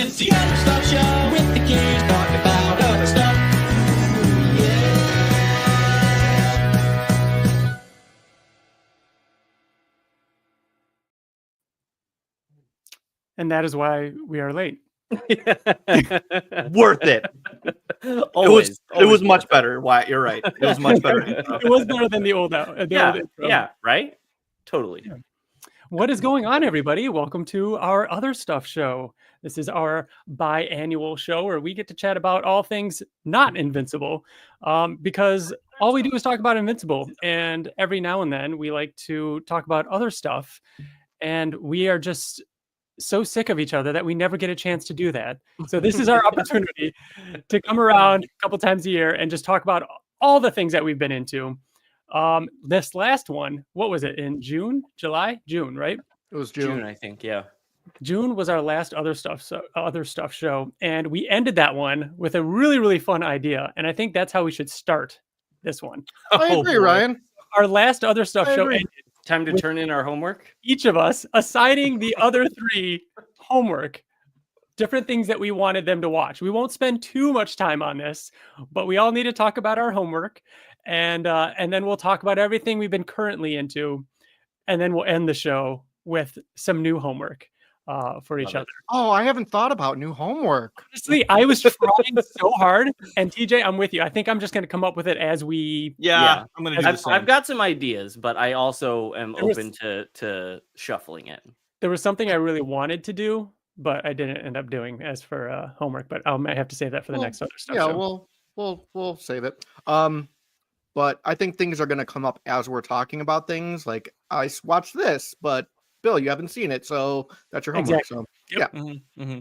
It's the Other Stuff Show with the kids talking about other stuff. Yeah. And that is why we are late. Worth it. Always, it was much better. Why? You're right. It was much better. It was better than the old intro. Yeah, right? Totally. Yeah. What is going on, everybody? Welcome to our Other Stuff Show. This is our biannual show where we get to chat about all things not Invincible, because all we do is talk about Invincible. And every now and then we like to talk about other stuff. And we are just so sick of each other that we never get a chance to do that. So this is our opportunity to come around a couple times a year and just talk about all the things that we've been into. This last one, what was it, in June, right? It was June, I think. Yeah. June was our last other stuff show, and we ended that one with a really, really fun idea. And I think that's how we should start this one. I agree, Ryan. Our last other stuff show ended. Time to turn in our homework. Each of us assigning the other three homework, different things that we wanted them to watch. We won't spend too much time on this, but we all need to talk about our homework, and then we'll talk about everything we've been currently into, and then we'll end the show with some new homework for each other. Oh, I haven't thought about new homework. Honestly, I was trying so hard, and TJ, I'm with you. I think I'm just going to come up with it as we. Yeah. I'm gonna do the same. I've got some ideas, but I also am open to shuffling it. There was something I really wanted to do, but I didn't end up doing as for homework. But I might have to save that for the next other stuff. Yeah, show. we'll save it. But I think things are going to come up as we're talking about things. Like I watched this, but Bill, you haven't seen it, so that's your homework. Exactly. So Yep. yeah. Mm-hmm, mm-hmm.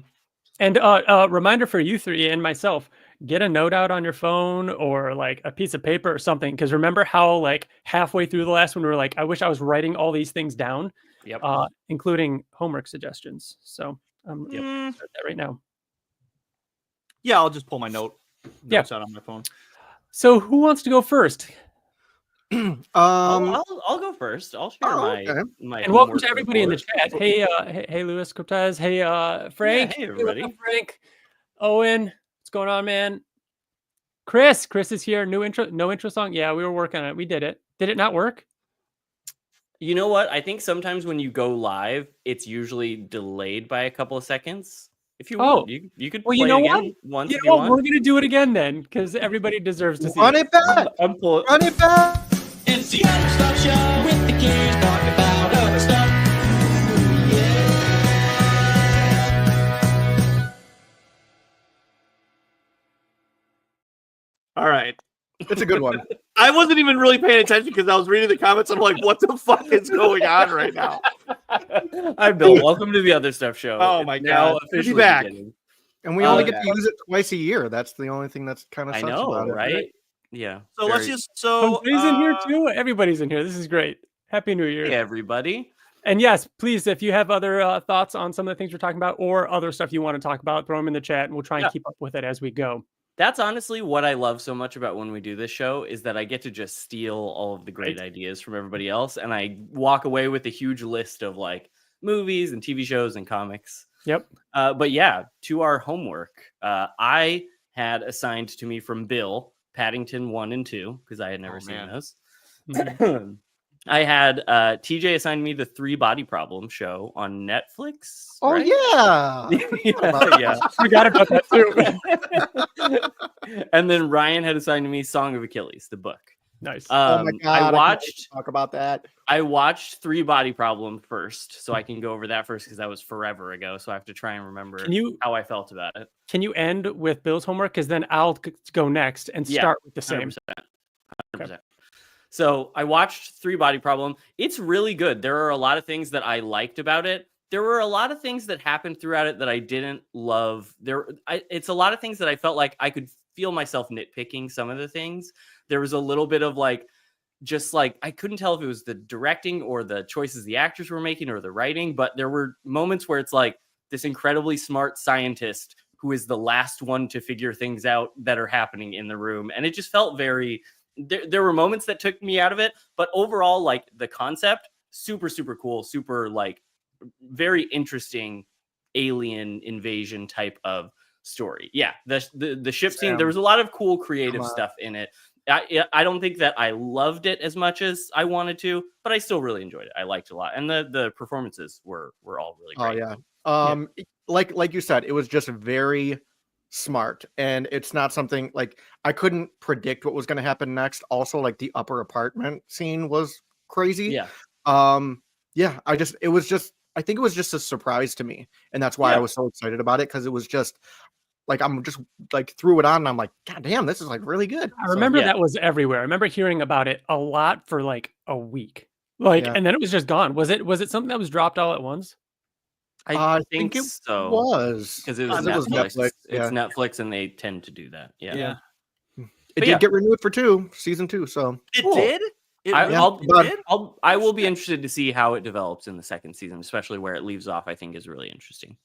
And reminder for you three and myself: get a note out on your phone or like a piece of paper or something. Because remember how like halfway through the last one we were like, I wish I was writing all these things down, Yep. Including homework suggestions. So I'm gonna start that right now. Yeah, I'll just pull my notes out on my phone. So who wants to go first? I'll go first. I'll share my And welcome homework to everybody in the report. chat. Hey, Louis Cortez. Hey, Frank. Yeah, hey, everybody. What's up, Frank. Owen, what's going on, man? Chris is here. No intro song. Yeah, we were working on it. We did it. Did it not work? You know what? I think sometimes when you go live, it's usually delayed by a couple of seconds. If you want, you could play you know it again what? once You if know you what? want. We're gonna do it again then, because everybody deserves to see Run it back. Run it back. It's the Other Stuff Show with the kids talking about other stuff. Yeah. All right. It's a good one. I wasn't even really paying attention because I was reading the comments. I'm like, what the fuck is going on right now? Hi, Bill. Welcome to the Other Stuff Show. Oh my It's now God. officially back. beginning. And we only get to use it twice a year. That's the only thing that's kind of I sucks know, about it. right? Yeah. So let's very- just Everybody's in here too. Everybody's in here. This is great. Happy New Year. Hey, everybody. And yes, please, if you have other thoughts on some of the things we're talking about or other stuff you want to talk about, throw them in the chat and we'll try and keep up with it as we go. That's honestly what I love so much about when we do this show is that I get to just steal all of the great ideas from everybody else. And I walk away with a huge list of like movies and TV shows and comics. Yep. But yeah, to our homework, I had assigned to me from Bill Paddington 1 and 2 because I had never seen those. I had TJ assigned me the 3 Body Problem show on Netflix. Oh, right? yeah. Forgot about that too. And then Ryan had assigned to me Song of Achilles, the book. Nice. Oh my God. I can't wait to talk about that. I watched 3 Body Problem first, so I can go over that first because that was forever ago. So I have to try and remember how I felt about it. Can you end with Bill's homework? Because then I'll go next and start with the same. 100%. 100%. So I watched 3 Body Problem. It's really good. There are a lot of things that I liked about it. There were a lot of things that happened throughout it that I didn't love. It's a lot of things that I felt like I could feel myself nitpicking some of the things. There was a little bit of like, just like, I couldn't tell if it was the directing or the choices the actors were making or the writing, but there were moments where it's like this incredibly smart scientist who is the last one to figure things out that are happening in the room. And it just felt very, there were moments that took me out of it, but overall, like the concept, super, super cool, super like very interesting alien invasion type of story. Yeah, the ship scene, Sam, there was a lot of cool creative come on. stuff in it. I don't think that I loved it as much as I wanted to, but I still really enjoyed it. I liked it a lot, and the performances were all really Oh great. yeah. Like you said, it was just very smart, and it's not something like I couldn't predict what was going to happen next. Also, like the upper apartment scene was crazy. Yeah, Yeah, I think it was just a surprise to me, and that's why I Yeah. was so excited about it, because it was just like I'm just like threw it on, and I'm like, God damn, this is like really good. I remember yeah. that was everywhere. I remember hearing about it a lot for like a week. Like, Yeah. and then it was just gone. Was it something that was dropped all at once? I think it so was because it was It was Netflix. Netflix. It's Yeah, Netflix, and they tend to do that. Yeah. Yeah. it But did yeah. get renewed for season 2. So It Cool. did. It I, really Yeah, I'll, did? I will be interested to see how it develops in the second season, especially where it leaves off. I think is really interesting.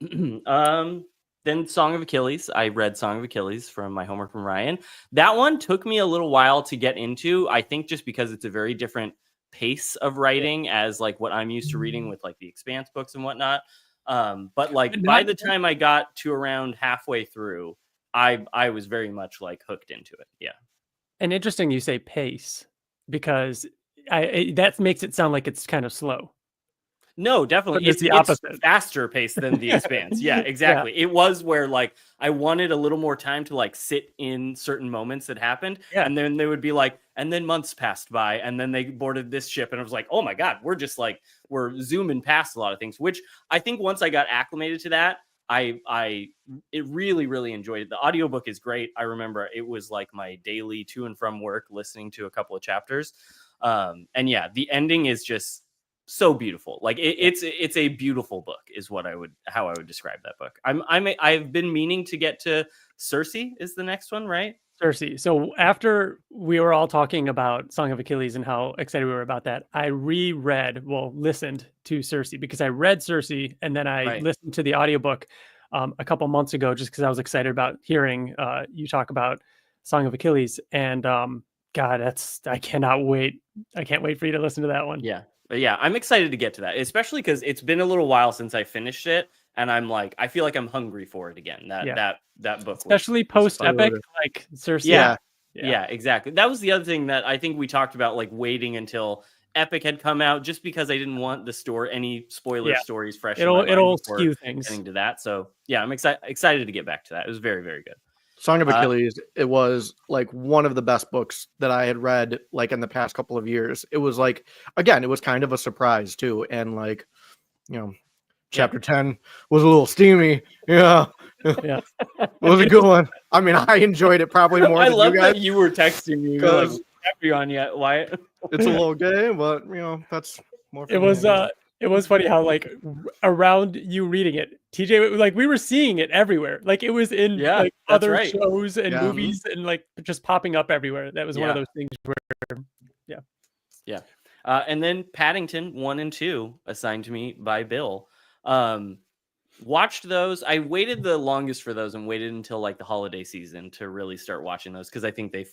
Then Song of Achilles. I read Song of Achilles from my homework from Ryan. That one took me a little while to get into. I think just because it's a very different pace of writing as like what I'm used to reading with like the Expanse books and whatnot. But like But by not- the time I got to around halfway through, I was very much like hooked into it. Yeah. And interesting you say pace, because that makes it sound like it's kind of slow. No, definitely. But it's the opposite. Faster paced than The Expanse. Yeah, exactly. It was where like I wanted a little more time to like sit in certain moments that happened. Yeah. And then they would be like, and then months passed by, and then they boarded this ship. And I was like, oh my God, we're zooming past a lot of things, which I think once I got acclimated to that, it really, really enjoyed it. The audiobook is great. I remember it was like my daily to and from work listening to a couple of chapters. And yeah, the ending is just so beautiful. Like it's a beautiful book is how I would describe that book. I've been meaning to get to Circe is the next one, right? Circe. So after we were all talking about Song of Achilles and how excited we were about that, I listened to Circe, because I read Circe and then I Right. listened to the audiobook a couple months ago, just because I was excited about hearing you talk about Song of Achilles. And God, I cannot wait. I can't wait for you to listen to that one. Yeah. But yeah, I'm excited to get to that, especially because it's been a little while since I finished it. And I'm like, I feel like I'm hungry for it again. That book, Especially post epic, like Circe. Yeah. Yeah, exactly. That was the other thing that I think we talked about, like waiting until Epic had come out, just because I didn't want any spoiler stories fresh. It'll skew things. Getting to that. So yeah, I'm excited to get back to that. It was very, very good. Song of Achilles, it was like one of the best books that I had read like in the past couple of years. It was like, again, it was kind of a surprise too. And like, chapter 10 was a little steamy. Yeah. Yeah. It was a good one. I mean, I enjoyed it probably more I than love you guys. that you were texting me. You're like, Because- have you on yet, Wyatt? It's a little gay, but that's more for It me, was I guess. it was funny how like around you reading it, TJ, like we were seeing it everywhere. Like it was in Yeah, like that's other right. shows and Yeah. movies and like just popping up everywhere. That was one of Yeah. those things where And then Paddington 1 and 2 assigned to me by Bill. Watched those. I waited the longest for those and waited until like the holiday season to really start watching those, because I think they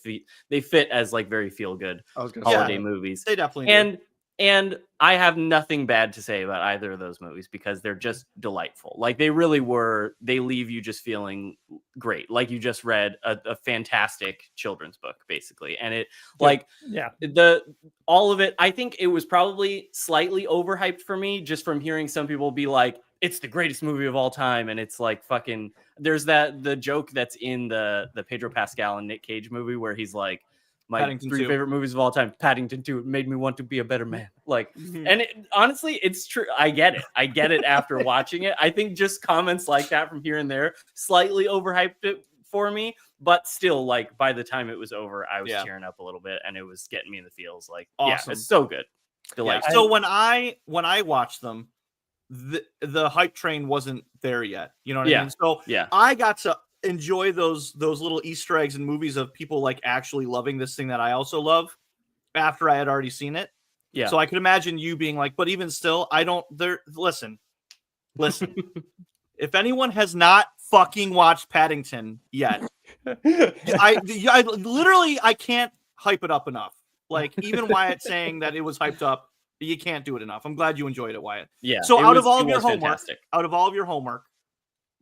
fit as like very feel good I was gonna say holiday that. movies. They definitely do. And I have nothing bad to say about either of those movies, because they're just delightful. Like they really were. They leave you just feeling great, like you just read a fantastic children's book, basically. And it like yeah. all of it, I think it was probably slightly overhyped for me, just from hearing some people be like, it's the greatest movie of all time. And it's like fucking, there's the joke that's in the Pedro Pascal and Nick Cage movie where he's like, my Paddington 3 2. favorite movies of all time, Paddington 2, it made me want to be a better man. Like, and honestly, it's true. I get it after watching it. I think just comments like that from here and there slightly overhyped it for me, but still, like by the time it was over, I was tearing up a little bit, and it was getting me in the feels. Like, Awesome. yeah, it's so good. Yeah. Delightful. So when I watched them, the hype train wasn't there yet. You know what I mean? So Yeah. I got to enjoy those little Easter eggs and movies of people like actually loving this thing that I also love after I had already seen it. Yeah. So I could imagine you being like, but even still, listen. If anyone has not fucking watched Paddington yet, I can't hype it up enough. Like even Wyatt saying that it was hyped up, You can't do it enough. I'm glad you enjoyed it, Wyatt. Yeah. So it out was- of all it of your was homework, fantastic.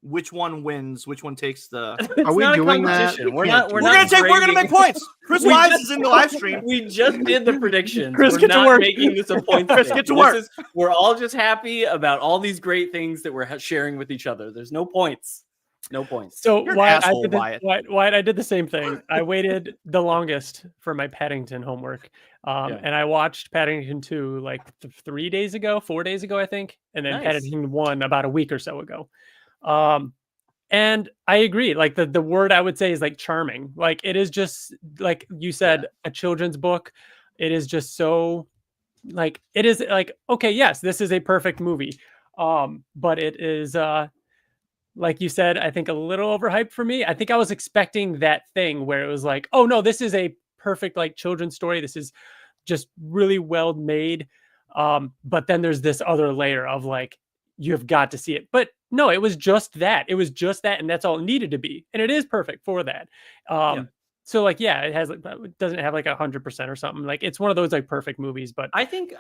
which one wins? Which one takes the? It's we not a doing that? competition. We We're can't not. do We're that. not. We're gonna make points. Chris We Wise just- is in the live stream. We just did the predictions. Chris, We're get to not work. making this a point. Chris, thing. get to This work. is- we're all just happy about all these great things that we're sharing with each other. There's no points. No points. So You're an Wyatt, asshole, Wyatt, I did the same thing. I waited the longest for my Paddington homework. Yeah. And I watched Paddington 2 like 4 days ago, I think. And then Nice. Paddington 1 about a week or so ago. And I agree. Like the word I would say is like charming. Like it is just like you said, a children's book. It is just so like it is like, okay, yes, this is a perfect movie. But it is like you said, I think a little overhyped for me. I think I was expecting that thing where it was like, oh no, this is a perfect like children's story. This is just really well made. But then there's this other layer of like, you've got to see it. But no, it was just that. It was just that, and that's all it needed to be. And it is perfect for that. So like, yeah, it has like, it doesn't have like 100% or something. Like it's one of those like perfect movies. But I think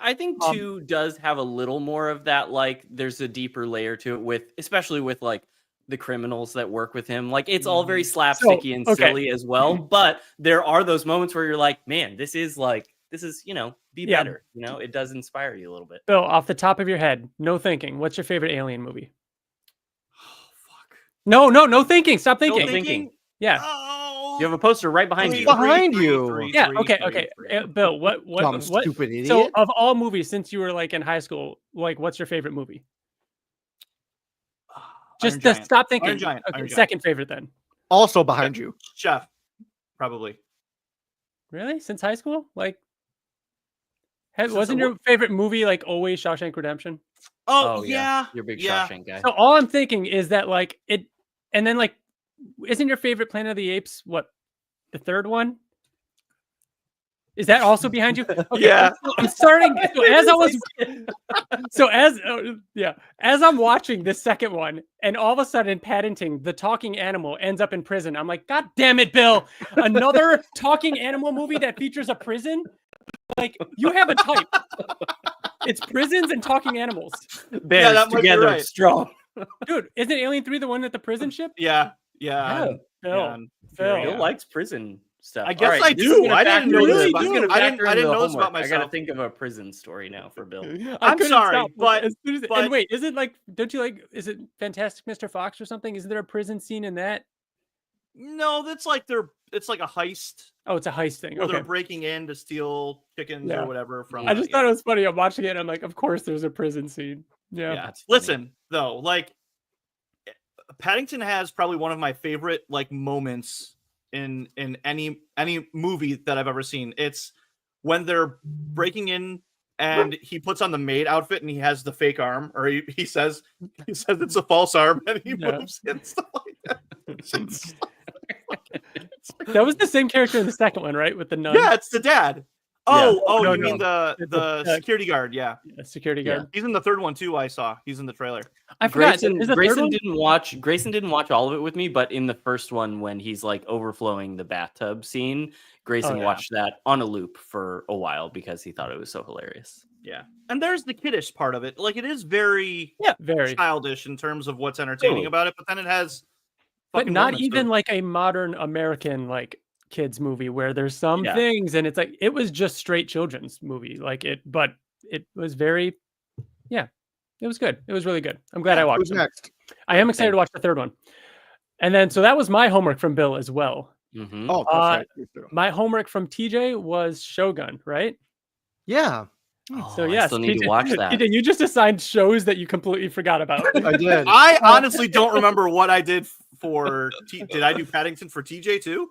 2 does have a little more of that. Like there's a deeper layer to it with, especially with like the criminals that work with him. Like it's all very slapsticky and silly as well. But there are those moments where you're like, man, this is be better. It does inspire you a little bit. Bill, off the top of your head, no thinking. What's your favorite Alien movie? Oh fuck. No thinking. Stop thinking. No thinking. Yeah. Oh, You have a poster right behind you. Behind you. Yeah. Okay. Bill, what? Dumb, stupid idiot. So, of all movies, since you were like in high school, like, what's your favorite movie? Just stop thinking. Iron Giant. Okay, Iron Giant. second favorite then. Also behind you. Chef, probably. Really? Since high school? Like, Since wasn't the your favorite movie like always Shawshank Redemption? Oh, yeah. You're a big Yeah. Shawshank guy. So all I'm thinking is that like it, and then like, isn't your favorite Planet of the Apes what the third one? Is that also behind you? Okay, Yeah. I'm starting. So as I was, as I'm watching this second one, and all of a sudden Paddington, the talking animal, ends up in prison. I'm like, God damn it, Bill! Another talking animal movie that features a prison? Like you have a type. It's prisons and talking animals, Bears that might be together, right. strong. dude. Isn't Alien 3 the one at the prison ship? Yeah. Bill, Yeah. Bill likes prison stuff. I guess All I this is do. gonna I didn't factor know into- this this about- is gonna I didn't- factor I didn't into know this about homework. I gotta myself. think of a prison story now for Bill. I I'm couldn't sorry, stop. but- As soon as- but- and wait, is it like? Don't you like? Is it Fantastic Mr. Fox or something? Is there a prison scene in that? No, that's like it's like a heist Oh, it's a heist thing. where Okay. they're breaking in to steal chickens Yeah. or whatever from. I just thought it was funny. I'm watching it. And I'm like, of course, there's a prison scene. Yeah. Yeah. That's funny. Listen, though, like Paddington has probably one of my favorite like moments in any movie that I've ever seen. It's when they're breaking in and he puts on the maid outfit and he has the fake arm, or he says it's a false arm and he Yeah. moves and stuff like that. That was the same character in the second one, right? With the nun. Yeah, it's the dad. Oh, No, you mean the the- security guard? Yeah, Yeah, security guard. he's in the third one too. I saw he's in the trailer. I forgot. Grayson, Is the third Grayson one? didn't watch all of it with me, but in the first one when he's like overflowing the bathtub scene, Grayson yeah. watched that on a loop for a while because he thought it was so hilarious. Yeah, and there's the kiddish part of it. Like it is very Very. childish in terms of what's entertaining Totally. about it, but then it has. But fucking not moments even of- like a modern American like kids movie where there's some Yeah. things and it's like it was just straight children's movie. Like it, but it was very, it was good. It was really good. I'm glad I watched Who's it. next? I am excited to watch the third one. And then, so that was my homework from Bill as well. Mhm. Oh, that's right. My homework from TJ was Shogun, right? Yeah, So I yes, still need TJ to watch that. TJ, you just assigned shows that you completely forgot about. I did. I honestly don't remember what I did for. Did I do Paddington for TJ too?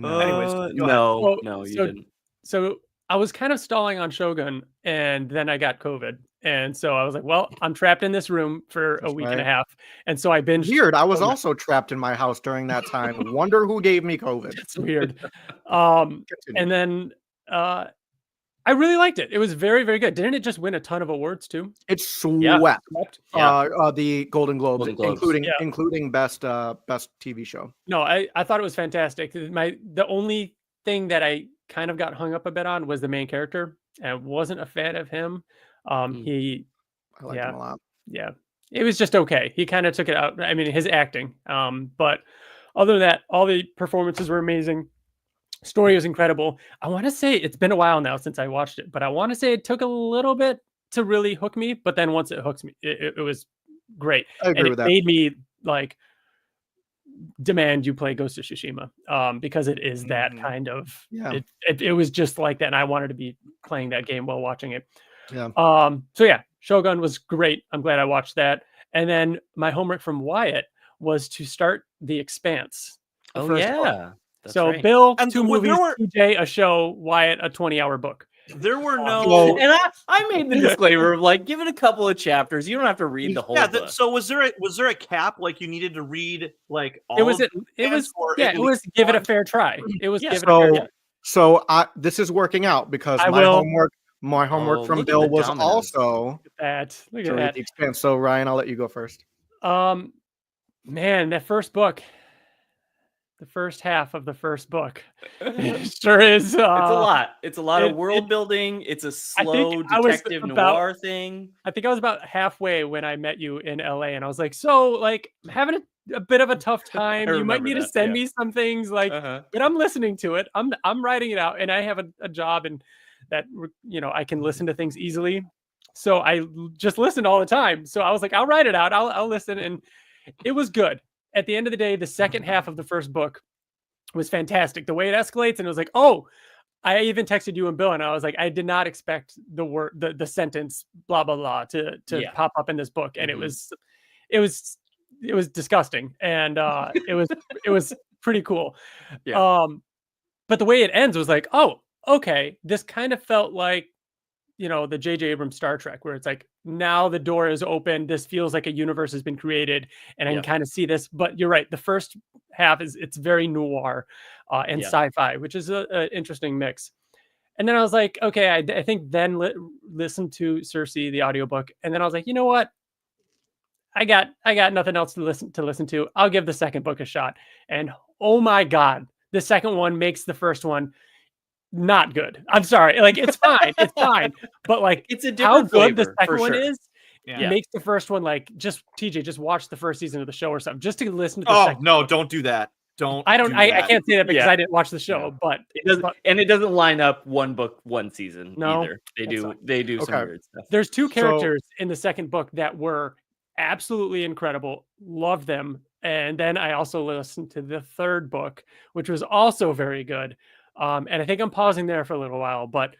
Anyways, go ahead. no, you so- didn't. So I was kind of stalling on Shogun, and then I got COVID. And so I was like, well, I'm trapped in this room for a That's week and a right. half. And so I binged. Weird. I was Shogun. also trapped in my house during that time. Wonder who gave me COVID. It's weird. Continue. And then I really liked it. It was very, very good. Didn't it just win a ton of awards too? It Yeah. swept Yeah. the Golden Globes, Golden Globes. including best TV show. No, I thought it was fantastic. The only thing that I kind of got hung up a bit on was the main character. and wasn't a fan of him. Mm. He I liked yeah. him a lot. Yeah, it was just okay. He kind of took it out. I mean, his acting. But other than that, all the performances were amazing. Story was incredible. I want to say it's been a while now since I watched it, but I want to say it took a little bit to really hook me. But then once it hooks me, it was great, I agree and it with that. made me like demand you play Ghost of Tsushima, because it is that Mhm. kind of. Yeah. It was just like that, and I wanted to be playing that game while watching it. Yeah. So yeah, Shogun was great. I'm glad I watched that. And then my homework from Wyatt was to start The Expanse. The Oh first book. yeah. That's So right. Bill, And 2 there movies, were- TJ, a show, Wyatt, a 20-hour book. There were no. Well, And I made the disclaimer of like, give it a couple of chapters. You don't have to read the whole Yeah. book. So was there a cap? Like you needed to read like all It was of it was or yeah, at it was least give it a one? fair try. It was Yeah. give it a fair So try. so this is working out because I my will. homework Oh, from look at Bill the was dominoes. also Look at to that. read The Expanse. So Ryan, I'll let you go first. Man, that first book, the first half of the first book, it sure is. It's a lot. It's a lot it- of world building. It's a I think slow I was detective about- noir thing. I think I was about halfway when I met you in LA, and I was like, so like I'm having a bit of a tough time. You might remember need to that, send yeah. me some things, like, Uh-huh. but I'm listening to it. I'm writing it out, and I have a job, and that I can listen to things easily. So I just listened all the time. So I was like, I'll write it out. I'll listen, and it was good. At the end of the day, the second half of the first book was fantastic. The way it escalates, and it was like, oh. I even texted you and Bill, and I was like, I did not expect the word, the sentence, blah blah blah, to Yeah. pop up in this book, and Mhm. it was disgusting, and it was pretty cool. Yeah. But the way it ends was like, oh, okay, this kind of felt like the J.J. Abrams Star Trek, where it's like now the door is open. This feels like a universe has been created, and I can Yeah. kind of see this. But you're right, the first half it's very noir and Yeah. sci-fi, which is an interesting mix. And then I was like, okay, I think then listen to Cersei, the audiobook, and then I was like, you know what? I got nothing else to listen to. I'll give the second book a shot. And oh my god, the second one makes the first one not good. I'm sorry. Like it's fine. It's fine. But like It's a how different good the flavor, second for one sure. is Yeah. makes the first one like just TJ, just watch the first season of the show or something. Just to listen to the Oh second no! book. Don't do that. Don't. I don't do I that. can't say that because Yeah. I didn't watch the show, Yeah. but It doesn't, but and it doesn't line up one book, one season No, either. They that's do fine. they do some Okay. weird stuff. there's two So- characters in the second book that were absolutely incredible. Love them. And then I also listened to the third book, which was also very good. And I think I'm pausing there for a little while, but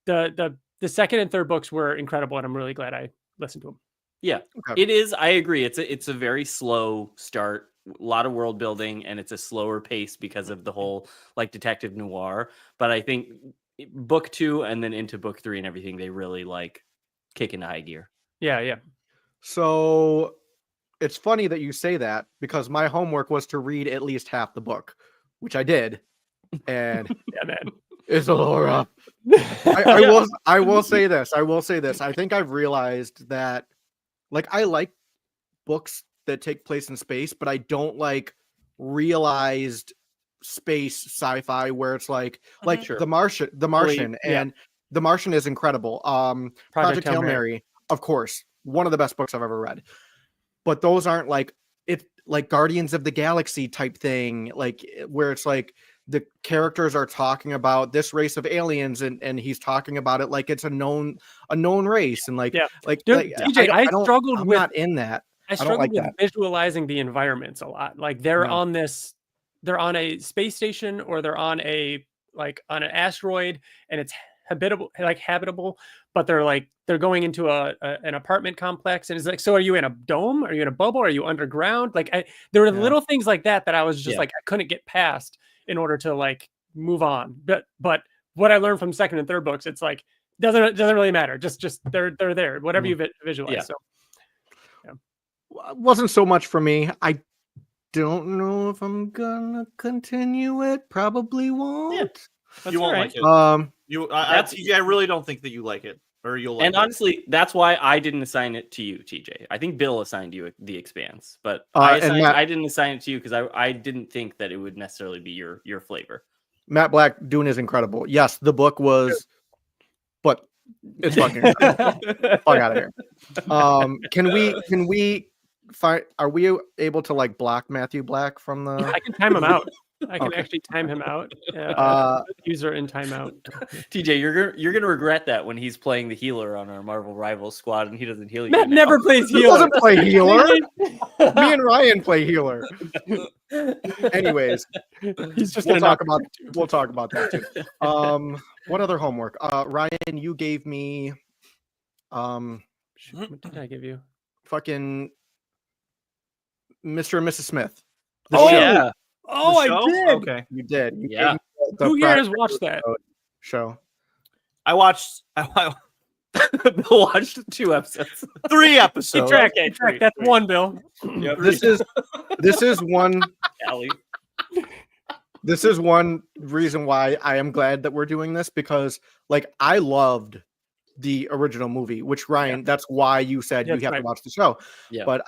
the second and third books were incredible, and I'm really glad I listened to them. Yeah, Okay. it is. I agree. It's a very slow start, a lot of world building, and it's a slower pace because of the whole like detective noir. But I think book 2 and then into book 3 and everything, they really like kick into high gear. Yeah. So it's funny that you say that because my homework was to read at least half the book, which I did, and Yeah, man. it's a little rough. I will say this. I think I've realized that like I like books that take place in space, but I don't like realized space sci-fi where it's like Sure. The Martian yeah. and The Martian is incredible. Project Hail Mary, of course, one of the best books I've ever read. But those aren't like it like Guardians of the Galaxy type thing, like where it's like the characters are talking about this race of aliens and he's talking about it like it's a known race and like Yeah. like, Dude, like TJ, I struggled I'm with not in that. I don't struggled like with that. visualizing the environments a lot. Like they're No. on a space station, or they're on an asteroid, and it's habitable, but they're going into an apartment complex, and it's like, so are you in a dome? Are you in a bubble? Are you underground? Like there were Yeah. little things like that I was just Yeah. like I couldn't get past in order to like move on. But what I learned from second and third books, it's like doesn't really matter. Just they're there. Whatever you visualize. Yeah. So Wasn't so much for me. I don't know if I'm gonna continue it. Probably won't. that's You won't all like it. That's- TJ, I really don't think that you like it, or you'll like And it. honestly, that's why I didn't assign it to you, TJ. I think Bill assigned you The Expanse, but and Matt- I didn't assign it to you because I didn't think that it would necessarily be your flavor. Matt Black doing is incredible. Yes, the book was It's fucking fuck out of here. Can we find? Are we able to like block Matthew Black from the? I can time him out. I can Okay. actually time him out. User in timeout. TJ, you're gonna regret that when he's playing the healer on our Marvel Rivals squad and he doesn't heal you. Matt now. never plays He healer. doesn't play healer. Me and Ryan play healer. Anyways, He's just we'll gonna talk about that too. What other homework? Ryan, you gave me Shoot, what did I give you? fucking Mr. and Mrs. Smith. Oh, show. yeah. Oh, The show? I did. Okay. You did. You Yeah. gave me the Who here has Practical watched that? show? I watched Bill watched 2 episodes. 3 episodes. Keep track. That's one, Bill. Yep. This is one Allie. this is one reason why I am glad that we're doing this, because like I loved the original movie, which Ryan, that's why you said That's you have right. to watch the show. Yeah. But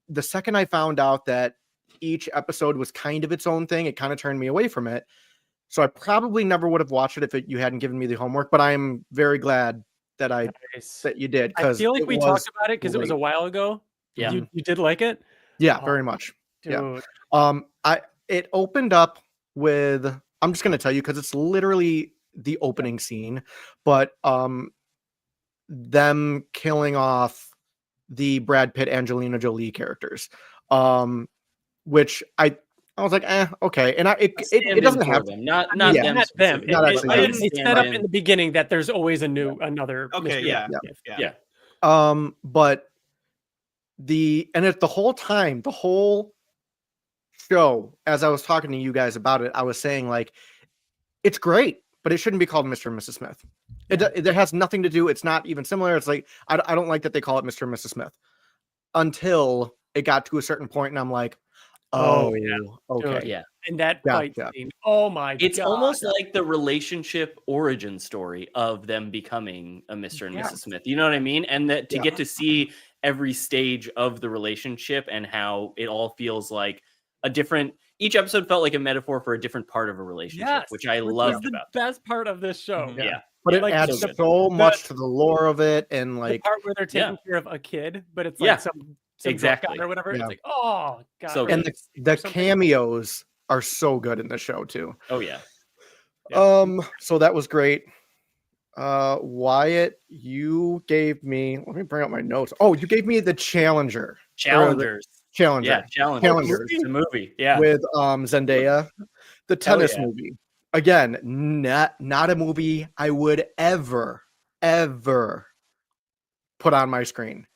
the second I found out that each episode was kind of its own thing, it kind of turned me away from it. So I probably never would have watched it if you hadn't given me the homework, but I am very glad that Nice. that you did, I because feel like we talked about it because it was a great. while ago. Yeah. You did like it? Yeah, Oh, very much. Dude. Yeah. It opened up with, I'm just gonna tell you because it's literally the opening scene, but them killing off the Brad Pitt, Angelina Jolie characters, which I was like, okay, and it doesn't have them, not Yeah. them. Not them. specifically. Not It, actually it, them. it's set up in the beginning that there's always another. Okay, Mr. yeah. Gift. Yeah. but the whole time, the whole show, as I was talking to you guys about it, I was saying like, it's great, but it shouldn't be called Mr. and Mrs. Smith. It has nothing to do. It's not even similar. It's like, I don't like that they call it Mr. and Mrs. Smith until it got to a certain point, and I'm like, Oh, oh, yeah. okay. Yeah. And that Yeah, fight yeah. scene. Oh my It's god. almost like the relationship origin story of them becoming a Mr. and Yes. Mrs. Smith. You know what I mean? And that to Yeah. get to see every stage of the relationship and how it all feels like a different, each episode felt like a metaphor for a different part of a relationship, Yes, which I which loved is the about best part of this show. Mhm. Yeah. But it Like, adds so good. so much to the lore of it, and The like, part where they're taking Yeah. care of a kid, but it's like Yeah, some drunk exactly. guy or whatever. Yeah. It's like, oh god. So and good. the something. cameos are so good in the show too. Oh yeah. Yeah. So that was great. Wyatt, you gave me, let me bring up my notes. Oh, you gave me the Challenger. Challengers. Challenger. Yeah, Challengers. Challengers. It's a movie. Yeah. With Zendaya. The tennis yeah. movie. Again, not a movie I would ever put on my screen.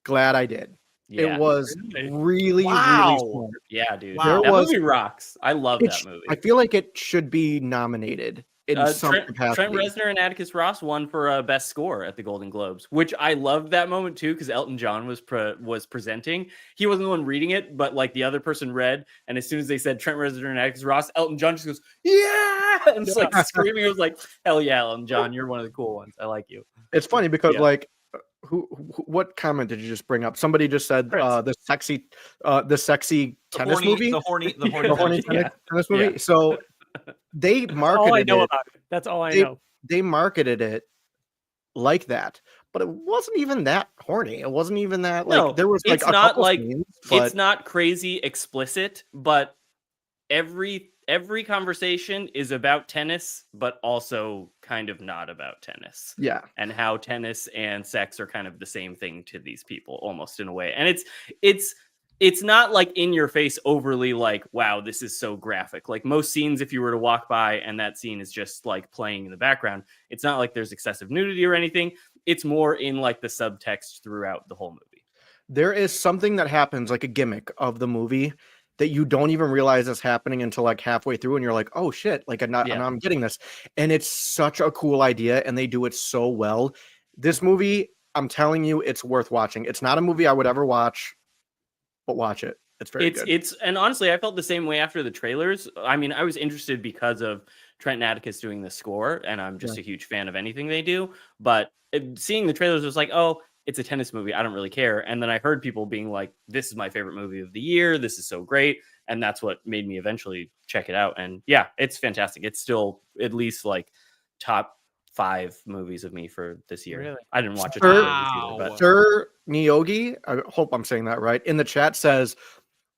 Glad I did. Yeah. It was really, Wow. really smart. Yeah, dude. Wow. That There was- movie rocks. I love that movie. I feel like it should be nominated in some Trent capacity. Reznor and Atticus Ross won for best score at the Golden Globes, which I loved that moment too because Elton John was presenting. He wasn't the one reading it, but like the other person read, and as soon as they said Trent Reznor and Atticus Ross, Elton John just goes, "Yeah!" and just like screaming. It was like, "Hell yeah, Elton John, you're one of the cool ones. I like you." It's funny because Yeah. like what comment did you just bring up? Somebody just said Chris. the sexy tennis movie. The horny The horny Yeah. tennis movie. Yeah. So they That's all I marketed know it. about it. That's all I They- know. They marketed it like that, but it wasn't even that horny. It wasn't even that like No, there was like it's a not couple like- scenes, but It's not crazy explicit, but every conversation is about tennis, but also kind of not about tennis. yeah, And how tennis and sex are kind of the same thing to these people almost in a way. And it's not like in your face overly like, wow, this is so graphic. Like most scenes, if you were to walk by and that scene is just like playing in the background, it's not like there's excessive nudity or anything. It's more in like the subtext throughout the whole movie. there is something that happens like a gimmick of the movie that you don't even realize is happening until like halfway through, and you're like, oh shit, like now I'm getting this, and it's such a cool idea, and they do it so well. This movie, I'm telling you, it's worth watching. It's not a movie I would ever watch, but watch it. It's very good. It's and honestly, I felt the same way after the trailers. I mean, I was interested because of Trent and Atticus doing the score, and I'm just a huge fan of anything they do. But seeing the trailers was like, oh, it's a tennis movie. I don't really care. And then I heard people being like, this is my favorite movie of the year. This is so great. And that's what made me eventually check it out. And yeah, it's fantastic. It's still at least like top 5 movies of me for this year. Really? I didn't watch it Sir- either, but Sir Niyogi, I hope I'm saying that right, in the chat says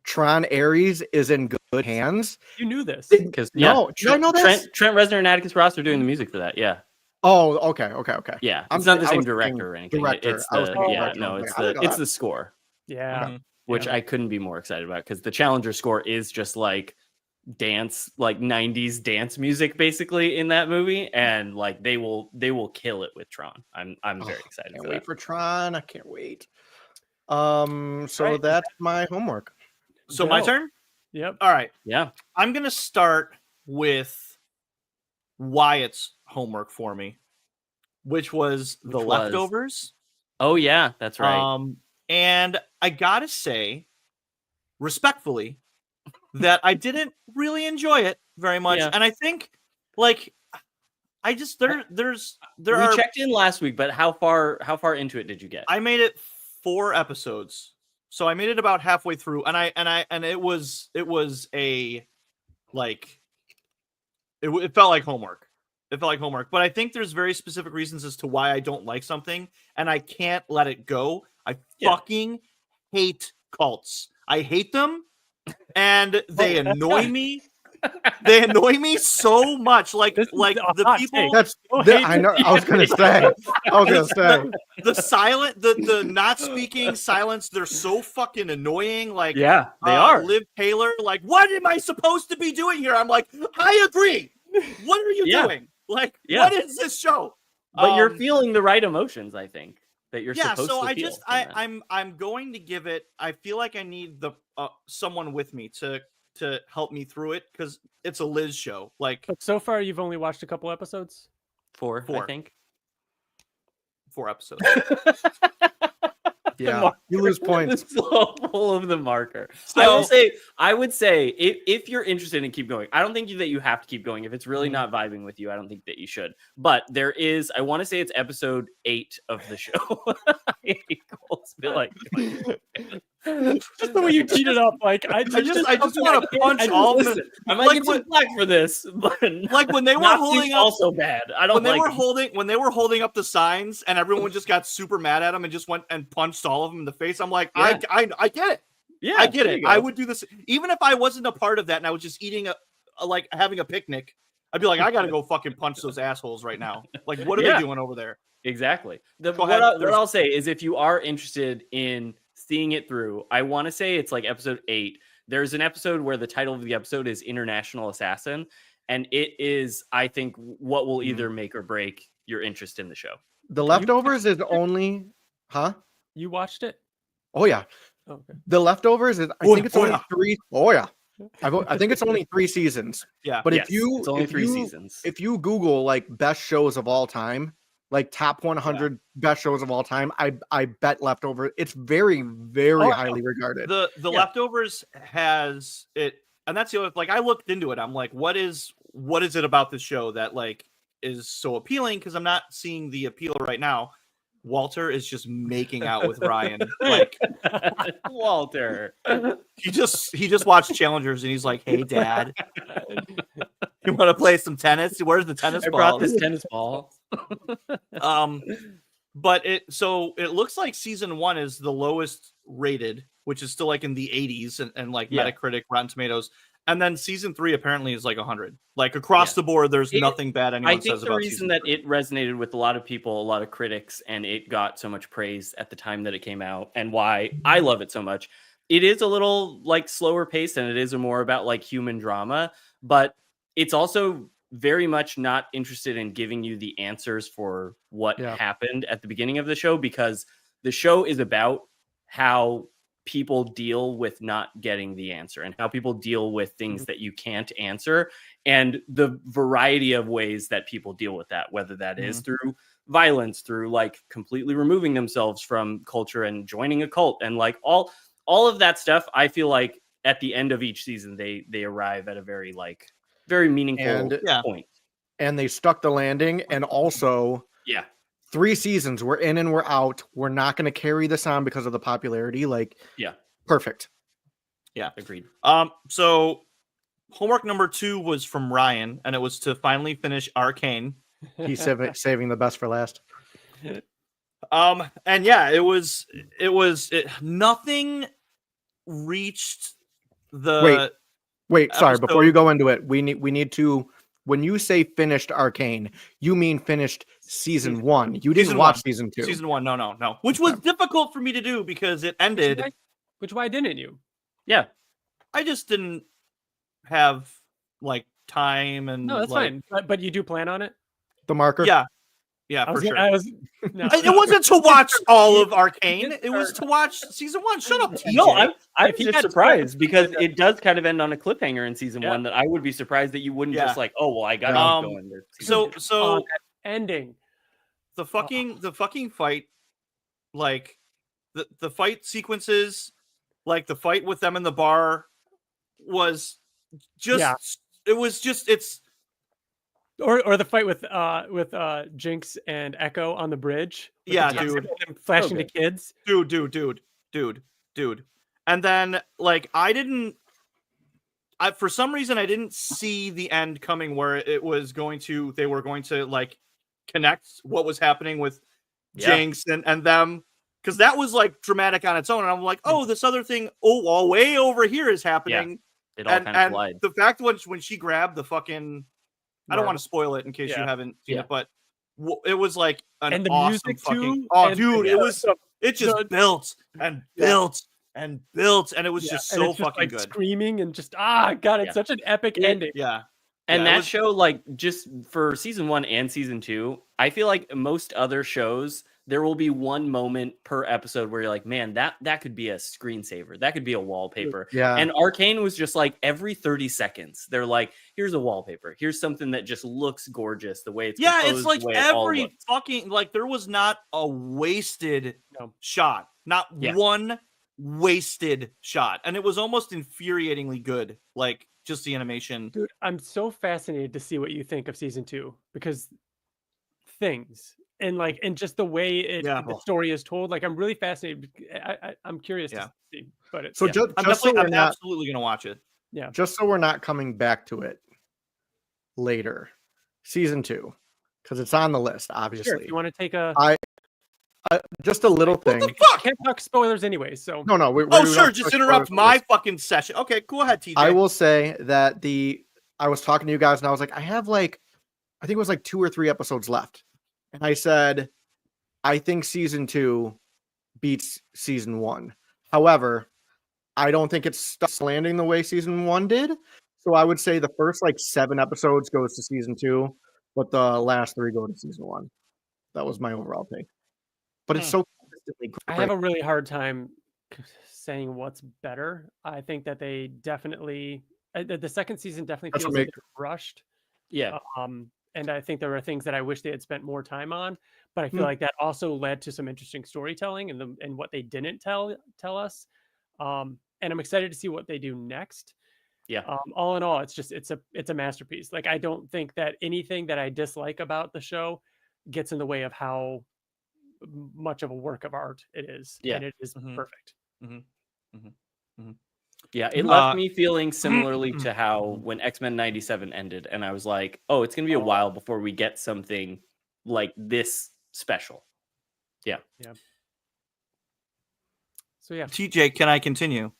Tron Ares is in good hands. You knew this. because No, did I know this? Trent Reznor and Atticus Ross are doing the music for that. Yeah, Oh, okay. yeah. I'm It's not the I same was thinking director or anything. director. It's I was the thinking yeah, director. no, I was it's like, I the didn't know it's that. the score, Yeah. Mhm. which Yeah. I couldn't be more excited about because the Challenger score is just like dance, like 90s dance music basically in that movie, and like they will kill it with Tron. I'm very excited Can't for wait that. for Tron. I can't wait. So Right. that's my homework. So my Dope. turn. Yep. All right. Yeah. I'm gonna start with Wyatt's homework for me, which was The Which was? Leftovers. Oh yeah, that's right. And I gotta say, respectfully, that I didn't really enjoy it very much. Yeah. And I think, like, I just there we are. checked in last week, but how far into it did you get? I made it 4 episodes, so I made it about halfway through, and it was a like it felt like homework. It felt like homework, but I think there's very specific reasons as to why I don't like something, and I can't let it go. I fucking hate cults. I hate them, and they annoy me. They annoy me so much. Like This is a the hot people. take. That's Oh, that- hey, I know. I was gonna say. The silent, the not speaking silence, they're so fucking annoying. Like, Yeah, they are. Liv Taylor, like, what am I supposed to be doing here? I'm like, I agree. What are you Yeah. doing? Like, Yeah. what is this show? But you're feeling the right emotions, I think, that you're Yeah, supposed so to I feel. just from that. I'm going to give it. I feel like I need the someone with me to help me through it because it's a Liz show. Like But so far, you've only watched a couple episodes. 4, I 4. think. 4 episodes. Yeah, you lose points. It's full of the marker. So- I would say if you're interested in keep going, I don't think that you have to keep going. If it's really not vibing with you, I don't think that you should. But there is, I want to say it's episode 8 of the show. I feel like Just the way you teed it up, like I just want to punch all of them. listen, I might like get some when- flack for this, but Like when they were not holding seems up also bad. I don't when they like were holding up the signs and everyone just got super mad at them and just went and punched all of them in the face. I'm like, Yeah. I get it. Yeah, I get there it. you I go. would do this even if I wasn't a part of that and I was just eating a like having a picnic. I'd be like, I gotta go fucking punch those assholes right now. Like, what are Yeah. they doing over there? Exactly. Go What ahead. what I'll say is if you are interested in seeing it through, I want to say it's like episode 8. There's an episode where the title of the episode is International Assassin. And it is, I think, what will either make or break your interest in the show. The Leftovers is only, huh? You watched it? Oh yeah, Okay. The Leftovers is. I Oh, think it's oh, only yeah. 3. Oh yeah, I think it's only 3 seasons. Yeah. But Yes, if you it's only if 3 you- seasons. if you Google like best shows of all time, like top 100 best shows of all time, I bet Leftover. It's very Oh, highly regarded. The Yeah. Leftovers has it, and that's the other. Like, I looked into it. I'm like, what is it about this show that like is so appealing? Because I'm not seeing the appeal right now. Walter is just making out with Ryan. Like, Walter. he just watched Challengers and he's like, "Hey, Dad, you want to play some tennis? Where's the tennis I ball?" brought this tennis ball. But it looks like season 1 is the lowest rated, which is still like in the 80s and like Yeah. Metacritic, Rotten Tomatoes. And then season 3 apparently is like 100. Like across Yeah. the board, there's It- nothing bad anyone I think says the about reason season that 3. it resonated with a lot of people, a lot of critics, and it got so much praise at the time that it came out, and why I love it so much, it is a little like slower paced, and it is more about like human drama, but it's also very much not interested in giving you the answers for what Yeah. happened at the beginning of the show, because the show is about how people deal with not getting the answer and how people deal with things that you can't answer, and the variety of ways that people deal with that, whether that is through violence, through like completely removing themselves from culture and joining a cult, and like all of that stuff. I feel like at the end of each season they arrive at a very meaningful And- Yeah. point. And they stuck the landing. And also, Yeah. 3 seasons. We're in and we're out. We're not going to carry this on because of the popularity. Like, Yeah. perfect. Agreed. So homework number 2 was from Ryan, and it was to finally finish Arcane. He's saving the best for last. And yeah, nothing reached the Wait, sorry. Before episode- you go into it, we need to. When you say finished Arcane, you mean finished season 1. You didn't Season watch 1. season 2. Season 1, no. Which was difficult for me to do because it ended. Why didn't you? Yeah. I just didn't have like time and No, that's like, fine. But you do plan on it? The marker. Yeah, I for was, sure. no. It wasn't to watch all of Arcane. It was to watch season 1. Shut up, TJ. No, I'm If he just had surprised time- because it does kind of end on a cliffhanger in season Yeah. 1 that I would be surprised that you wouldn't Yeah. just like, oh well, I gotta keep going. to season two. So that ending. the fucking fight, like the fight sequences, like the fight with them in the bar was just Yeah. it's Or the fight with Jinx and Echo on the bridge. with Yeah, the toxic dude. and them flashing So to kids. dude. And then like for some reason I didn't see the end coming where they were going to like connect what was happening with Yeah. Jinx and them, because that was like dramatic on its own. And I'm like, oh, this other thing, all way over here is happening. It all kind of collide. The fact when she grabbed the fucking, I don't Marble. want to spoil it in case you Yeah. haven't seen Yeah. it, but it was like an And the awesome music fucking. too. Oh, and- dude, yeah, it was. It just the- built and Yeah. built and built, and it was Yeah, just and so it's just, fucking like, good. screaming and just God, it's Yeah. such an epic ending. Yeah, And Yeah, it that was- show, like, just for season 1 and season 2, I feel like most other shows, there will be one moment per episode where you're like, man, that could be a screensaver. That could be a wallpaper. Yeah. And Arcane was just like every 30 seconds, they're like, here's a wallpaper. Here's something that just looks gorgeous the way it's yeah. composed, It's like the way it all every looks. fucking like there was not a wasted No. shot, not Yeah. one wasted shot, and it was almost infuriatingly good. Like just the animation. Dude, I'm so fascinated to see what you think of season 2 because things and just the way Yeah. the story is told. Like, I'm really fascinated. I'm curious Yeah. to see. But it's So yeah. I'm absolutely gonna watch it. just so we're not coming back to it later, season 2, because it's on the list, Sure, obviously. if you want to take a Just a little thing. I can't talk spoilers anyway, so No, we're Oh, not sure. Just talking interrupt spoilers. my fucking session. Okay, go ahead, TJ. I will say that I was talking to you guys and I was like, I have I think it was like 2 or 3 episodes left. And I said, I think season 2 beats season 1. However, I don't think it's landing the way season 1 did. So I would say the first 7 episodes goes to season 2, but the last 3 go to season 1. That was my overall take. But it's so consistently great. I have a really hard time saying what's better. I think that they definitely the second season definitely That's feels what like it's rushed. Yeah. And I think there were things that I wish they had spent more time on, but I feel like that also led to some interesting storytelling and what they didn't tell us. And I'm excited to see what they do next. Yeah. All in all, it's a masterpiece. Like, I don't think that anything that I dislike about the show gets in the way of how much of a work of art it is. Yeah. And it is Mhm. perfect. Yeah, it left me feeling similarly to how when X-Men 97 ended, and I was like, oh, it's going to be a while before we get something like this special. So yeah. TJ, can I continue?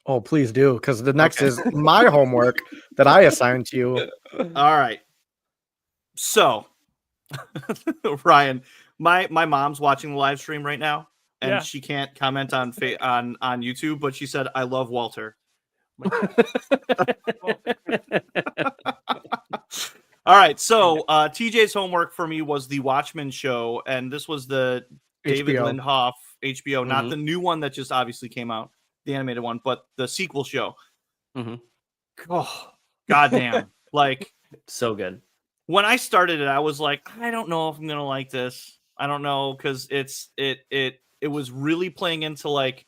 Oh, please do, because the next is my homework that I assigned to you. All right. So, Ryan, my mom's watching the live stream right now, and Yeah. she can't comment on on YouTube, but she said, "I love Walter." All right. So, TJ's homework for me was the Watchmen show, and this was the David HBO. Lindhoff HBO, not Mhm. the new one that just obviously came out, the animated one, but the sequel show. Mhm. Oh, goddamn! Like, So good. when I started it, I was like, I don't know if I'm gonna like this. I don't know, because it was really playing into like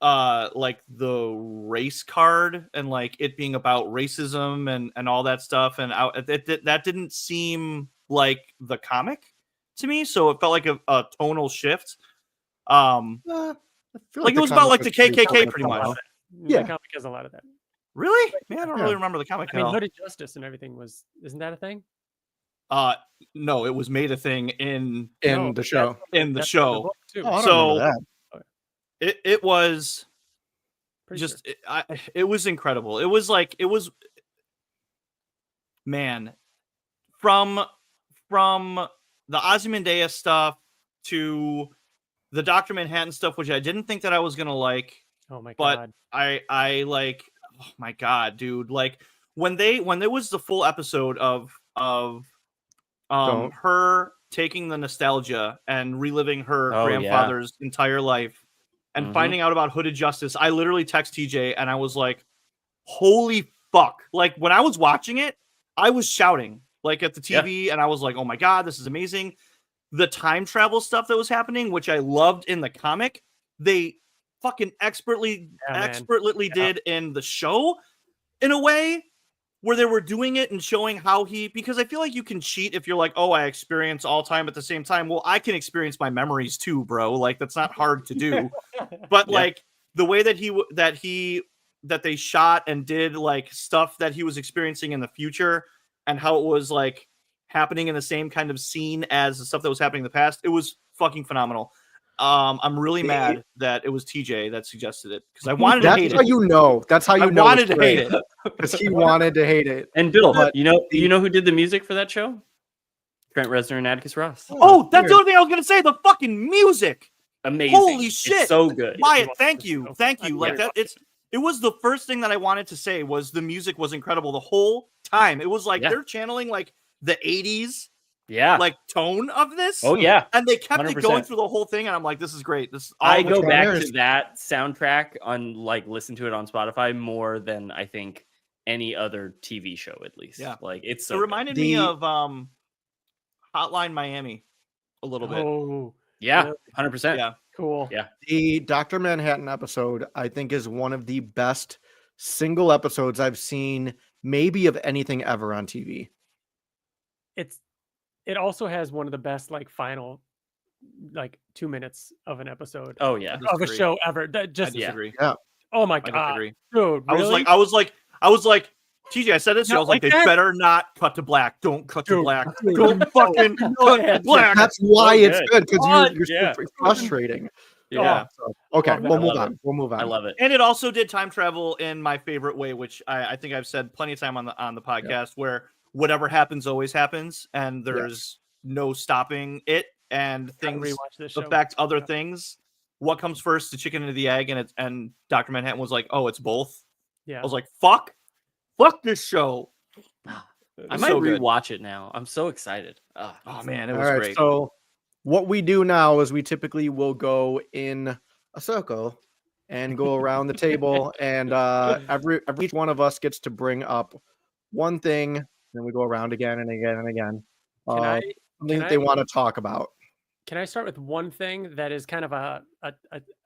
the race card and like it being about racism and all that stuff, and that didn't seem like the comic to me, so it felt like a tonal shift. I feel Like it the was about comic like the was KKK pretty pretty solid. much. Yeah. The comic has a lot of that. Really? Man, I don't Yeah. really remember the comic I at mean, all. Hooded Justice and everything isn't that a thing? No, it was made a thing in No, the show. in the that's show. book, too. Oh, I don't So- remember that. It was Pretty just sure. it was incredible. It was man, from the Ozymandias stuff to the Dr. Manhattan stuff, which I didn't think that I was gonna like, Oh my but god. I like, oh my god, dude. Like when there was the full episode of Don't. her taking the nostalgia and reliving her Oh, yeah. grandfather's entire life and Mhm. finding out about Hooded Justice, I literally text TJ and I was like, holy fuck. Like when I was watching it, I was shouting like at the TV and I was like, oh my god, this is amazing. The time travel stuff that was happening, which I loved in the comic, they fucking expertly did in the show in a way where they were doing it and showing how because I feel like you can cheat if you're like, oh, I experience all time at the same time. Well, I can experience my memories too, bro. Like that's not hard to do. But like the way that they shot and did like stuff that he was experiencing in the future and how it was like happening in the same kind of scene as the stuff that was happening in the past, it was fucking phenomenal. I'm really mad that it was TJ that suggested it because I wanted to hate That's how it. you know. That's how you I know. wanted to hate it. because he wanted to hate it. And Bill, But you know who did the music for that show? Trent Reznor and Atticus Ross. Oh, that's weird. the other thing I was gonna say. The fucking music. Amazing. Holy It's shit. so good. Wyatt, thank you. Like Yeah. that. It was the first thing that I wanted to say was the music was incredible the whole time. It was like they're channeling like the 80s Yeah. like tone of this. Oh yeah. And they kept it 100%. going through the whole thing, and I'm like, this is great. This I go back trailers. to that soundtrack on like listen to it on Spotify more than I think any other TV show at least. Yeah. Like it's so it good. reminded me of Hotline Miami a little bit. Oh, Yeah, 100%. Yeah. cool. Yeah. The Dr. Manhattan episode, I think, is one of the best single episodes I've seen, maybe of anything ever on TV. It also has one of the best like final like 2 minutes of an episode Oh yeah. I of a disagree. show ever. That I just disagree. oh my I god, disagree. dude, I really? was like, TJ, I said this. Not I was like, like they that? better not cut to black. Don't cut to Dude, black. dude, Don't fucking cut to black. That's why So it's good. good, because What? you're Yeah. so frustrating. Yeah. So, okay, Love it. we'll I move love on. We'll move on. I love it. And it also did time travel in my favorite way, which I think I've said plenty of time on the podcast, where whatever happens always happens, and there's no stopping it, and Gotta things rewatch this show. affect other things. What comes first, the chicken or the egg? And Dr. Manhattan was like, oh, it's both. Yeah. I was like, fuck this show. I It's might so good. rewatch it now. I'm so excited. Oh man, it All was right, great. so what we do now is we typically will go in a circle and go around the table, and every each one of us gets to bring up one thing, then we go around again and again and again. Can I Something can that they I- want to talk about. Can I start with one thing that is kind of a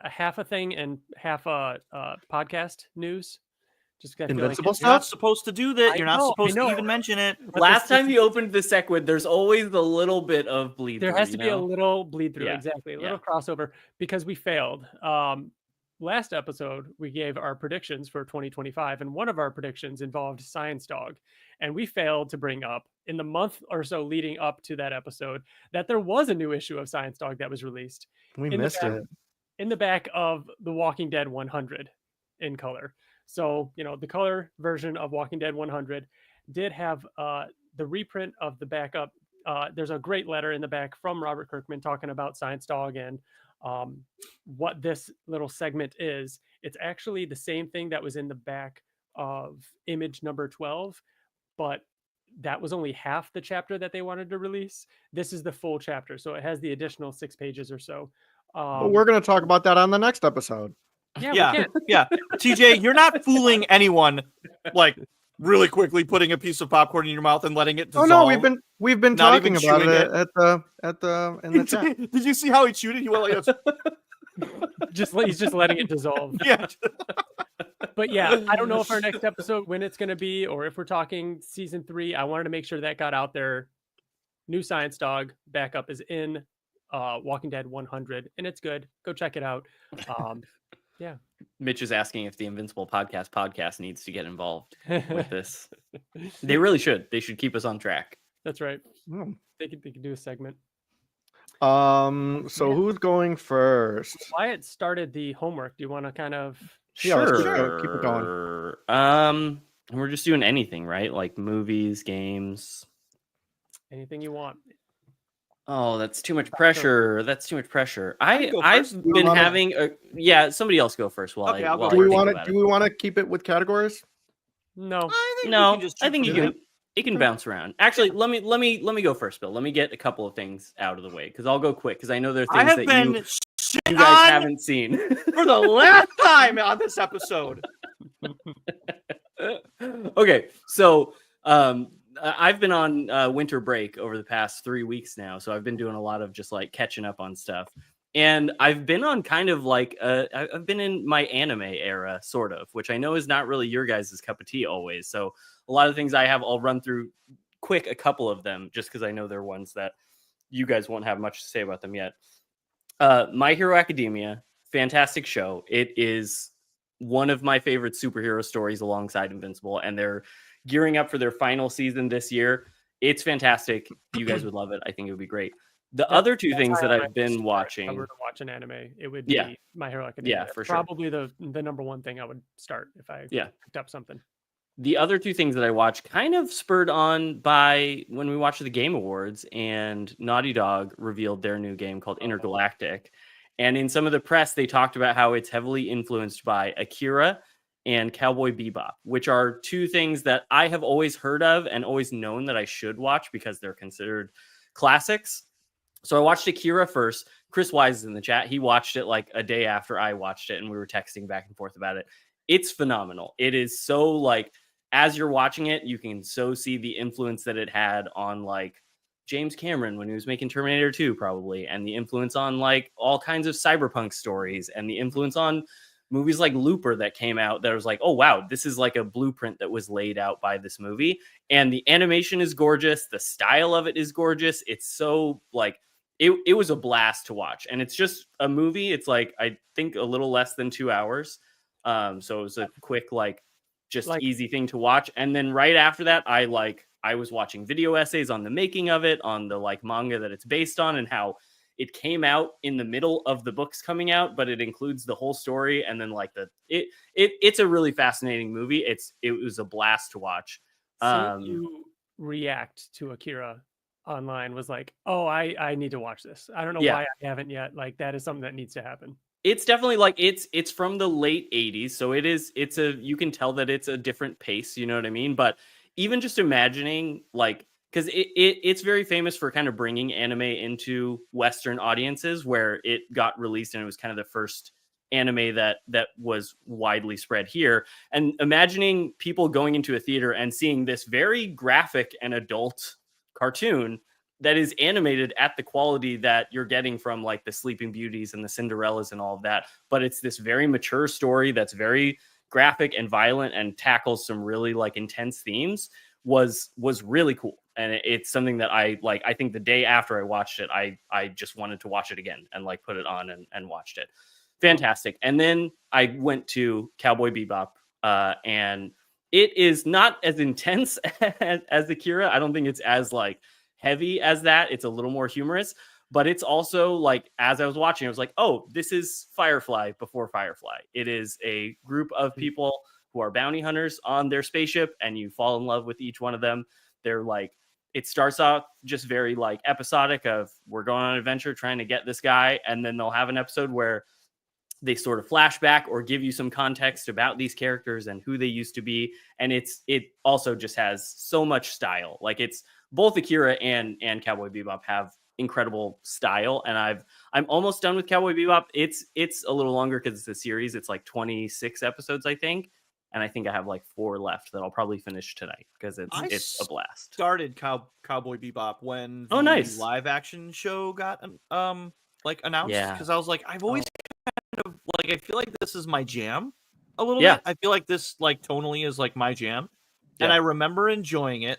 half a thing and half a podcast news? Just 'cause I feel like Invincible it's- You're not stuff? supposed to do that. I You're not know, I supposed to know. even mention it. but Last this- time you opened the Sequid, there's always the little bit of bleed. there through, has to you be a know? little bleed through, Yeah, exactly, a yeah. little crossover because we failed. Last episode we gave our predictions for 2025, and one of our predictions involved Science Dog, and we failed to bring up in the month or so leading up to that episode that there was a new issue of Science Dog that was released We in the missed back- it. in the back of The Walking Dead 100 in color. So, the color version of Walking Dead 100 did have the reprint of the backup. There's a great letter in the back from Robert Kirkman talking about Science Dog and what this little segment is. It's actually the same thing that was in the back of image number 12, but that was only half the chapter that they wanted to release. This is the full chapter, so it has the additional 6 pages or so. But we're going to talk about that on the next episode. Yeah, Yeah. we can. Yeah, TJ, you're not fooling anyone. Like really quickly putting a piece of popcorn in your mouth and letting it Oh dissolve. no, we've been Not talking even about chewing it it. at the in the chat. Did you see how he chewed it? He went like this. He's just letting it dissolve. Yeah. But yeah, I don't know if our next episode when it's going to be, or if we're talking season 3. I wanted to make sure that got out there. New Science Dog backup is in Walking Dead 100, and it's good. Go check it out. Yeah. Mitch is asking if the Invincible podcast needs to get involved with this. They really should. They should keep us on track. That's right. Hmm. They could do a segment. So Yeah. who's going first? Wyatt started the homework. Do you want to kind of? Yeah, let's Sure. keep it going. We're just doing anything, right? Like movies, games. Anything you want. Oh, that's too much pressure. That's too much pressure. can go I've first. We been wanna- having a somebody else go first while Okay, I I'll go while Do I we think want to about do it. we want to keep it with categories? No. I think No, we can just I think shoot you from can. It can bounce around. Actually, let me go first, Bill. Let me get a couple of things out of the way because I'll go quick because I know there are I things have that been you guys on haven't seen. for the last time on this episode. Okay, so I've been on winter break over the past 3 weeks now, so I've been doing a lot of just like catching up on stuff. And I've been on kind of like I've been in my anime era, sort of, which I know is not really your guys' cup of tea always. So a lot of things I have, I'll run through quick a couple of them just because I know they're ones that you guys won't have much to say about them yet. My Hero Academia, fantastic show. It is one of my favorite superhero stories alongside Invincible, and they're gearing up for their final season this year. It's fantastic. You guys would love it. I think it would be great. The other two things that I've been watching. If I were to watch an anime, it would Yeah. be My Hero Academia. Yeah, for sure. Probably the number one thing I would start if I picked up something. The other two things that I watched kind of spurred on by when we watched the Game Awards and Naughty Dog revealed their new game called Intergalactic. And in some of the press, they talked about how it's heavily influenced by Akira and Cowboy Bebop, which are two things that I have always heard of and always known that I should watch because they're considered classics. So I watched Akira first. Chris Wise is in the chat. He watched it like a day after I watched it, and we were texting back and forth about it. It's phenomenal. It is so like, as you're watching it, you can so see the influence that it had on like James Cameron when he was making Terminator 2, probably, and the influence on like all kinds of cyberpunk stories, and the influence on movies like Looper that came out that was like, oh wow, this is like a blueprint that was laid out by this movie. And the animation is gorgeous. The style of it is gorgeous. It's so like, it was a blast to watch. And it's just a movie. It's like, I think a little less than 2 hours. So it was a quick, like, just like, easy thing to watch. And then right after that, I was watching video essays on the making of it, on the like manga that it's based on, and how it came out in the middle of the books coming out, but it includes the whole story. And then like it's a really fascinating movie. It was a blast to watch. Seeing you react to Akira online was like, oh, I need to watch this. I don't know why I haven't yet. Like, that is something that needs to happen. It's definitely like it's from the late 80s, so you can tell that it's a different pace, you know what I mean? But even just imagining like, because it's very famous for kind of bringing anime into Western audiences, where it got released and it was kind of the first anime that was widely spread here. And imagining people going into a theater and seeing this very graphic and adult cartoon that is animated at the quality that you're getting from like the Sleeping Beauties and the Cinderellas and all of that. But it's this very mature story that's very graphic and violent and tackles some really like intense themes was really cool. And it's something that I like. I think the day after I watched it, I just wanted to watch it again and like put it on and watched it. Fantastic. And then I went to Cowboy Bebop, and it is not as intense as Akira. I don't think it's as like heavy as that. It's a little more humorous, but it's also like, as I was watching, I was like, oh, this is Firefly before Firefly. It is a group of people who are bounty hunters on their spaceship, and you fall in love with each one of them. They're like, it starts off just very like episodic of we're going on an adventure trying to get this guy. And then they'll have an episode where they sort of flashback or give you some context about these characters and who they used to be. And it also just has so much style. Like, it's both Akira and Cowboy Bebop have incredible style. And I'm almost done with Cowboy Bebop. It's a little longer because it's a series. It's like 26 episodes, I think. And I think I have like 4 left that I'll probably finish tonight because it's a blast. Started Cowboy Bebop when the nice live action show got like announced. Yeah. Because I was like, I've always kind of like, I feel like this is my jam a little bit. I feel like this like tonally is like my jam. Yeah. And I remember enjoying it,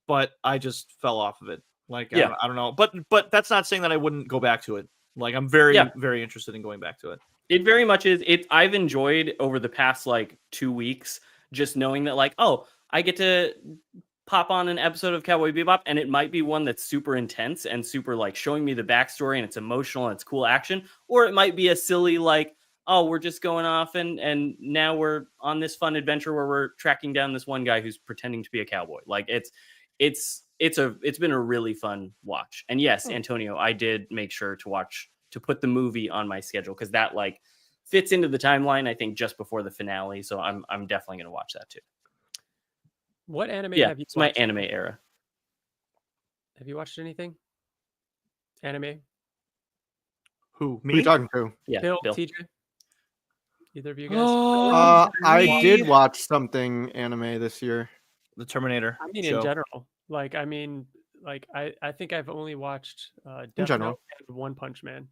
but I just fell off of it. Like, I don't know. But that's not saying that I wouldn't go back to it. Like, I'm very, very interested in going back to it. It very much is. I've enjoyed over the past like 2 weeks just knowing that like, oh, I get to pop on an episode of Cowboy Bebop, and it might be one that's super intense and super like showing me the backstory and it's emotional and it's cool action, or it might be a silly like, oh, we're just going off and now we're on this fun adventure where we're tracking down this one guy who's pretending to be a cowboy. Like it's been a really fun watch. And yes, Antonio, I did make sure to put the movie on my schedule because that like fits into the timeline, I think, just before the finale. So I'm definitely gonna watch that too. What anime Yeah, have you it's my watched? anime era. Have you watched anything? Anime? Who, Who are you me? talking to? Yeah, Bill, Bill. TJ? Either of you guys? I did watch something anime this year. The Terminator I mean, show. in general. Like, I mean, like, I think I've only watched Death general. Note and One Punch Man.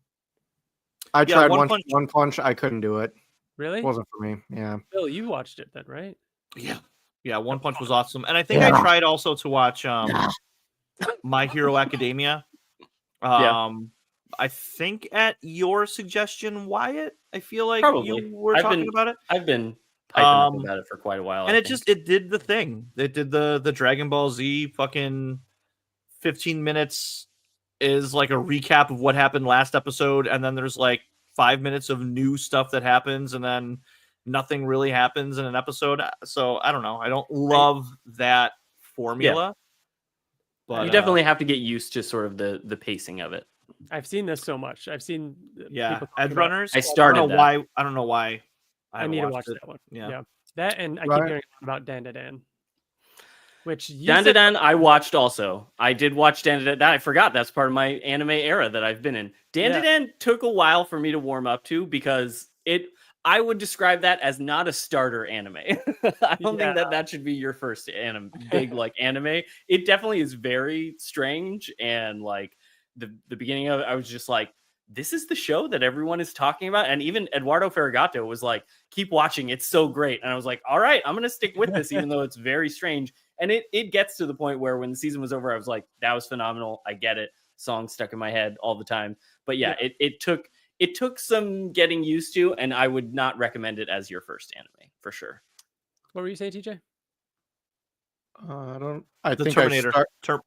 I Yeah, tried One One Punch. I couldn't do it. Really? It wasn't for me. Yeah. Bill, you watched it then, right? Yeah, One Punch was awesome. And I think Yeah. I tried also to watch My Hero Academia. I think at your suggestion, Wyatt, I feel like Probably. you were talking about it. I've been piping up about it for quite a while. And I it think. just it did the thing. It did the Dragon Ball Z fucking 15 minutes is like a recap of what happened last episode, and then there's like 5 minutes of new stuff that happens, and then nothing really happens in an episode. So I don't know. I don't love that formula. But you definitely have to get used to sort of the pacing of it. I've seen this so much. I've seen yeah, people talk Edge about- Runners. I started I don't know that. why. I don't know why. I need to haven't watch watched it. that one. Yeah. That, and I keep Right. hearing about Dan to Dan, which you Dan to said- Dan, I watched also. I did watch Dan to Dan. I forgot that's part of my anime era that I've been in. Dan to Dan took a while for me to warm up to because I would describe that as not a starter anime. I don't think that should be your first big like anime. It definitely is very strange, and like the beginning of it, I was just like, this is the show that everyone is talking about. And even Eduardo Ferragato was like, keep watching, it's so great. And I was like, all right, I'm gonna stick with this, even though it's very strange. And it gets to the point where when the season was over, I was like, that was phenomenal. I get it. Songs stuck in my head all the time. But yeah. It took some getting used to, and I would not recommend it as your first anime for sure. What were you saying, TJ? I The think Terminator.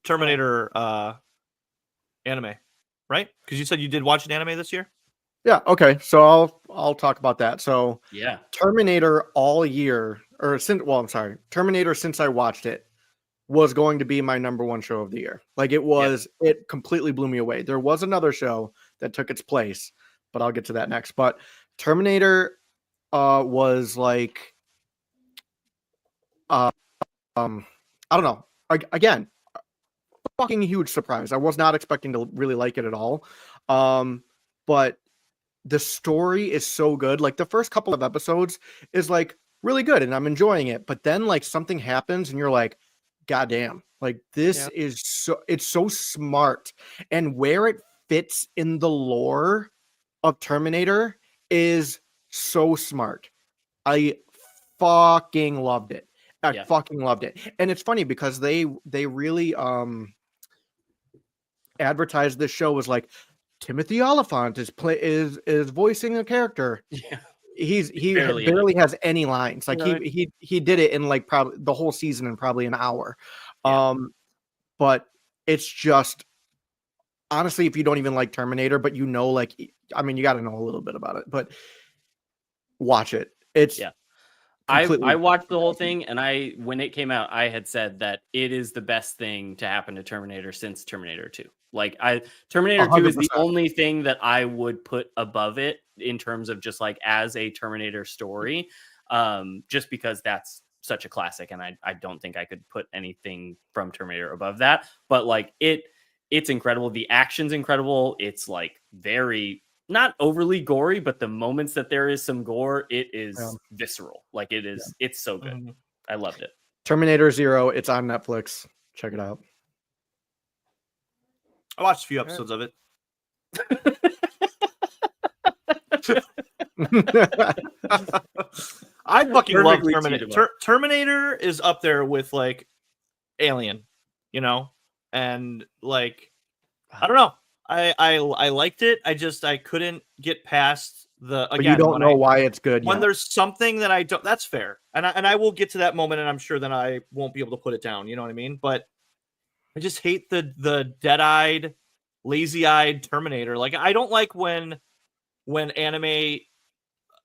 Terminator anime, right? Because you said you did watch an anime this year. Yeah. Okay. So I'll talk about that. So Yeah. Terminator all year, Terminator since I watched it was going to be my number one show of the year. Like it completely blew me away. There was another show that took its place, but I'll get to that next. But Terminator was like, I don't know. Again, fucking huge surprise. I was not expecting to really like it at all. But the story is so good. Like the first couple of episodes is like really good and I'm enjoying it. But then like something happens and you're like, goddamn, like this is it's so smart. And where it fits in the lore of Terminator is so smart. I fucking loved it. I fucking loved it. And it's funny because they really advertised this show as like Timothy Oliphant is voicing a character. Yeah. He barely has any lines. Like he did it in like probably the whole season in probably an hour. But it's just honestly, if you don't even like Terminator, but you know, like, I mean, you got to know a little bit about it, but watch it. It's I watched the whole thing, and when it came out, I had said that it is the best thing to happen to Terminator since Terminator 2. Like Terminator 2 is the 100%. only thing that I would put above it in terms of just like as a Terminator story, just because that's such a classic, and I don't think I could put anything from Terminator above that. But like it's incredible. The action's incredible. It's like very not overly gory, but the moments that there is some gore, it is visceral. Like it is. It's so good. I loved it. Terminator Zero. It's on Netflix. Check it out. I watched a few episodes of it. I fucking love Terminator. Terminator is up there with like Alien, you know, and like I don't know. I liked it. I couldn't get past But you don't know why it's good when yet. there's something that I don't. That's fair, and I will get to that moment, and I'm sure that I won't be able to put it down. You know what I mean? But I just hate the dead-eyed, lazy-eyed Terminator. Like I don't like when anime.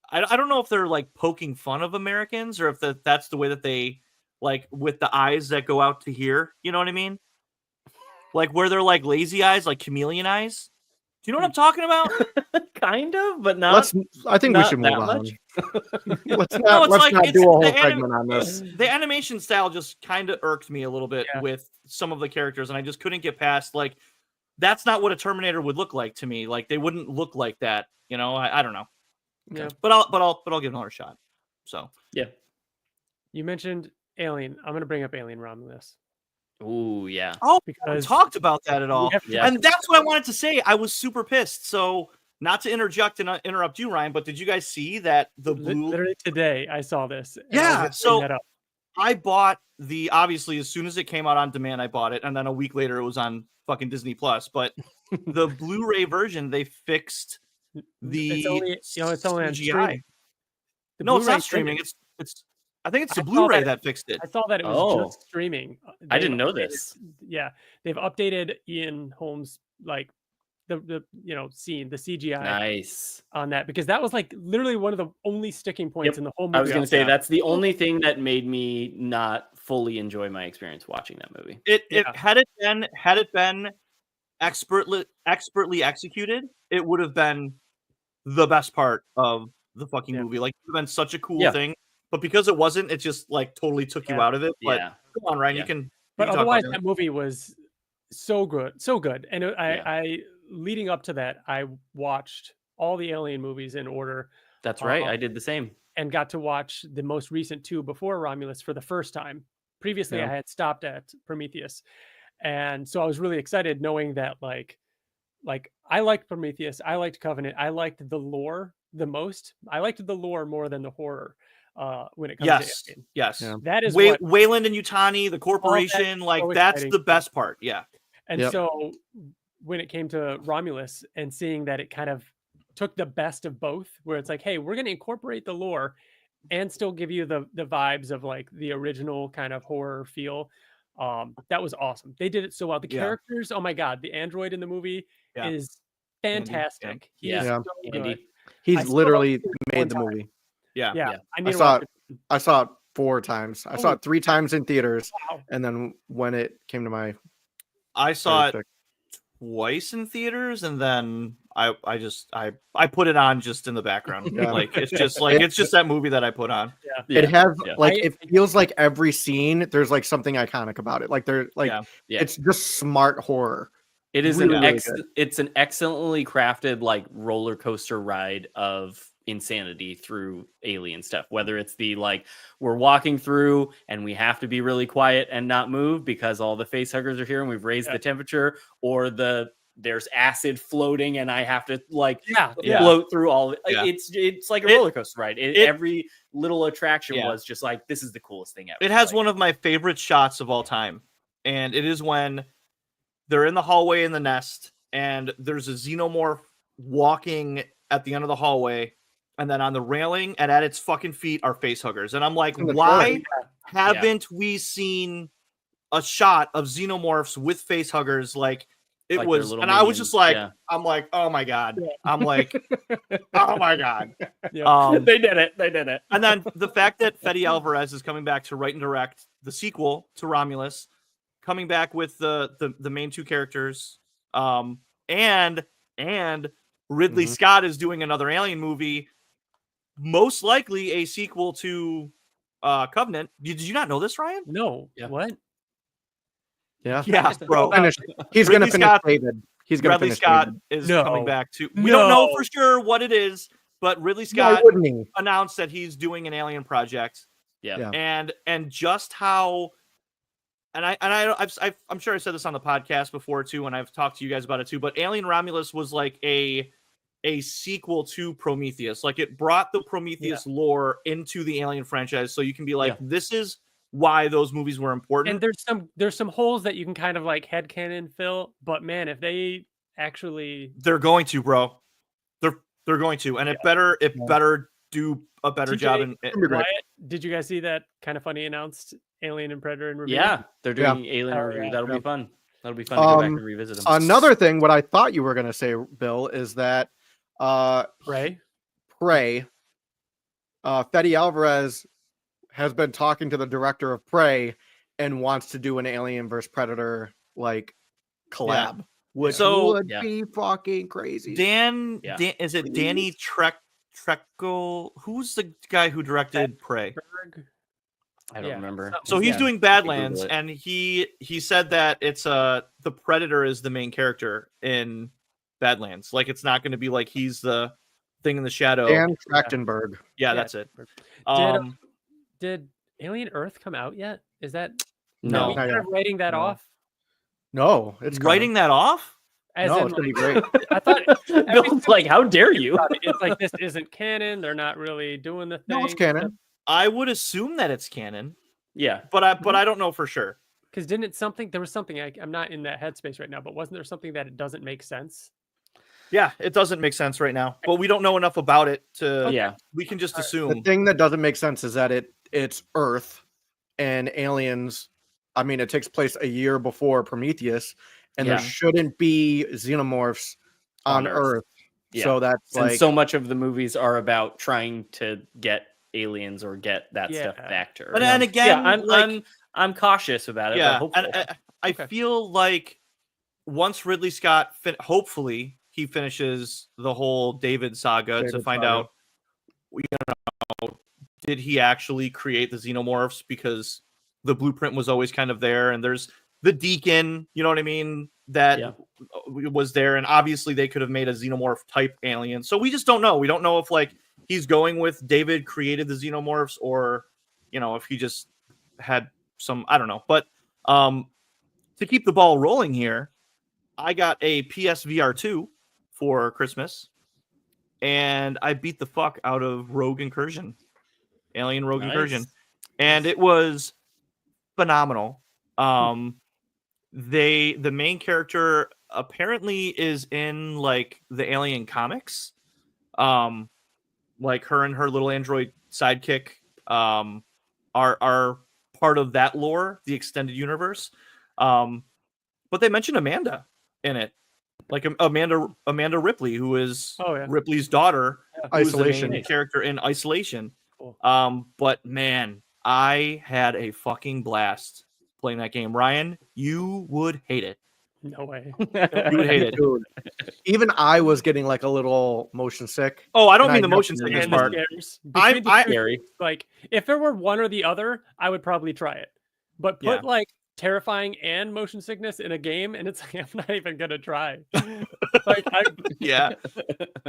I don't know if they're like poking fun of Americans or if that's the way that they like with the eyes that go out to here. You know what I mean? Like where they're like lazy eyes, like chameleon eyes. Do you know what I'm talking about? Kind of, but not. I think we not should move that on. much. Let's No, it's like not it's do a whole the segment on this. The animation style just kind of irked me a little bit Yeah. with some of the characters, and I just couldn't get past like that's not what a Terminator would look like to me. Like they wouldn't look like that, you know. I don't know, Yeah. but I'll give another shot. So Yeah. You mentioned Alien. I'm going to bring up Alien Romulus Ooh, yeah. oh, we because talked about that at all, Yeah. and that's what I wanted to say. I was super pissed. So not to interject and interrupt you, Ryan, but did you guys see that the blue? literally today I saw this. and I was Yeah, gonna bring so that up. I bought obviously as soon as it came out on demand, I bought it, and then a week later it was on fucking Disney Plus. But the Blu-ray version, they fixed the it's only it's only on CGI. streaming. The No, it's Blu-ray not streaming. didn't. It's I think it's the I saw Blu-ray that- that fixed it. I saw that it was Oh. just streaming. I didn't know updated- this. Yeah, they've updated Ian Holmes like the scene, the CGI Nice. on that because that was like literally one of the only sticking points Yep. in the whole movie. I was going to say like, that's the only thing that made me not fully enjoy my experience watching that movie. It Yeah. had it been expertly executed, it would have been the best part of the fucking Yeah. movie. Like it would have been such a cool Yeah. thing. But because it wasn't, it just like totally took you Yeah. out of it. But Yeah. come on, Ryan, Yeah. you can. But you can talk about otherwise, it. that movie was so good. And Yeah. I leading up to that, I watched all the Alien movies in order That's right. Uh, I did the same. and got to watch the most recent two before Romulus for the first time. Previously, Yeah. I had stopped at Prometheus, and so I was really excited knowing that like I liked Prometheus, I liked Covenant, I liked the lore the most. I liked the lore more than the horror when it comes Yes, to Alien. yes. Yeah. That is what Wayland and Utani, the corporation, like so that's exciting. the best part. Yeah. And Yep. so when it came to Romulus and seeing that it kind of took the best of both, where it's like, hey, we're going to incorporate the lore and still give you the vibes of like the original kind of horror feel. That was awesome. They did it so well. The Yeah. characters, oh my God, the android in the movie Yeah. is Andy, fantastic. He yeah. is Yeah. so Andy. good. I He's still literally don't see it made one the time. movie. Yeah. Yeah, Yeah. I need to saw watch it. I saw it 4 times. I saw Oh. it 3 times in theaters, Wow. and then when it came to my I saw it pick, twice in theaters, and then I put it on just in the background. Yeah. Like it's just that movie that I put on. Yeah. it has Yeah. like I- it feels like every scene there's like something iconic about it. Like they're like Yeah. Yeah. it's just smart horror. It is Really, an really good. it's an excellently crafted like roller coaster ride of insanity through alien stuff. Whether it's the like we're walking through and we have to be really quiet and not move because all the face huggers are here and we've raised the temperature, or there's acid floating and I have to like Yeah. float through all of it. Like, Yeah. it's like a It- roller coaster ride. Every little attraction Yeah. was just like this is the coolest thing ever. It has Like, one of my favorite shots of all time, and it is when they're in the hallway in the nest, and there's a xenomorph walking at the end of the hallway, and then on the railing and at its fucking feet are face huggers, and I'm like, In the why trailer. haven't we seen a shot of xenomorphs with face huggers? Like it Like they're was, little and I was minions, just like, yeah. I'm like, oh my god, Yeah. I'm like, oh my god. Yeah. they did it. They did it. And then the fact that Fede Alvarez is coming back to write and direct the sequel to Romulus, coming back with the main 2 characters, and Ridley Mhm. Scott is doing another Alien movie, most likely a sequel to Covenant. Did you not know this, Ryan? No. Yeah. What? Yeah. Yeah, bro. He's gonna Ridley finish Scott- David. He's gonna Ridley finish Scott David. is No. coming back to. We don't know No. for sure what it is, but Ridley Why Scott wouldn't he? announced that he's doing an Alien project. Yeah. Yeah. And just how, I'm sure I said this on the podcast before too, and I've talked to you guys about it too. But Alien Romulus was like a sequel to Prometheus. Like it brought the Prometheus lore into the Alien franchise, so you can be like, Yeah. this is why those movies were important. And there's some holes that you can kind of like headcanon fill, but man, if they actually They're going to, bro. They're going to, and it better do a better TJ, job. In Wyatt, did you guys see that kind of funny announced Alien and Predator in review? Yeah, they're doing Alien Oh, review. yeah. That'll be fun. That'll be fun to go back and revisit them. Another thing, what I thought you were going to say, Bill, is that Prey. Fede Alvarez has been talking to the director of Prey and wants to do an Alien versus Predator like collab, which would be fucking crazy. Dan, is it Danny Treco? Who's the guy who directed Prey? I don't remember. So he's doing Badlands, and he said that it's the Predator is the main character in Badlands. Like it's not going to be like he's the thing in the shadow. Dan Trachtenberg. Yeah, that's it. Did Alien Earth come out yet? Is that no? Are we writing that off? No, it's writing that off. As no, in, it's gonna be great. I thought Bill's like, how dare you? It's like this isn't canon. They're not really doing the thing. No, it's canon. I would assume that it's canon. Yeah, but I don't know for sure. Because there was something I'm not in that headspace right now, but wasn't there something that it doesn't make sense? Yeah, it doesn't make sense right now, but we don't know enough about it to. Yeah, we can just assume. The thing that doesn't make sense is that it's Earth and aliens. I mean, it takes place a year before Prometheus, and there shouldn't be xenomorphs on Earth. Yeah. So that's and so much of the movies are about trying to get aliens or get that stuff back to Earth. But and again, I'm cautious about it. Yeah, and I feel like once Ridley Scott hopefully he finishes the whole David saga to find out, did he actually create the xenomorphs? Because the blueprint was always kind of there, and there's the Deacon, you know what I mean, that was there, and obviously they could have made a xenomorph type alien. So we just don't know. We don't know if like he's going with David created the xenomorphs, or if he just had some, I don't know. But to keep the ball rolling here, I got a PSVR 2 for Christmas, and I beat the fuck out of Alien Rogue Incursion, and it was phenomenal. The main character apparently is in like the Alien comics, like her and her little android sidekick are part of that lore, the extended universe. But they mentioned Amanda in it, like Amanda Ripley, who is Ripley's daughter, who's the main character in Isolation. Cool. But man, I had a fucking blast playing that game. Ryan, you would hate it. No way. You would hate it. Dude, even I was getting like a little motion sick. Oh, I don't mean the motion sickness part. I'm scary. Like if there were one or the other, I would probably try it. But put like terrifying and motion sickness in a game, and it's like I'm not even gonna try.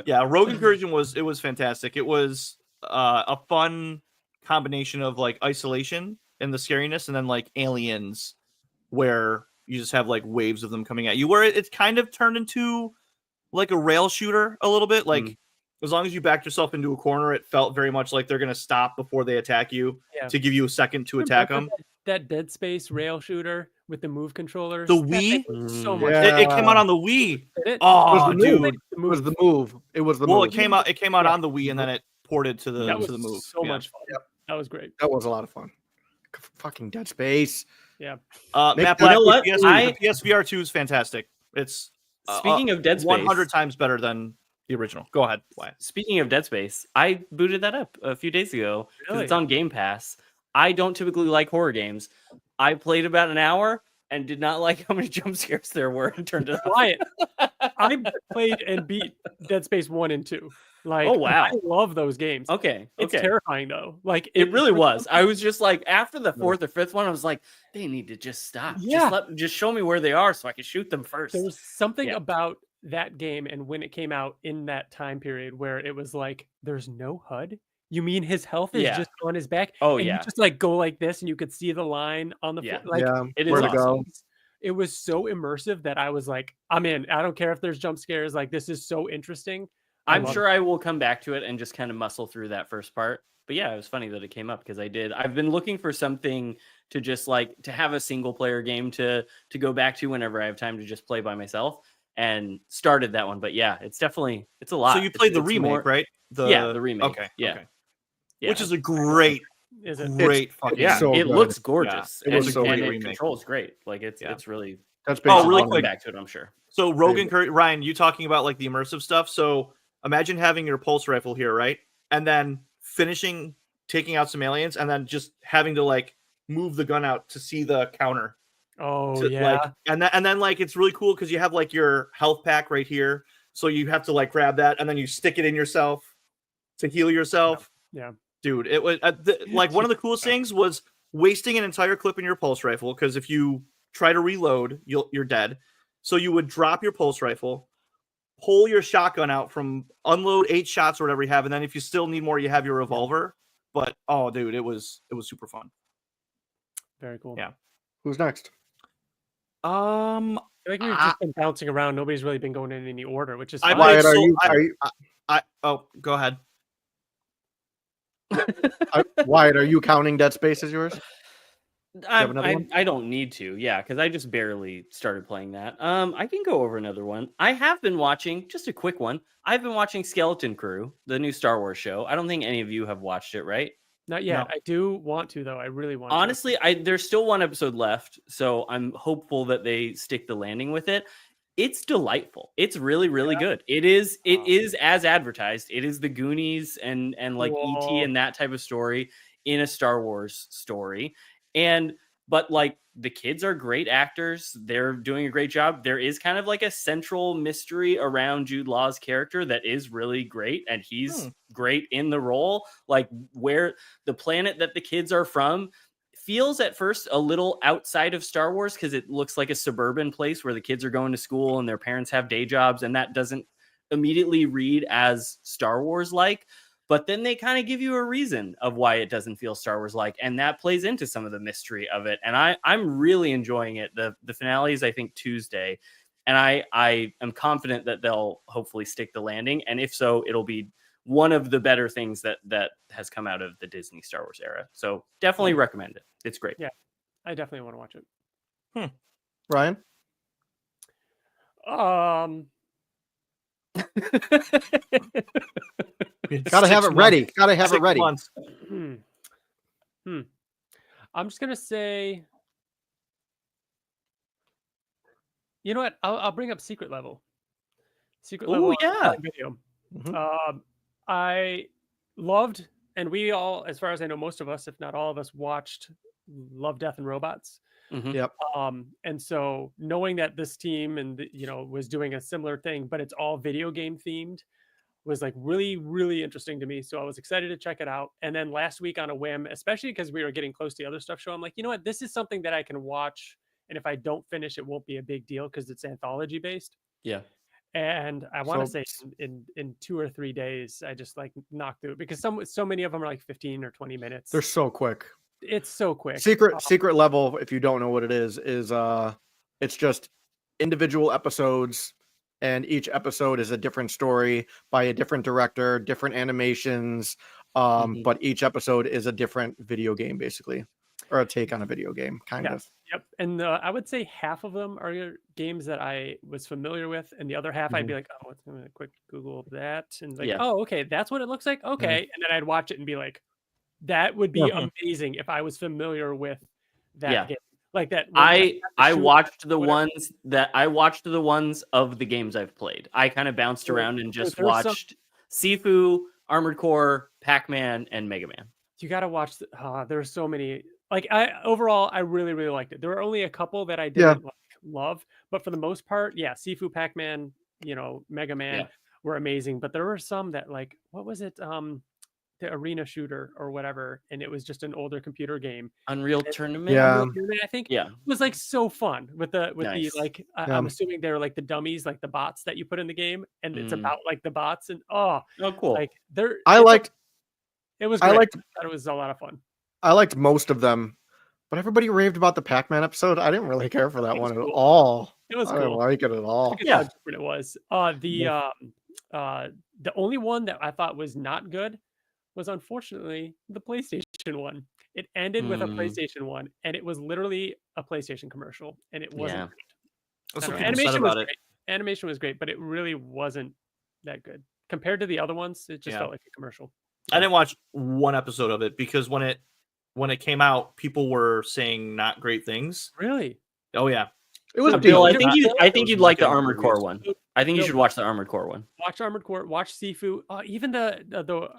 Rogue Incursion was fantastic. It was a fun combination of like Isolation and the scariness, and then like Aliens, where you just have like waves of them coming at you, where it's kind of turned into like a rail shooter a little bit. Like as long as you backed yourself into a corner, it felt very much like they're gonna stop before they attack you to give you a second to attack them. That Dead Space rail shooter with the Move controllers. The Wii? So much. It came out on the Wii. Oh, dude. It was the Move. It was the Well, Move. it came out on the Wii, and then it ported to the Move. So much fun. Yep. That was great. That was a lot of fun. Fucking Dead Space. Yeah. Matt Black, the PSVR 2 is fantastic. It's speaking of Dead Space, 100 times better than the original. Go ahead, Wyatt. Speaking of Dead Space, I booted that up a few days ago because it's on Game Pass. I don't typically like horror games. I played about an hour and did not like how many jump scares there were and turned it off. Wyatt, I played and beat Dead Space 1 and 2. Like, oh wow, I love those games. Okay, it's terrifying though. Like it really was. I was just like, after the fourth or fifth one, I was like, they need to just stop. Yeah, just show me where they are so I can shoot them first. There was something about that game and when it came out in that time period where it was like, there's no HUD. You mean his health is just on his back? Oh and yeah, you just like go like this, and you could see the line on the floor. Like it is awesome. It was so immersive that I was like, I'm in. I don't care if there's jump scares. Like this is so interesting. I'm sure I will come back to it and just kind of muscle through that first part. But yeah, it was funny that it came up because I've been looking for something to just like to have a single player game to go back to whenever I have time to just play by myself. and started that one. But yeah, it's a lot. So you played the It's remake, more- right? the remake. Okay. Yeah. Okay. Yeah. Which is a great, Is it? great fucking. Yeah, so it good. looks gorgeous. It was and, so and good. it Remake. controls great. Like Yeah. it's really. That's Oh, basically really I'll quick. come back to it, I'm sure. So Rogan, Ryan, you talking about like the immersive stuff. So imagine having your pulse rifle here, right? And then taking out some aliens, and then just having to like move the gun out to see the counter. Oh to, yeah. Like, and then like it's really cool because you have like your health pack right here. So you have to like grab that and then you stick it in yourself to heal yourself. Yeah. Dude, it was like one of the coolest things was wasting an entire clip in your pulse rifle, because if you try to reload, you're dead. So you would drop your pulse rifle, pull your shotgun out unload 8 shots or whatever you have, and then if you still need more, you have your revolver. But oh, dude, it was super fun. Very cool. Yeah. Who's next? I feel like we've just been bouncing around. Nobody's really been going in any order, which is I fine. played Wyatt, go ahead. Wyatt, are you counting Dead Space as yours? have another one? I don't need to, yeah, because I just barely started playing that. I can go over another one. I have been watching just a quick one. I've been watching Skeleton Crew, the new Star Wars show. I don't think any of you have watched it, right? Not yet. No. I do want to though. I really want to. Honestly, there's still one episode left, so I'm hopeful that they stick the landing with it. It's delightful. It's really, really good. It is as advertised. It is the Goonies and like E.T. and that type of story in a Star Wars story. But like the kids are great actors. They're doing a great job. There is kind of like a central mystery around Jude Law's character that is really great. And he's great in the role. Like where the planet that the kids are from feels at first a little outside of Star Wars because it looks like a suburban place where the kids are going to school and their parents have day jobs. And that doesn't immediately read as Star Wars like. But then they kind of give you a reason of why it doesn't feel Star Wars like, and that plays into some of the mystery of it. And I'm really enjoying it. The finale is, I think, Tuesday, and I am confident that they'll hopefully stick the landing. And if so, it'll be one of the better things that has come out of the Disney Star Wars era. So definitely recommend it. It's great. Yeah, I definitely want to watch it. Ryan? Gotta have it ready. Gotta have it ready. I'm just gonna say, you know what? I'll bring up Secret Level. Secret Level. Yeah. Video. Mhm. I loved, and we all, as far as I know, most of us, if not all of us, watched Love, Death, and Robots. Mhm. Yep. And so knowing that this team was doing a similar thing, but it's all video game themed, was like really, really interesting to me. So I was excited to check it out. And then last week on a whim, especially because we were getting close to the other stuff show, I'm like, you know what? This is something that I can watch. And if I don't finish, it won't be a big deal because it's anthology based. Yeah. And I want to say in 2 or 3 days, I just like knocked through it because so many of them are like 15 or 20 minutes. They're so quick. It's so quick. Secret Level, if you don't know what it is it's just individual episodes, and each episode is a different story by a different director, different animations, but each episode is a different video game basically, or a take on a video game kind of. Yep. And I would say half of them are games that I was familiar with, and the other half I'd be like, oh, let's gonna quick Google that, and like, oh, okay, that's what it looks like. Okay, and then I'd watch it and be like, that would be amazing if I was familiar with that game. Like that. I watched the ones of the games I've played. I kind of bounced around and just watched Sifu, Armored Core, Pac-Man, and Mega Man. You got to watch. There's so many. Like overall, I really, really liked it. There were only a couple that I didn't love, but for the most part, Sifu, Pac-Man, Mega Man were amazing. But there were some that like, what was it? The arena shooter or whatever, and it was just an older computer game. Unreal Tournament. Yeah, I think. Yeah, it was like so fun with the like. I'm assuming they're like the dummies, like the bots that you put in the game, and it's about like the bots and cool. Like they're. It was. Great. I thought it was a lot of fun. I liked most of them, but everybody raved about the Pac-Man episode. I didn't really care for that one at all. It was I cool. didn't like it at all. Yeah, it was. The only one that I thought was not good was unfortunately the PlayStation one. It ended with a PlayStation one, and it was literally a PlayStation commercial, and it wasn't. That's what animation said about it. animation was great, but it really wasn't that good compared to the other ones. It just felt like a commercial. I didn't watch one episode of it because when it came out, people were saying not great things. Really? Oh yeah, It was Bill, I decent. think you'd like the not good Armored Core reviews. one. I think you should watch the Armored Core one. Watch Armored Core. Watch Sifu. Even the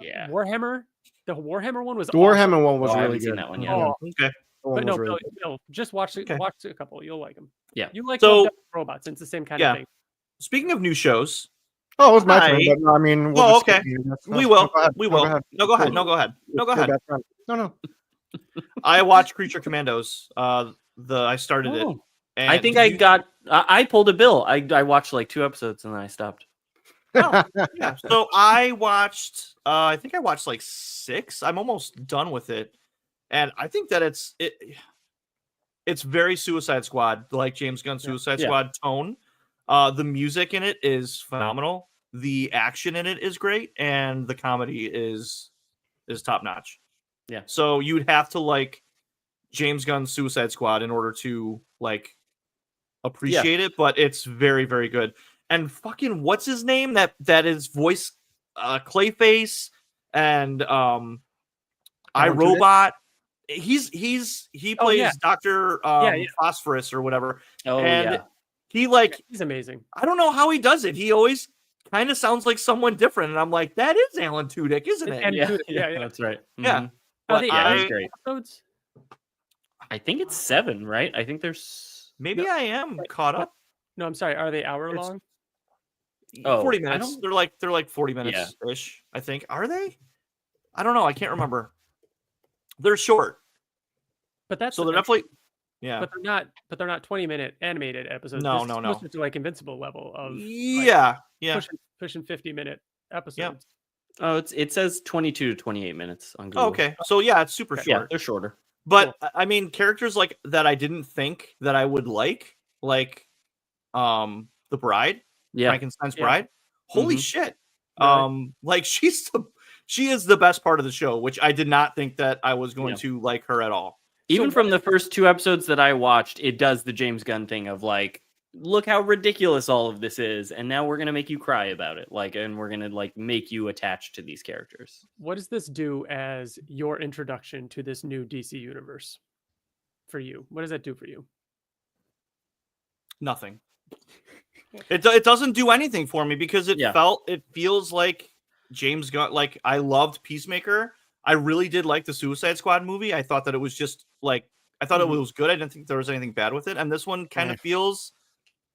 Yeah. Warhammer. The Warhammer one was The awesome. Warhammer one was Oh, I really haven't seen good. that one yet. Oh, okay. That one but no, was really Bill, just watch it. Okay. Watch a couple. You'll like them. Yeah. You like So- Love, Death, and Robots. It's the same kind of thing. Speaking of new shows, Oh, it was my turn. I- But no, I mean, we'll Oh, just skip okay. you. That's we fine. will. No, go ahead. We No, will. go ahead. No, go ahead. No, go ahead. No, go It's ahead. your best friend. No. I watched Creature Commandos. I started it. Oh. And I think I pulled a Bill. I watched like 2 episodes and then I stopped. Oh, yeah. So I watched. I think I watched like 6. I'm almost done with it, and I think that it's very Suicide Squad, like James Gunn Suicide Yeah. Squad tone. The music in it is phenomenal. The action in it is great, and the comedy is top notch. Yeah. So you'd have to like James Gunn's Suicide Squad in order to like appreciate it, but it's very, very good. And fucking what's his name? That is voice Clayface and iRobot. He plays yeah. Dr. Yeah. Phosphorus or whatever. Oh And yeah. he like He's amazing. I don't know how he does it. He always kind of sounds like someone different, and I'm like, that is Alan Tudyk, isn't it? And Yeah, Tudyk, yeah. That's right. Yeah. Mhm. But yeah, he's I- great. Episodes? I think it's 7, right? I think there's maybe I am caught up. No, I'm sorry. Are they hour It's- long? Oh, 40 I minutes. don't- They're like 40 minutes ish, I think. Are they? I don't know. I can't remember. They're short. But that's So they're definitely yeah. But they're not 20-minute animated episodes. No, This is no, no. closer to like Invincible level of Yeah. pushing 50-minute episodes. Oh, it says 22 to 28 minutes on Google. Oh, okay. So yeah, it's super Yeah, short. they're shorter. But I mean, characters like that I didn't think that I would like the bride, Yeah. Frankenstein's Yeah. bride. Holy Mhm. shit. Really? Like she is the best part of the show, which I did not think that I was going Yeah. to like her at all. Even from the first 2 episodes that I watched, it does the James Gunn thing of like, look how ridiculous all of this is, and now we're gonna make you cry about it, like, and we're gonna like make you attached to these characters. What does this do as your introduction to this new DC universe for you? What does that do for you? Nothing. It doesn't do anything for me because it feels like James Gunn. Like I loved Peacemaker. I really did like the Suicide Squad movie. I thought that it was just like I thought it was good. I didn't think there was anything bad with it. And this one kind of feels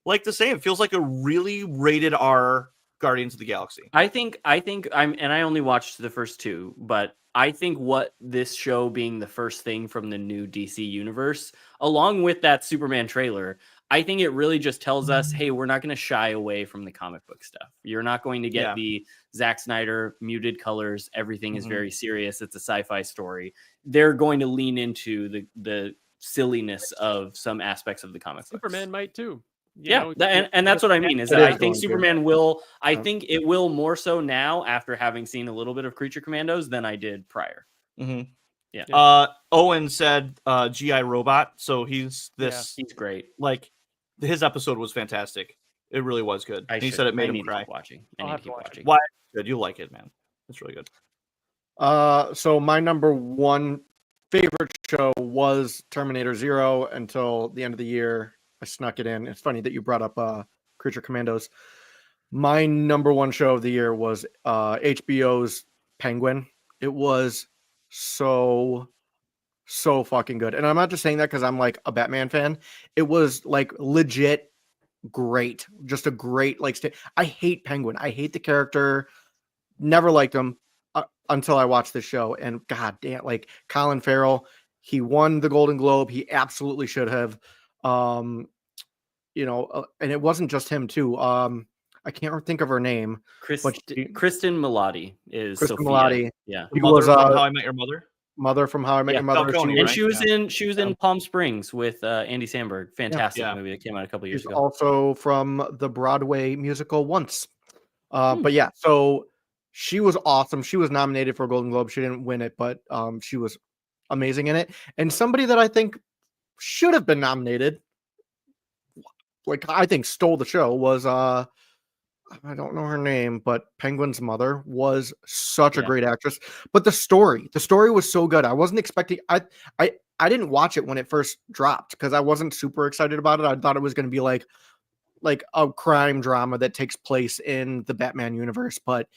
like the same. It feels like a really rated R Guardians of the Galaxy. I think I only watched the first 2, but I think what this show being the first thing from the new DC universe, along with that Superman trailer, I think it really just tells us, hey, we're not going to shy away from the comic book stuff. You're not going to get the Zack Snyder muted colors. Everything is very serious. It's a sci-fi story. They're going to lean into the silliness of some aspects of the comic books. Superman might too. And that's what I mean is that is I think going to. Superman will. I think it will more so now after having seen a little bit of Creature Commandos than I did prior. Mm-hmm. Yeah. Owen said GI Robot, so he's this He's great. like his episode was fantastic. It really was good. He said it made him cry. Watching. I'll I need have to to keep watch it. watching. Why? Good. You'll like it, man. It's really good. So my number one favorite show was Terminator Zero until the end of the year. I snuck it in. It's funny that you brought up Creature Commandos. My number one show of the year was HBO's Penguin. It was so fucking good. And I'm not just saying that because I'm like a Batman fan. It was like legit great. Just a great I hate Penguin. I hate the character. Never liked him until I watched this show. And god damn, like Colin Farrell, he won the Golden Globe. He absolutely should have. And it wasn't just him too. I can't think of her name. Kristen Milotti is Kristen Sophia. Milotti. Yeah. He Mother was from How I Met Your Mother. Mother from How I Met Yeah, Your Mother. Falcone, And right? she was in Palm Springs with Andy Samberg. Fantastic movie that came out a couple years She's ago. also from the Broadway musical Once. But yeah, so she was awesome. She was nominated for a Golden Globe. She didn't win it, but she was amazing in it. And somebody that I think should have been nominated, like I think stole the show was I don't know her name, but Penguin's mother was such a Yeah. great actress. But the story was so good. I wasn't expecting. I didn't watch it when it first dropped because I wasn't super excited about it. I thought it was going to be like a crime drama that takes place in the Batman universe. But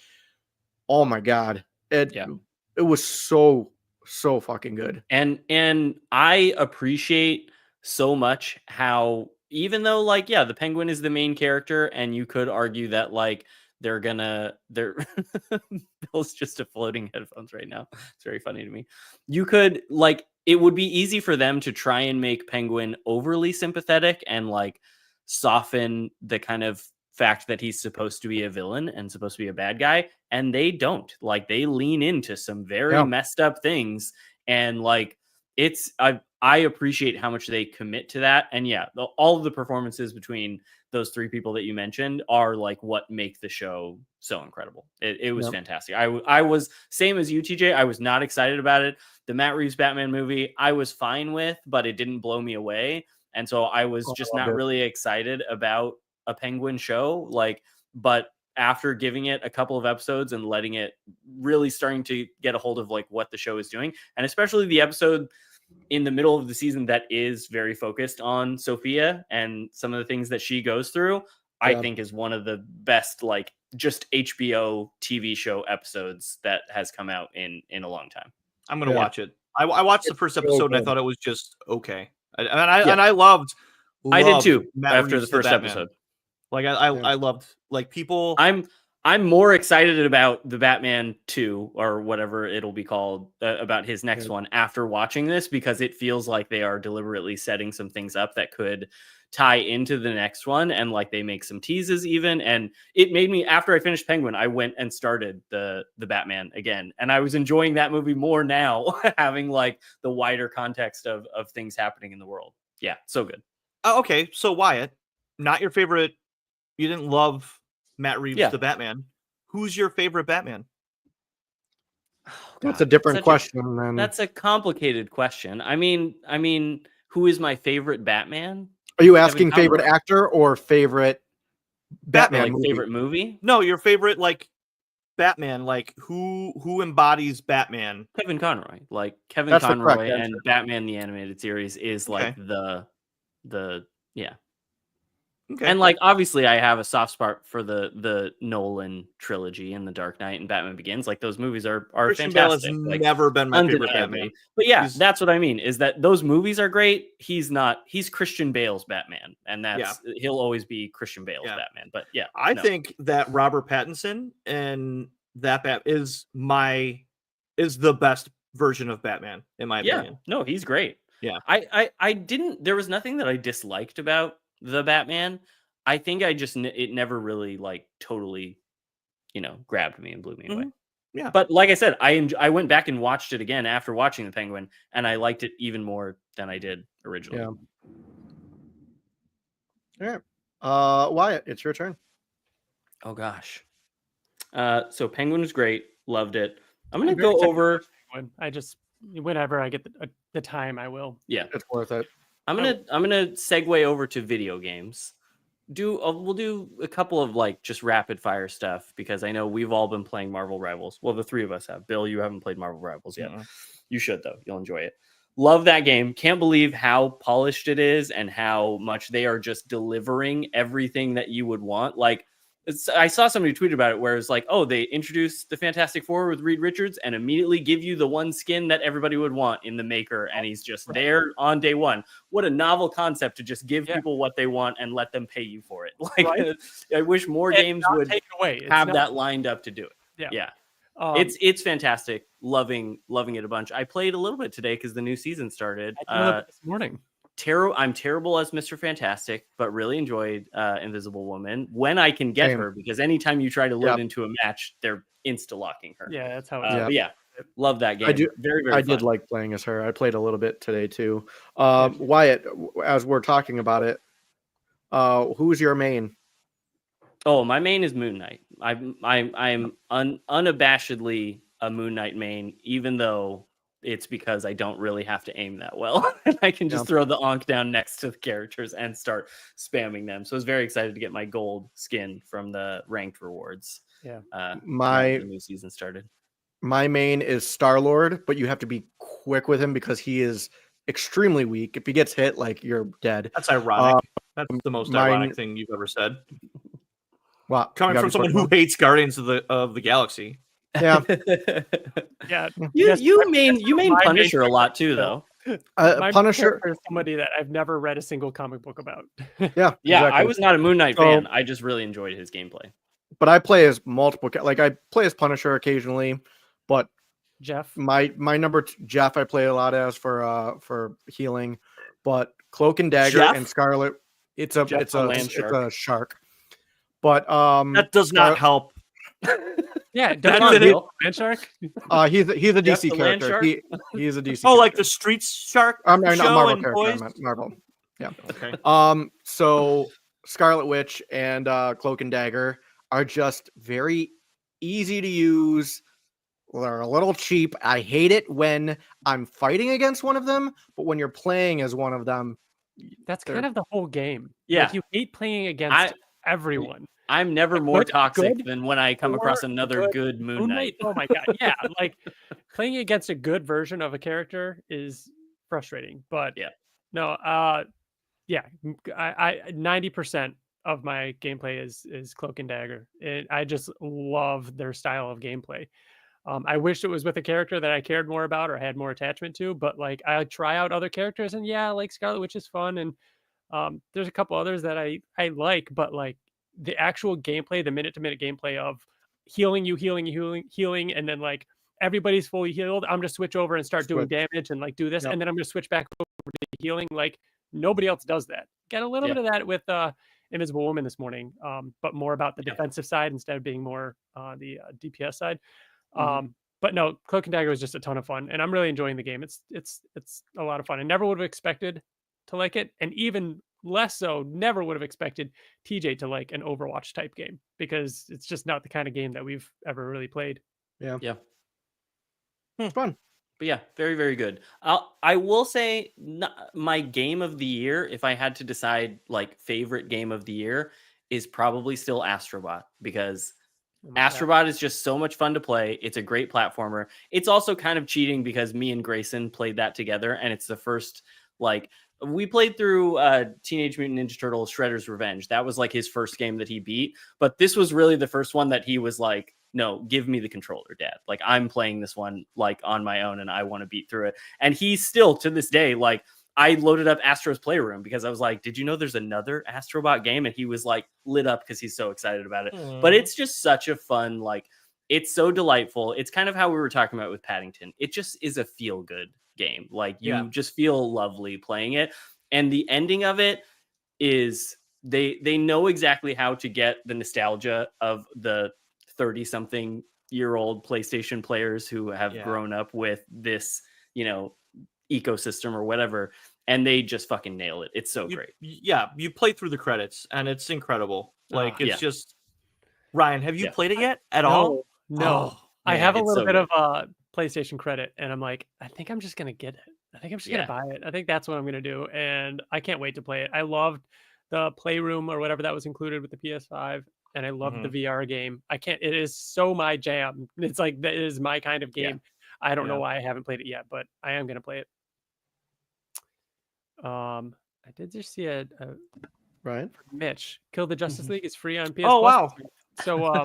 oh my god, it was so fucking good. And I appreciate so much how, even though like the Penguin is the main character, and you could argue that like they're Bill's just a floating headphones right now. It's very funny to me. You could like, it would be easy for them to try and make Penguin overly sympathetic and like soften the kind of fact that he's supposed to be a villain and supposed to be a bad guy, and they don't. Like, they lean into some very messed up things, and like I appreciate how much they commit to that. And all of the performances between those three people that you mentioned are like what make the show so incredible. It was fantastic. I was same as you, TJ. I was not excited about it. The Matt Reeves Batman movie I was fine with, but it didn't blow me away, and so I was just not really excited about a Penguin show. Like, but after giving it a couple of episodes and letting it really starting to get a hold of like what the show is doing, and especially the episode in the middle of the season that is very focused on Sophia and some of the things that she goes through, I think is one of the best like just HBO TV show episodes that has come out in a long time. I'm gonna watch it. I watched the first episode and I thought it was just okay, and I loved I did too Matt after Reeves, the first episode. Like I loved like people. I'm more excited about the Batman 2 or whatever it'll be called about his next one after watching this, because it feels like they are deliberately setting some things up that could tie into the next one, and like they make some teases even. And it made me, after I finished Penguin, I went and started the Batman again, and I was enjoying that movie more now having like the wider context of things happening in the world. Yeah, so good. Okay, so Wyatt, not your favorite. You didn't love Matt Reeves, the Batman. Who's your favorite Batman? Oh, that's a different question. That's a complicated question. I mean, who is my favorite Batman? Are you asking favorite actor or favorite Batman like favorite movie? No, your favorite like Batman, like who embodies Batman? Kevin Conroy. Like Kevin Conroy and Batman the Animated Series is like the Okay. And like obviously I have a soft spot for the Nolan trilogy and The Dark Knight and Batman Begins. Like those movies are Christian fantastic. Bale has like, never been my favorite Batman. But that's what I mean, is that those movies are great. He's Christian Bale's Batman, and he'll always be Christian Bale's Batman. But I think that Robert Pattinson and that is the best version of Batman in my opinion. No, he's great. Yeah. I didn't, there was nothing that I disliked about the Batman. I think it never really like totally, grabbed me and blew me away. Yeah. But like I said, I went back and watched it again after watching The Penguin, and I liked it even more than I did originally. Yeah. All right. Wyatt, it's your turn. Oh gosh. So Penguin was great. Loved it. I'm going to go over. I just, whenever I get the time, I will. Yeah. It's worth it. I'm gonna segue over to video games. We'll do a couple of like just rapid fire stuff, because I know we've all been playing Marvel Rivals. Well, the three of us have. Bill, you haven't played Marvel Rivals yet. You should though. You'll enjoy it. Love that game. Can't believe how polished it is and how much they are just delivering everything that you would want. Like, I saw somebody tweet about it where it's like, oh, they introduced the Fantastic Four with Reed Richards and immediately give you the one skin that everybody would want in the maker, and he's just there on day one. What a novel concept to just give people what they want and let them pay you for it. Like, I wish more games would take it away. Have that lined up to do it. Yeah. It's fantastic. Loving it a bunch. I played a little bit today because the new season started this morning. I'm terrible as Mr. Fantastic, but really enjoyed Invisible Woman when I can get her, because anytime you try to load into a match, they're insta-locking her. Yeah, that's how But love that game. I do. Very, very I fun. did like playing as her. I played a little bit today too. Wyatt, as we're talking about it, who's your main? Oh, my main is Moon Knight. I'm unabashedly a Moon Knight main, even though it's because I don't really have to aim that well. And I can just throw the onk down next to the characters and start spamming them. So I was very excited to get my gold skin from the ranked rewards. Yeah. My the new season started. My main is Star-Lord, but you have to be quick with him because he is extremely weak. If he gets hit, like, you're dead. That's ironic. That's the most mine- ironic thing you've ever said. Well, Coming from someone who hates Guardians of the Galaxy. Yeah. Yeah. You main my Punisher main a lot too, though. My Punisher. character is somebody that I've never read a single comic book about. Yeah, Yeah, I exactly. was not a Moon Knight So- fan. I just really enjoyed his gameplay. But I play as multiple. Like, I play as Punisher occasionally, but Jeff. my number Jeff I play a lot as for healing, but Cloak and Dagger Jeff? and Scarlet. It's a Jeff the land it's a shark. But That does not help. Yeah, That's Devon it. Hill, Land Shark. he's a Jeff DC the land character. He's a DC. Oh, like character. the Streets Shark I'm not show Marvel and character. I Boys? meant Marvel. Yeah. Okay. So Scarlet Witch and Cloak and Dagger are just very easy to use. They're a little cheap. I hate it when I'm fighting against one of them, but when you're playing as one of them, That's they're- kind of the whole game. Yeah. Like, you hate playing against everyone. I'm never Like, more good- toxic good than when I come across or another good Moon Knight. Oh my god, yeah. Like, playing against a good version of a character is frustrating. But Yeah. no, yeah, I 90% of my gameplay is Cloak and Dagger. I just love their style of gameplay. I wish it was with a character that I cared more about or had more attachment to, but like, I try out other characters, and yeah, like Scarlet Witch is fun, and there's a couple others that I like, but like, the actual gameplay, the minute-to-minute gameplay of healing, and then like everybody's fully healed, I'm gonna switch over and start doing damage and like do this, Yep. and then I'm gonna switch back over to healing. Like, nobody else does that. Got a little Yeah. bit of that with Invisible Woman this morning, but more about the defensive side instead of being more the DPS side. But no, Cloak and Dagger was just a ton of fun, and I'm really enjoying the game. It's a lot of fun. I never would have expected to like it, and even less so, never would have expected TJ to like an Overwatch type game, because it's just not the kind of game that we've ever really played. Yeah. it's fun. But yeah, very, very good. I will say my game of the year, if I had to decide like favorite game of the year, is probably still Astrobot, because Astrobot is just so much fun to play. It's a great platformer. It's also kind of cheating because me and Grayson played that together, and it's the first, like, we played through Teenage Mutant Ninja Turtles Shredder's Revenge. That was like his first game that he beat, but this was really the first one that he was like, no, give me the controller, Dad. Like, I'm playing this one like on my own, and I want to beat through it. And he's still, to this day, like, I loaded up Astro's Playroom because I was like, did you know there's another Astrobot game? And he was like lit up because he's so excited about it. But it's just such a fun, like, it's so delightful. It's kind of how we were talking about with Paddington. It just is a feel good game. Like, you just feel lovely playing it. And the ending of it is they know exactly how to get the nostalgia of the 30-something year old PlayStation players who have grown up with this, ecosystem or whatever, and they just fucking nail it. It's so great. Yeah, you play through the credits, and it's incredible. Like, it's yeah. just... Ryan, have you played it yet at all? No. Oh, I man, have a it's little so bit good. of PlayStation credit, and I'm like, I think I'm just gonna get it. I think I'm just gonna buy it. I think that's what I'm gonna do, and I can't wait to play it. I loved the Playroom or whatever that was included with the PS5, and I loved the VR game. It is so my jam. It's like, that is my kind of game. I don't know why I haven't played it yet, but I am gonna play it. I did just see a Right. Mitch, Kill the Justice League is free on PS Oh, Plus wow. this week. So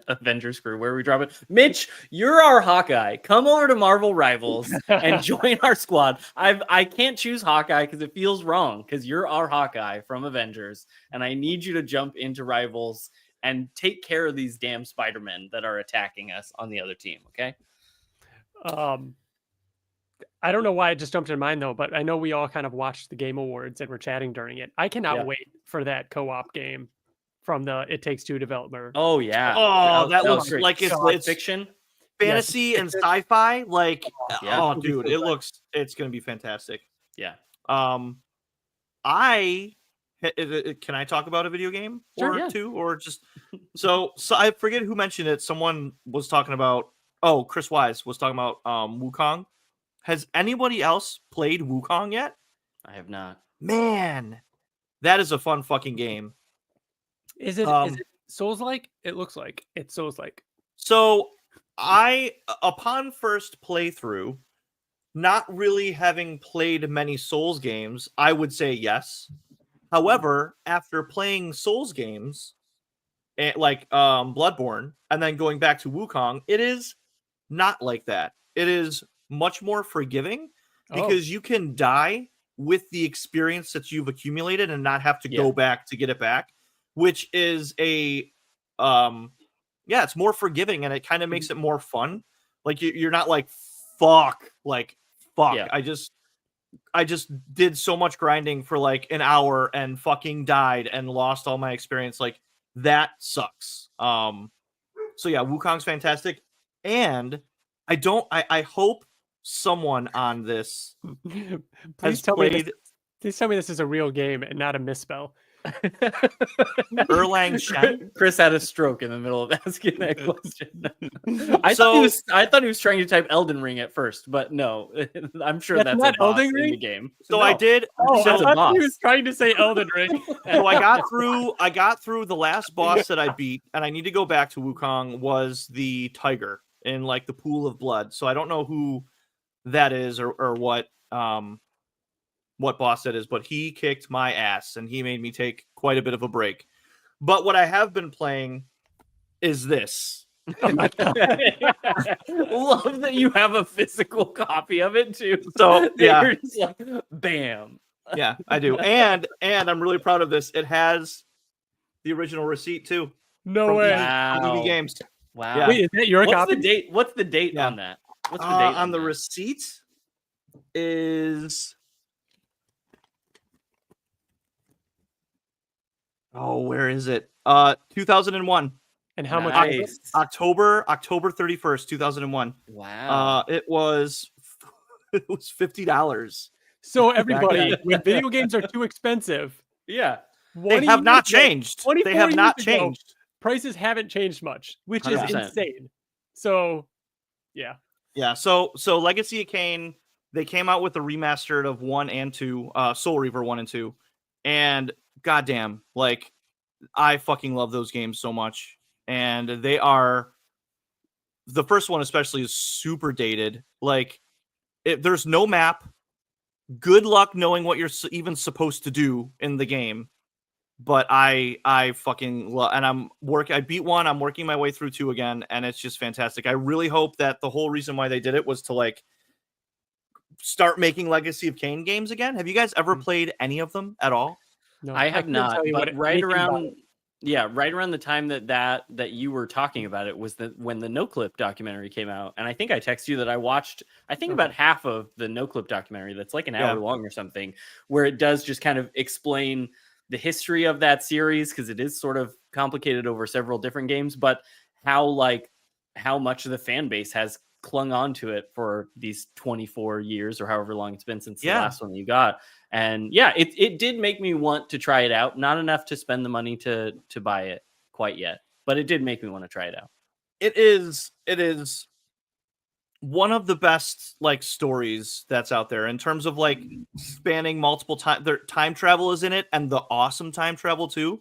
Avengers crew, where are we dropping? Mitch, you're our Hawkeye. Come over to Marvel Rivals and join our squad. I can't choose Hawkeye because it feels wrong, because you're our Hawkeye from Avengers, and I need you to jump into Rivals and take care of these damn Spider-Men that are attacking us on the other team. Okay. I don't know why it just jumped in mind though, but I know we all kind of watched the Game Awards and were chatting during it. I cannot wait for that co-op game from the It Takes Two developer. Oh yeah. Oh, that looks great. like it's fiction. fantasy and sci-fi. Like, Yeah. oh, dude, it's gonna be fantastic. Yeah. Can I talk about a video game Sure, or yeah. two, or just so I forget who mentioned it. Someone was talking about Chris Wise was talking about Wukong. Has anybody else played Wukong yet? I have not. Man, that is a fun fucking game. Is it Souls-like? It looks like it's Souls-like. So upon first playthrough, not really having played many Souls games, I would say yes. However, after playing Souls games, like Bloodborne, and then going back to Wukong, it is not like that. It is much more forgiving because you can die with the experience that you've accumulated and not have to go back to get it back, which is it's more forgiving, and it kind of makes it more fun. Like you're not like fuck. Yeah. I just did so much grinding for like an hour and fucking died and lost all my experience. Like that sucks. So yeah, Wukong's fantastic. And I hope someone on this Please tell me this is a real game and not a misspell. Erlang Shen. Chris had a stroke in the middle of asking that question. I thought he was trying to type Elden Ring at first, but no, I'm sure that's not Elden Ring in the game. So no. I did. Oh, I thought he was trying to say Elden Ring. So I got through the last boss that I beat, and I need to go back to Wukong. Was the tiger in like the pool of blood? So I don't know who that is or what boss that is, but he kicked my ass and he made me take quite a bit of a break. But what I have been playing is this. Love that you have a physical copy of it too. So yeah, you're just like, bam. Yeah, I do, and I'm really proud of this. It has the original receipt too. No way. Wow. EB Games. Wow. Yeah. Wait, is that your copy? What's the date on that? What's the date on the receipt? Is where is it? 2001. And how much? October 31st, 2001. Wow. It was $50. So everybody, when video games are too expensive, they have not changed. They have not changed. Prices haven't changed much, which is 100%. insane. So, yeah. Yeah. So Legacy of Kain, they came out with a remastered of 1 and 2, Soul Reaver 1 and 2, and goddamn, like I fucking love those games so much. And they are, the first one especially is super dated. Like there's no map. Good luck knowing what you're even supposed to do in the game. But I fucking love, and I beat 1. I'm working my way through 2 again, and it's just fantastic. I really hope that the whole reason why they did it was to like start making Legacy of Kain games again. Have you guys ever played any of them at all? No, I have not. But right around the time that you were talking about it was when the No Clip documentary came out, and I think I texted you that I watched. I think about half of the No Clip documentary that's like an hour long or something, where it does just kind of explain the history of that series, because it is sort of complicated over several different games, but how much of the fan base has clung on to it for these 24 years or however long it's been since the last one you got. And it did make me want to try it out. Not enough to spend the money to buy it quite yet, but it did make me want to try it out. It is one of the best like stories that's out there in terms of like spanning multiple time. Their time travel is in it, and the awesome time travel too.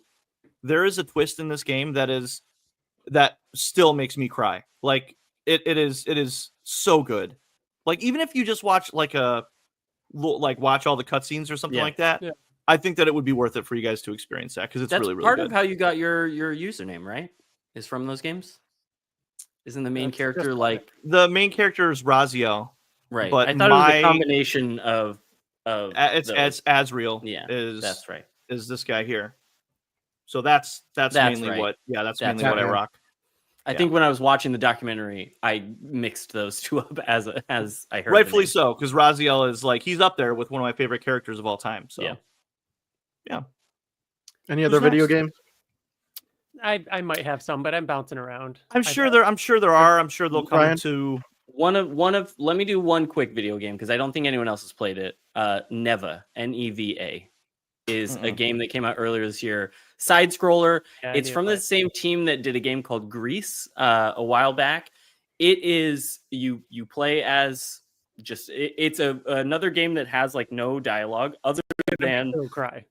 There is a twist in this game that still makes me cry. Like it is so good. Like even if you just watch watch all the cutscenes or something like that, I think that it would be worth it for you guys to experience that, because it's really part good. Of how you got your username, right? Is from those games. Isn't the main character like the main character is Raziel, right? But I thought it was a combination of it's Azrael. Yeah, that's right. Is this guy here? So that's mainly right. what mainly what I rock. I think when I was watching the documentary, I mixed those two up as I heard. Rightfully so, because Raziel is like, he's up there with one of my favorite characters of all time. So yeah. Any other video games? I might have some, but I'm bouncing around. I'm sure there are. I'm sure they'll come Ryan? to one of. Let me do one quick video game, because I don't think anyone else has played it. Neva, Neva, is a game that came out earlier this year. Side scroller. It's from the same team that did a game called Grease a while back. it is you play as it's another game that has like no dialogue than It'll cry.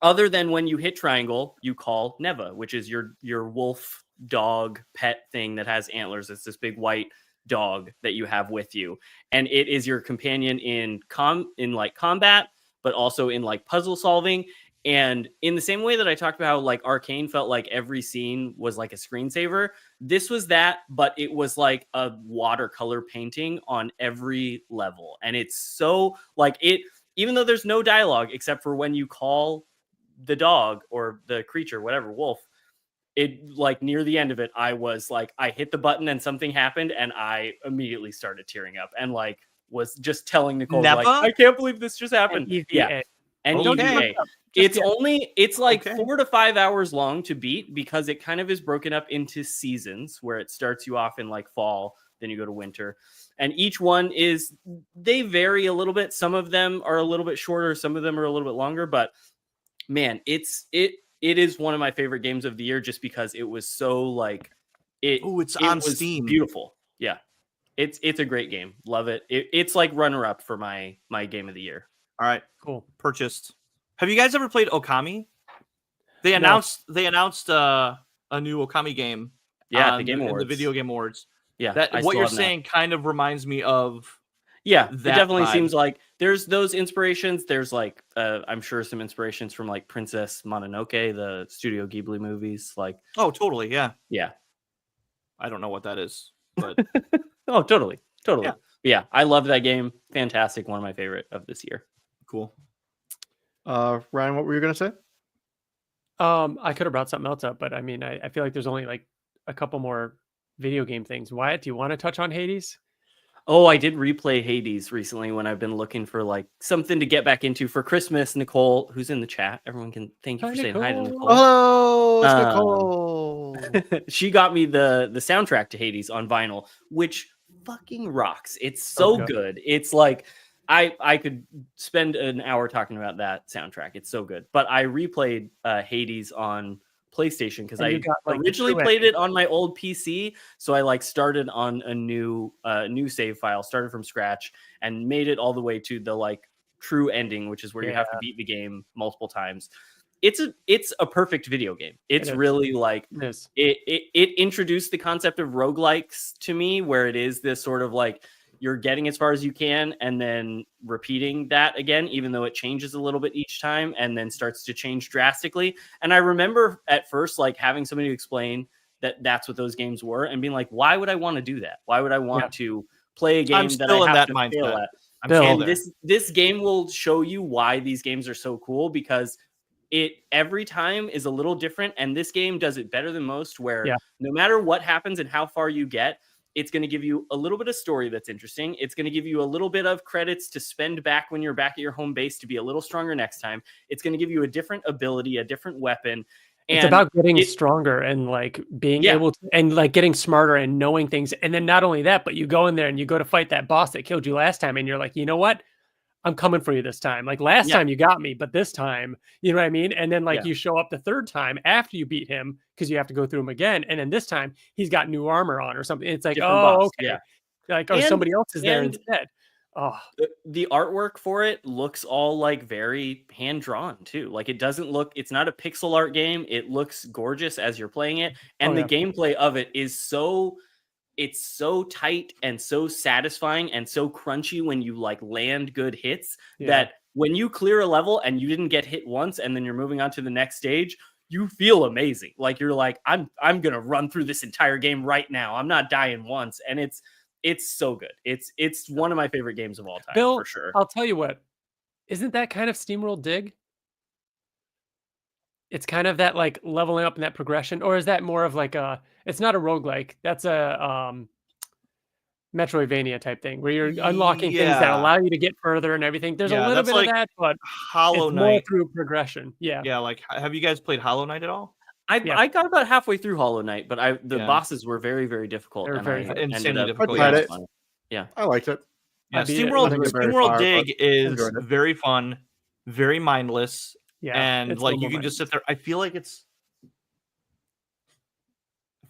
other than when you hit triangle, you call Neva, which is your wolf dog pet thing that has antlers. It's this big white dog that you have with you, and it is your companion in like combat, but also in like puzzle solving. And in the same way that I talked about how like Arcane felt like every scene was like a screensaver, this was that, but it was like a watercolor painting on every level. And it's so like it, even though there's no dialogue except for when you call the dog or the creature, whatever, wolf, it like near the end of it, I was like, I hit the button and something happened and I immediately started tearing up and like was just telling Nicole, like, I can't believe this just happened. Yeah. And EVA. It's like 4 to 5 hours long to beat because it kind of is broken up into seasons where it starts you off in like fall, then you go to winter. And each one they vary a little bit. Some of them are a little bit shorter. Some of them are a little bit longer, but man, it is one of my favorite games of the year just because it was so like it's on Steam. Beautiful. Yeah. It's a great game. Love it. It's like runner up for my game of the year. All right, cool. Purchased. Have you guys ever played Okami? They announced a new Okami game. Yeah, the Game Awards. The Video Game Awards. Yeah, what you're saying kind of reminds me of. Yeah, it definitely seems like there's those inspirations. There's like I'm sure some inspirations from like Princess Mononoke, the Studio Ghibli movies. Like, oh, totally, yeah. I don't know what that is, but oh, totally. Yeah, I love that game. Fantastic, one of my favorite of this year. Cool. Ryan, what were you gonna say? I could have brought something else up, but I mean, I feel like there's only like a couple more video game things. Wyatt, do you want to touch on Hades? Oh, I did replay Hades recently when I've been looking for like something to get back into for Christmas. Nicole, who's in the chat, everyone can thank you for saying hi to Nicole. Hello, it's Nicole. She got me the soundtrack to Hades on vinyl, which fucking rocks. It's so good. It's like I could spend an hour talking about that soundtrack. It's so good. But I replayed Hades on PlayStation because I originally played it on my old PC, so I like started on a new save file, started from scratch, and made it all the way to the like true ending, which is where you have to beat the game multiple times. It's a perfect video game. It's really like it introduced the concept of roguelikes to me, where it is this sort of like you're getting as far as you can and then repeating that again, even though it changes a little bit each time and then starts to change drastically. And I remember at first, like having somebody explain that that's what those games were and being like, why would I want to do that? Why would I want to play a game that I have to fail at? And this game will show you why these games are so cool because it every time is a little different. And this game does it better than most, where no matter what happens and how far you get, it's going to give you a little bit of story that's interesting. It's going to give you a little bit of credits to spend back when you're back at your home base to be a little stronger next time. It's going to give you a different ability, a different weapon. And it's about getting stronger and like being able to, and like getting smarter and knowing things. And then not only that, but you go in there and you go to fight that boss that killed you last time. And you're like, you know what? I'm coming for you this time. Like last time you got me, but this time, you know what I mean? And then like you show up the third time after you beat him because you have to go through him again. And then this time he's got new armor on or something. It's like, like, somebody else is there instead. Oh, the artwork for it looks all like very hand drawn too. Like it doesn't look, it's not a pixel art game. It looks gorgeous as you're playing it. And the gameplay of it is it's so tight and so satisfying and so crunchy when you like land good hits that when you clear a level and you didn't get hit once and then you're moving on to the next stage, you feel amazing. Like you're like, I'm going to run through this entire game right now. I'm not dying once. And it's so good. It's one of my favorite games of all time, Bill, for sure. I'll tell you what, isn't that kind of SteamWorld Dig? It's kind of that like leveling up in that progression, or is that more of like it's not a roguelike. That's a Metroidvania type thing where you're unlocking things that allow you to get further and everything. There's a little bit like of that, but Hollow Knight more through progression. Yeah. Like, have you guys played Hollow Knight at all? I got about halfway through Hollow Knight, but the bosses were very, very difficult. They're very insanely difficult. I liked it. Yeah, SteamWorld Dig is very fun, very mindless. Yeah, and like you can just sit there. I feel like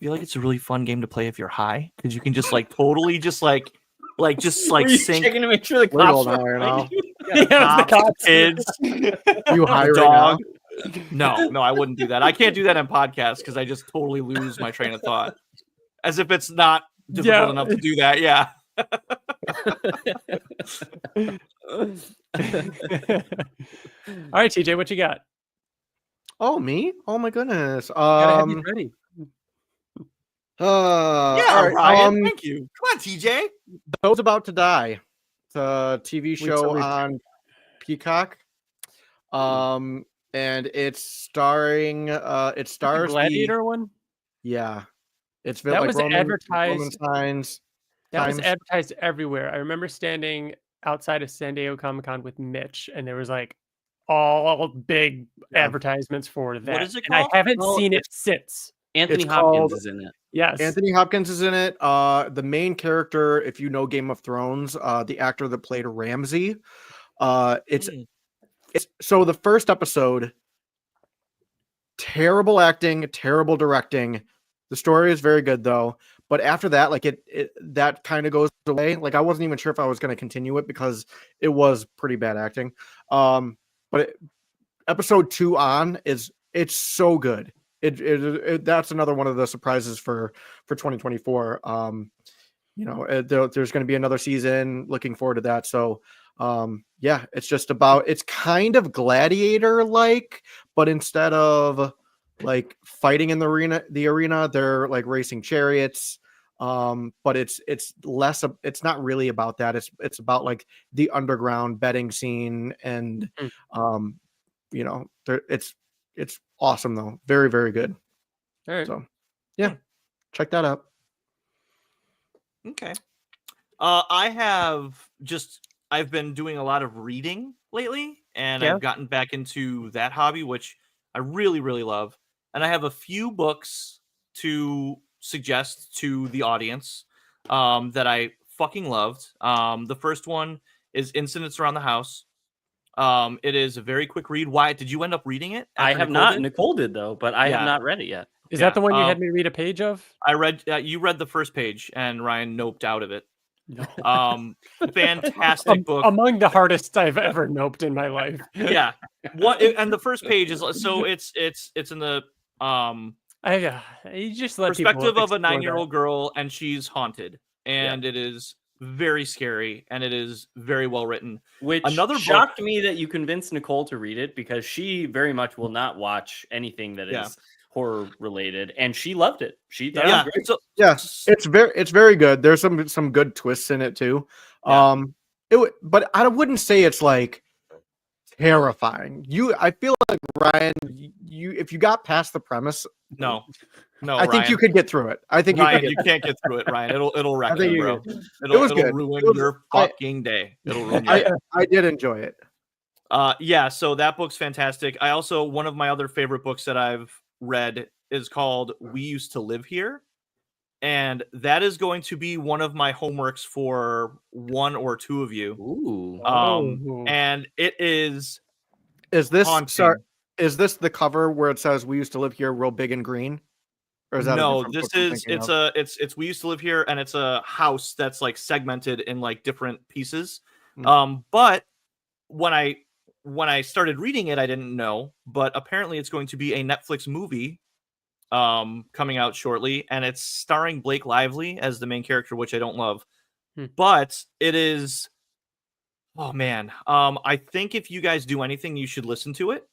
feel like it's a really fun game to play if you're high, because you can just like totally just like Were you sync checking to make sure the We're cops going were higher behind now. you? Yeah, cops, kids, You high the right dog. now? No, I wouldn't do that. I can't do that in podcasts because I just totally lose my train of thought. As if it's not difficult enough to do that. Yeah. All right, TJ, what you got? Oh, me? Oh my goodness. Gotta have these ready. Yeah, all right. Ryan. Thank you. Come on, TJ. Those About to Die. It's a TV so show we- on Peacock. And it's starring it stars The Gladiator one? yeah. It's That like was Roman advertised. Signs. That was Times. advertised everywhere. I remember standing outside of San Diego Comic-Con with Mitch, and there was like all big Yeah. advertisements for that. is it and I called? haven't Oh, seen it since. Anthony It's Hopkins called- is in it. Yes. Anthony Hopkins is in it. The main character, if you know Game of Thrones, the actor that played Ramsay. It's so the first episode, terrible acting, terrible directing. The story is very good though. But after that, like it that kind of goes away. Like I wasn't even sure if I was going to continue it because it was pretty bad acting. Episode 2 on it's so good. That's another one of the surprises for 2024. There's going to be another season. Looking forward to that. So yeah, it's kind of Gladiator like, but instead of like fighting in the arena, they're like racing chariots. But it's less it's not really about that. It's about like the underground betting scene and it's awesome though. Very, very good. All right. So yeah, check that out. Okay. I've been doing a lot of reading lately, and Yeah. I've gotten back into that hobby, which I really, really love. And I have a few books to suggest to the audience that I fucking loved. The first one is Incidents Around the House. It is a very quick read. Wyatt, did you end up reading it? I after have Nicole not. did? Nicole did though, but I have Yeah. not read it yet. Is Yeah, that the one you had me read a page of? I read. You read the first page, and Ryan noped out of it. No. Fantastic book. Among the hardest I've ever noped in my life. Yeah. And the first page is so it's in the You just let people perspective of a explore 9-year-old girl, and she's haunted, and it is very scary, and it is very well written. Which Another book- shocked me that you convinced Nicole to read it because she very much will not watch anything that is Yeah. horror related, and she loved it. She thought Yeah. it was great. So Yeah, it's very good. There's some good twists in it too. Yeah. But I wouldn't say it's like terrifying. I feel like Ryan, if you got past the premise, no, I think Ryan. you could get through it. I think Ryan, you you could. can't get through it, Ryan. It'll wreck I think you, you bro. could. It'll was good. ruin It was- your fucking day. It'll ruin your day. I did enjoy it. Yeah, so that book's fantastic. I also, one of my other favorite books that I've read is called We Used to Live Here. And that is going to be one of my homeworks for one or two of you. Ooh. And it is Is this haunting. is this the cover where it says "We used to live here" real big and green? Or is that a no, different this book I'm is thinking it's of? it's We Used to Live Here, and it's a house that's like segmented in like different pieces. Hmm. But when I started reading it, I didn't know, but apparently it's going to be a Netflix movie coming out shortly, and it's starring Blake Lively as the main character, which I don't love. But it is, oh man, I think if you guys do anything, you should listen to it,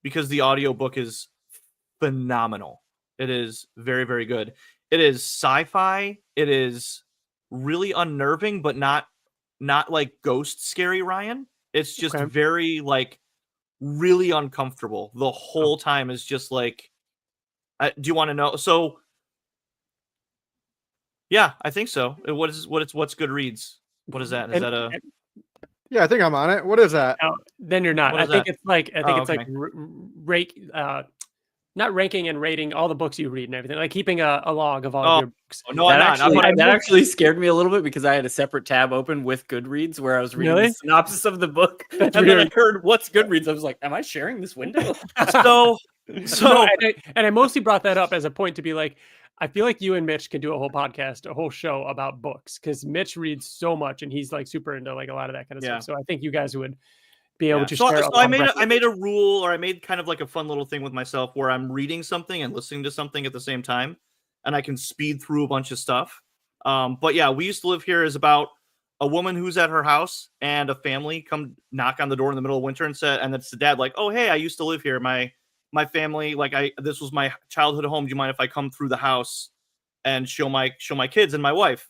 because the audiobook is phenomenal. It is very, very good. It is sci-fi. It is really unnerving, but not like ghost scary, Ryan. It's just Okay. very like really uncomfortable the whole time. Is just like, do you want to know? So yeah, I think so. What's Goodreads? What is that? Is that a Yeah, I think I'm on it. What is that? Then you're not. What I is think that? it's like Okay. not ranking and rating all the books you read and everything, like keeping a log of all Oh, of your books. no, I'm not. That actually scared me a little bit because I had a separate tab open with Goodreads where I was reading Really? the synopsis of the book, That's and then I weird. heard what's Goodreads. I was like, "Am I sharing this window?" So So and I mostly brought that up as a point to be like, I feel like you and Mitch could do a whole podcast, a whole show about books, because Mitch reads so much and he's like super into like a lot of that kind of Yeah. stuff. So I think you guys would be able to So share. I made a rule, or I made kind of like a fun little thing with myself where I'm reading something and listening to something at the same time, and I can speed through a bunch of stuff. But yeah, We Used to Live Here is about a woman who's at her house and a family come knock on the door in the middle of winter and it's the dad like, oh hey, I used to live here. My family, like this was my childhood home. Do you mind if I come through the house and show my kids and my wife?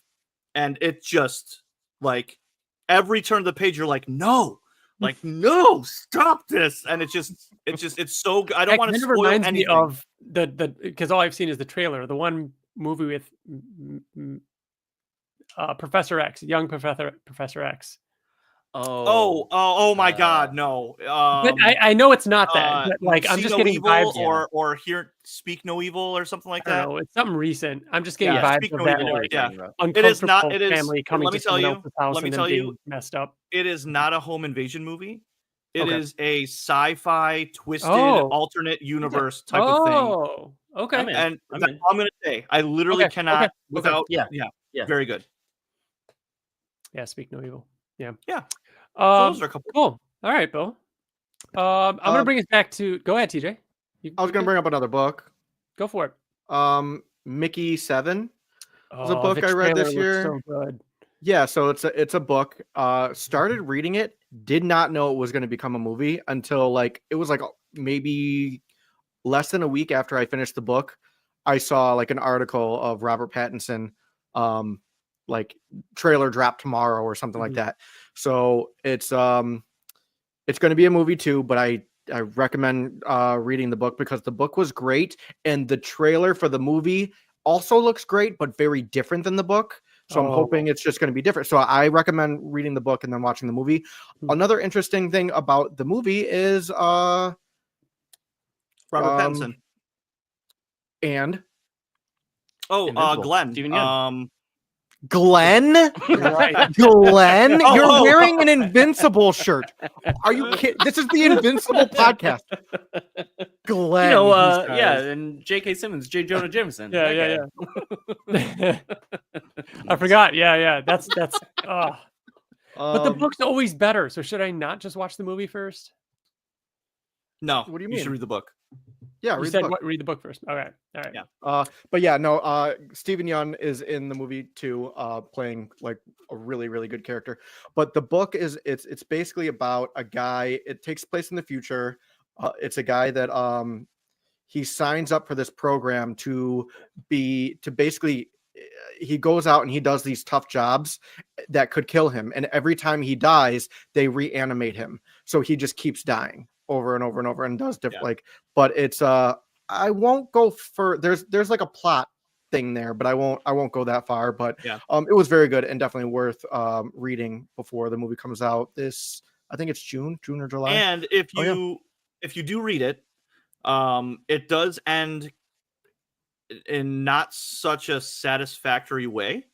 And it just like every turn of the page, you're like, no, stop this. And it's so good. I don't want to spoil reminds anything. me of the because all I've seen is the trailer. The one movie with Professor X, young Professor X. Oh my God, no. But I know it's not that. But like I'm See just No getting Evil vibes. or Hear Speak No Evil or something like I that. don't know. It's something recent. I'm just getting Yeah, vibes Speak of No that. Evil, Like, yeah. uncomfortable It is not. It is. family coming Let me to tell someone you. else's house Let me and tell then being you. messed up. It is not a home invasion movie. It Okay. is a sci-fi twisted alternate universe type of thing. Oh, okay. And that's all I'm gonna say. I literally cannot without. Yeah. Very good. Yeah, Speak No Evil. Yeah. Yeah. So those are a couple. Cool. All right, Bill. I'm gonna bring us back to. Go ahead, TJ. I was gonna bring up another book. Go for it. Mickey 7 was a Oh, book the I read this trailer year. looks so good. Yeah, so it's a book. Started reading it, did not know it was going to become a movie until like it was like maybe less than a week after I finished the book. I saw like an article of Robert Pattinson, like trailer drop tomorrow or something like that. So it's going to be a movie too, but I recommend reading the book because the book was great and the trailer for the movie also looks great, but very different than the book. So I'm hoping it's just going to be different. So I recommend reading the book and then watching the movie. Another interesting thing about the movie is Robert Pattinson. And Glenn. Steven Yeun. Glenn? Right. Glenn? You're wearing an Invincible shirt. Are you kidding? This is the Invincible podcast. Glenn. And J.K. Simmons, J. Jonah Jameson. Yeah. I forgot. Yeah. That's. But the book's always better. So should I not just watch the movie first? No. What do you You should mean? read the book. Yeah, You read said the book. read the book first. Okay. All right. Yeah. But yeah, no, Steven Yeun is in the movie too, playing like a really, really good character. But the book it's basically about a guy. It takes place in the future. It's a guy that he signs up for this program to basically he goes out and he does these tough jobs that could kill him. And every time he dies, they reanimate him. So he just keeps dying over and over and over and does different but it's I won't go for there's like a plot thing there, but I won't go that far. But it was very good and definitely worth reading before the movie comes out. I think it's June or July. And if you do read it, it does end in not such a satisfactory way.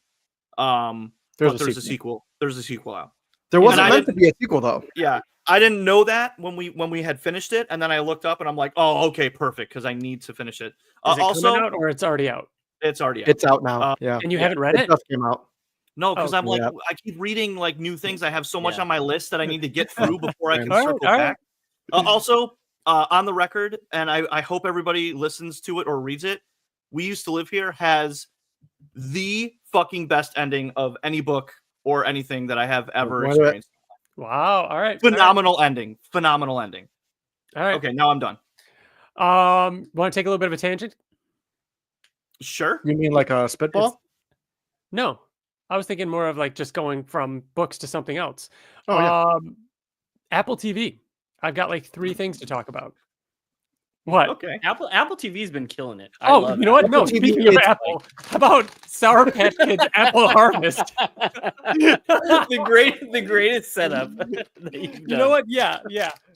There's a sequel. There's a sequel out. There wasn't meant to be a sequel though. Yeah. I didn't know that when we had finished it, and then I looked up and I'm like, oh, okay, perfect, because I need to finish it. Is it also, coming out or it's already out? It's already out. It's out now. And you haven't read it? It just came out. No, because I'm like, I keep reading like new things. I have so much on my list that I need to get through before I can circle back. Also, on the record, and I hope everybody listens to it or reads it. We Used to Live Here has the fucking best ending of any book or anything that I have ever experienced. Wow. All right. Phenomenal ending. Phenomenal ending. All right. Okay, now I'm done. Want to take a little bit of a tangent? Sure. You mean like a spitball? No. I was thinking more of like just going from books to something else. Apple TV. I've got like 3 things to talk about. What? Okay. Apple TV's been killing it. You know what? No, speaking of Apple, how about Sour Patch Kids Apple Harvest? the greatest setup that you've done. You know what? Yeah.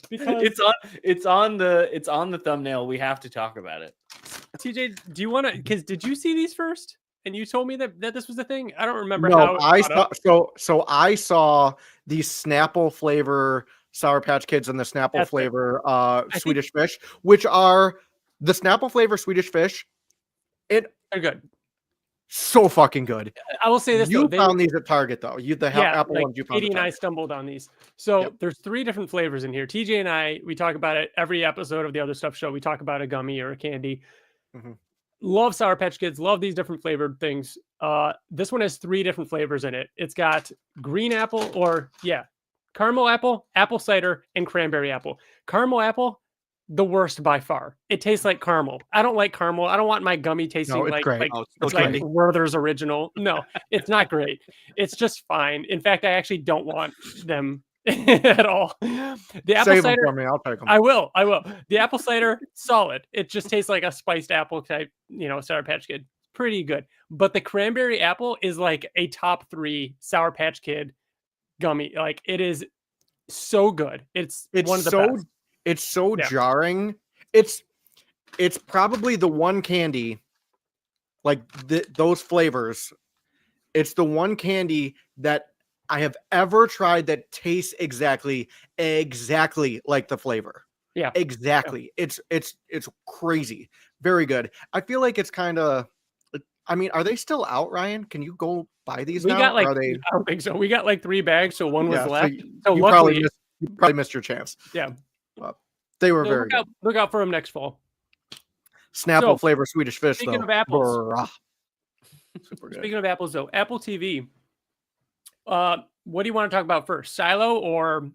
Because it's on the thumbnail. We have to talk about it. TJ, do you want to? Because did you see these first? And you told me that this was a thing. I don't remember. No, I saw. I saw the Snapple flavor Sour Patch Kids and the Snapple flavor Swedish Fish, which are The Snapple flavor Swedish fish, They're good. so fucking good. I will say this You though. found these at Target though. Apple like ones you found Katie at and I Target. stumbled on these. So Yep. there's 3 different flavors in here. TJ and I, we talk about it every episode of the Other Stuff Show. We talk about a gummy or a candy. Mhm. Love Sour Patch Kids. Love these different flavored things. This one has 3 different flavors in it. It's got green apple caramel apple, apple cider, and cranberry apple. Caramel apple, the worst by far. It tastes like caramel. I don't like caramel. I don't want my gummy tasting No, it's like great. Oh, it's okay. like Werther's original. No, it's not great. It's just fine. In fact, I actually don't want them at all. The apple Save them cider, for me. I'll take them. I will. The apple cider, solid. It just tastes like a spiced apple type, Sour Patch Kid. Pretty good. But the cranberry apple is like a top 3 Sour Patch Kid gummy. Like it is so good. It's one of the best. It's so Yeah. jarring. It's probably the one candy, like those flavors. It's the one candy that I have ever tried that tastes exactly like the flavor. Yeah. Exactly. It's crazy. Very good. I feel like it's kind of. I mean, are they still out, Ryan? Can you go buy these We now? got like or are they? I don't think so. We got like 3 bags, so one was Yeah, so left. you So you luckily, probably missed your chance. Yeah. Well, they were so very good. look out for them next fall. Snapple So, flavor Swedish fish, speaking though. of apples, Brah. Super good. Speaking of apples, though, Apple TV. What do you want to talk about first, Silo or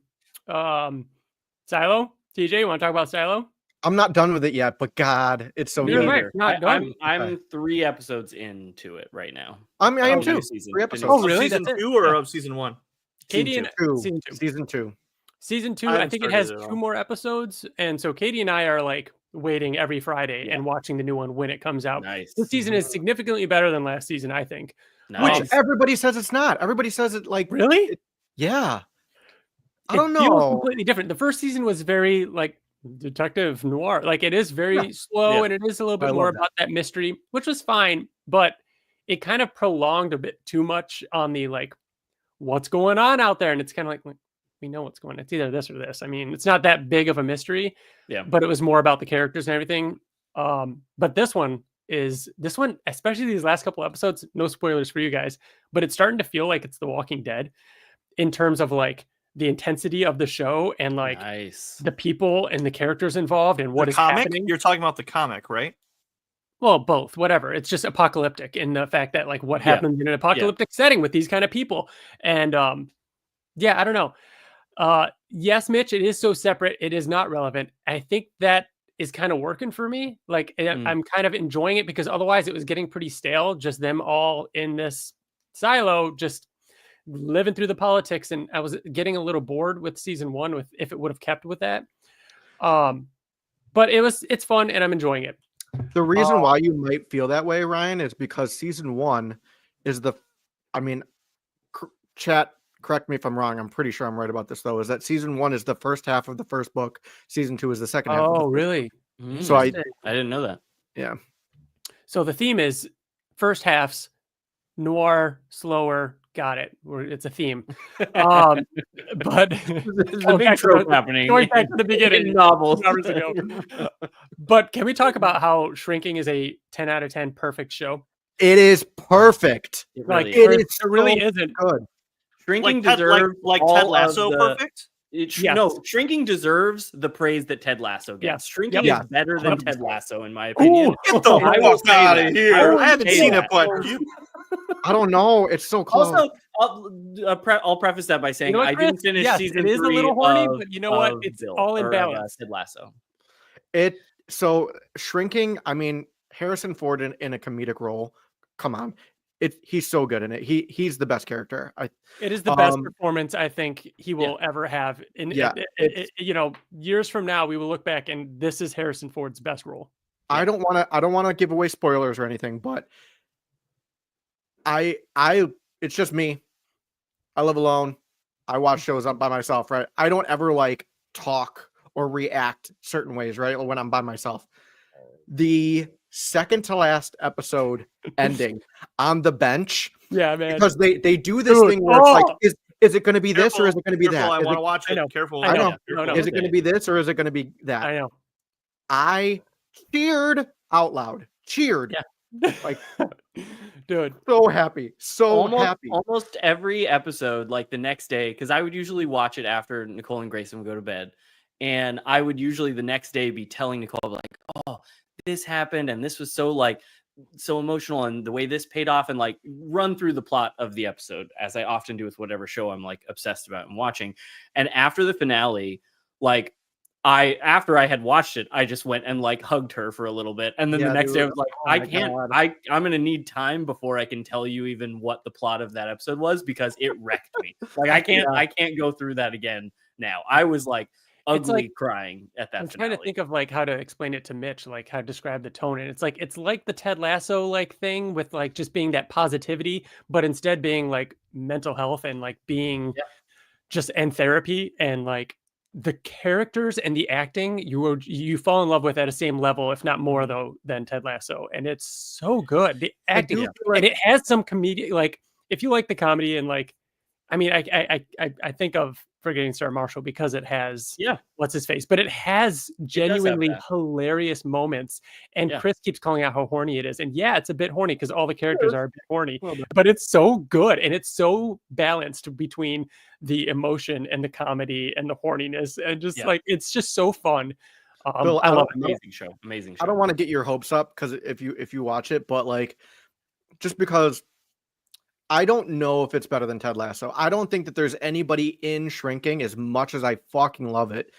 Silo? TJ, you want to talk about Silo? I'm not done with it yet, but God, it's so You're good. right. Not done. I'm 3 episodes into it right now. I mean, I am Oh, new too. season. 3 The episodes. new Oh, really? Season That's it? 2 or Yeah. of season 1? Katie and Season season 2. two. Season 2, I I haven't think it started has it at 2 all. more episodes, and so Katie and I are like waiting every Friday Yeah. and watching the new one when it comes out. Nice. This season is significally better than last season, I think. Nice. Which everybody says it's not. Everybody says it like, Really? yeah. I It don't feels know. completely different. The first season was very like detective noir. Like it is very Yeah. slow Yeah. and it is a little I bit more love that. about that mystery, which was fine, but it kind of prolonged a bit too much on the like what's going on out there. And it's kind of like we know what's going on. It's either this or this. I mean, it's not that big of a mystery, Yeah. but it was more about the characters and everything. But this one, especially these last couple episodes, no spoilers for you guys, but it's starting to feel like it's The Walking Dead in terms of like the intensity of the show and like Nice. the people and the characters involved and what The is comic? happening. You're talking about the comic, right? Well, both, whatever. It's just apocalyptic in the fact that like what Yeah. happens in an apocalyptic setting with these kind of people. And I don't know. Yes, Mitch, it is so separate. It is not relevant. I think that is kind of working for me. Like I'm kind of enjoying it because otherwise it was getting pretty stale. Just them all in this silo, just living through the politics. And I was getting a little bored with season 1 with if it would have kept with that. But it's fun and I'm enjoying it. The reason why you might feel that way, Ryan, is because season 1 is chat, correct me if I'm wrong. I'm pretty sure I'm right about this though. Is that season 1 is the first half of the first book. Season 2 is the second half. Of the Oh, first really? So I didn't know that. Yeah. So the theme is first halves, noir, slower. Got it. It's a theme. But There's a big trope happening. Going back to the beginning, in novels. hours ago. But can we talk about how Shrinking is a 10 out of 10 perfect show? It is perfect. It Like really is. it really so isn't. good. Shrinking Like deserves like all Ted of Lasso the- perfect? Yes. No, Shrinking deserves the praise that Ted Lasso gets. Yes. Shrinking Yep. is better than 100%. Ted Lasso, in my opinion. Get the I will fuck say out that. of here. I will I haven't say seen that. it, but you I don't know. It's so close. Also, I'll preface that by saying You know what, I didn't Chris? finish Yes, season it is a 3 little horny, of- but you know what? of It's Bill, all in or of, balance. Ted Lasso. So Shrinking, I mean, Harrison Ford in a comedic role. Come on. He's so good in it. He's the best character. It is the best Um, performance I think he will ever have. And Yeah, years from now, we will look back and this is Harrison Ford's best role. I don't want to give away spoilers or anything, but it's just me. I live alone. I watch shows up by myself, right? I don't ever like talk or react certain ways, right? When I'm by myself. The second to last episode ending on the bench, Yeah, man. because they do this Dude, thing where it's like, oh! is it going to be this or is Careful, it going to be careful, that? I Is want it- to watch I it. know. Careful. I know. Careful. No. Is it going to be this or is it going to be that? I know. I cheered out loud. Cheered. Yeah. Like, dude. so happy. So happy. Almost every episode, like the next day, because I would usually watch it after Nicole and Grayson would go to bed. And I would usually the next day be telling Nicole, like, oh, this happened. And this was so emotional. And the way this paid off, and like run through the plot of the episode, as I often do with whatever show I'm like obsessed about and watching. And after the finale, like, after I had watched it, I just went and like hugged her for a little bit. And then the next day I was like, I'm going to need time before I can tell you even what the plot of that episode was, because it wrecked me. Like I can't go through that again now. I was like ugly crying at that I'm finale. trying to think of like how to explain it to Mitch, like how to describe the tone. And it's like the Ted Lasso like thing with like just being that positivity, but instead being like mental health and like being just and therapy, and like the characters and the acting you fall in love with at a same level, if not more though, than Ted Lasso. And it's so good. The acting, and it has some comedic, like if you like the comedy, and like, I mean, I think of Forgetting Sarah Marshall because it has what's his face, but it has genuinely hilarious moments. And Chris keeps calling out how horny it is, and it's a bit horny because all the characters are a bit horny, but it's so good and it's so balanced between the emotion and the comedy and the horniness, and just like it's just so fun. Bill, I love it. Amazing show. I don't want to get your hopes up because if you watch it, but like just because I don't know if it's better than Ted Lasso. I don't think that there's anybody in Shrinking, as much as I fucking love it.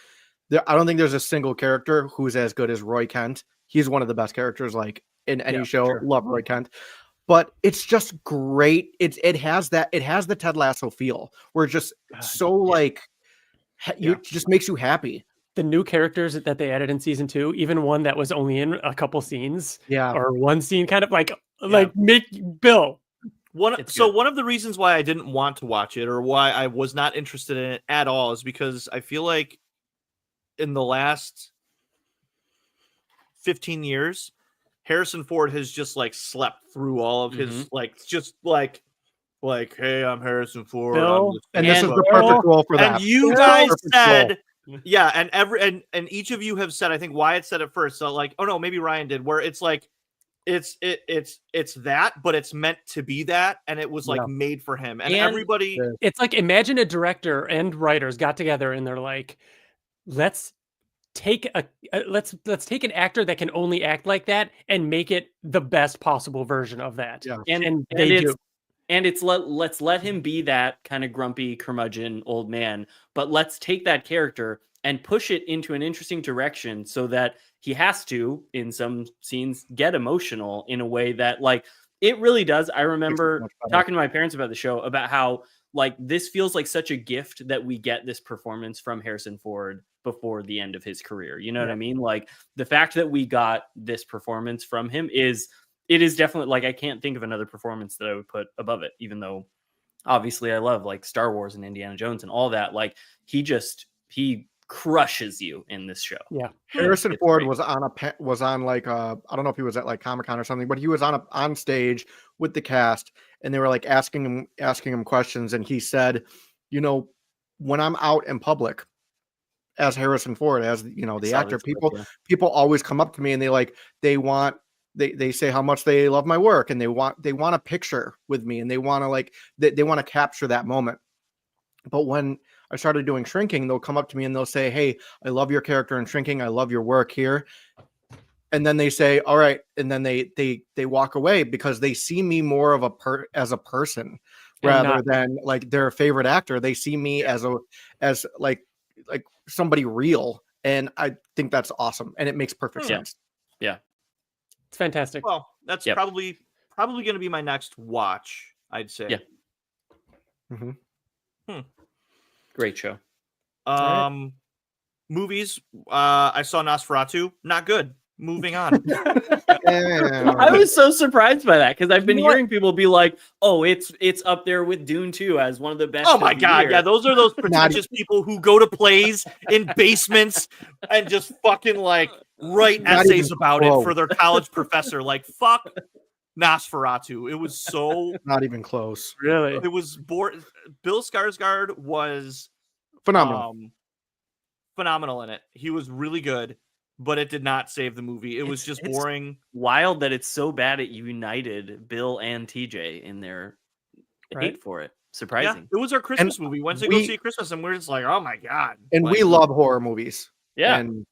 I don't think there's a single character who's as good as Roy Kent. He's one of the best characters like in any show. Sure. Love Roy Kent. But it's just great. It has the Ted Lasso feel where it's just like it just makes you happy. The new characters that they added in season 2, even one that was only in a couple scenes, or one scene, kind of like make Bill. One of the reasons why I didn't want to watch it, or why I was not interested in it at all, is because I feel like in the last 15 years, Harrison Ford has just like slept through all of his like, hey, I'm Harrison Ford, and this is the perfect role for that. And you guys said, and each of you have said, I think Wyatt said it first, so like, oh no, maybe Ryan did, where it's like, it's that, but it's meant to be that, and it was like made for him, and everybody. It's like, imagine a director and writers got together and they're like, let's take let's take an actor that can only act like that and make it the best possible version of that. And they do. And it's let's let him be that kind of grumpy curmudgeon old man, but let's take that character and push it into an interesting direction so that he has to, in some scenes, get emotional in a way that, like, it really does. I remember talking to my parents about the show, about how, like, this feels like such a gift that we get this performance from Harrison Ford before the end of his career. You know what I mean? Like, the fact that we got this performance from him is definitely, like, I can't think of another performance that I would put above it, even though obviously I love like Star Wars and Indiana Jones and all that. Like, he crushes you in this show. Harrison Ford was on like I don't know if he was at like Comic-Con or something, but he was on stage with the cast, and they were like asking him questions, and he said, you know, when I'm out in public as Harrison Ford, as you know, the actor, people always come up to me and they say how much they love my work, and they want a picture with me, and they want to capture that moment. But when I started doing Shrinking, they'll come up to me and they'll say, hey, I love your character in Shrinking. I love your work here. And then they say, all right. And then they walk away because they see me more of as a person rather than like their favorite actor. They see me as like somebody real. And I think that's awesome. And it makes perfect sense. Yeah. It's fantastic. Well, that's probably going to be my next watch, I'd say. Yeah. Mm-hmm. Great show. Movies. I saw Nosferatu. Not good. Moving on. I was so surprised by that because I've been hearing people be like, "Oh, it's up there with Dune 2 as one of the best." Oh my god, yeah, those are those pretentious people who go to plays in basements and just fucking like write essays about it for their college professor. Like, fuck Nosferatu. It was so not even close. Really, it was Bill Skarsgård was phenomenal. Phenomenal in it. He was really good. but it did not save the movie. It was It's- just it's- boring. Wild that it's so bad it united Bill and TJ in their Right. hate for it. Yeah, Surprising. it was our Christmas movie. Went to go see it Christmas, and we're just like, oh my god. And Like, we love horror movies. Yeah. And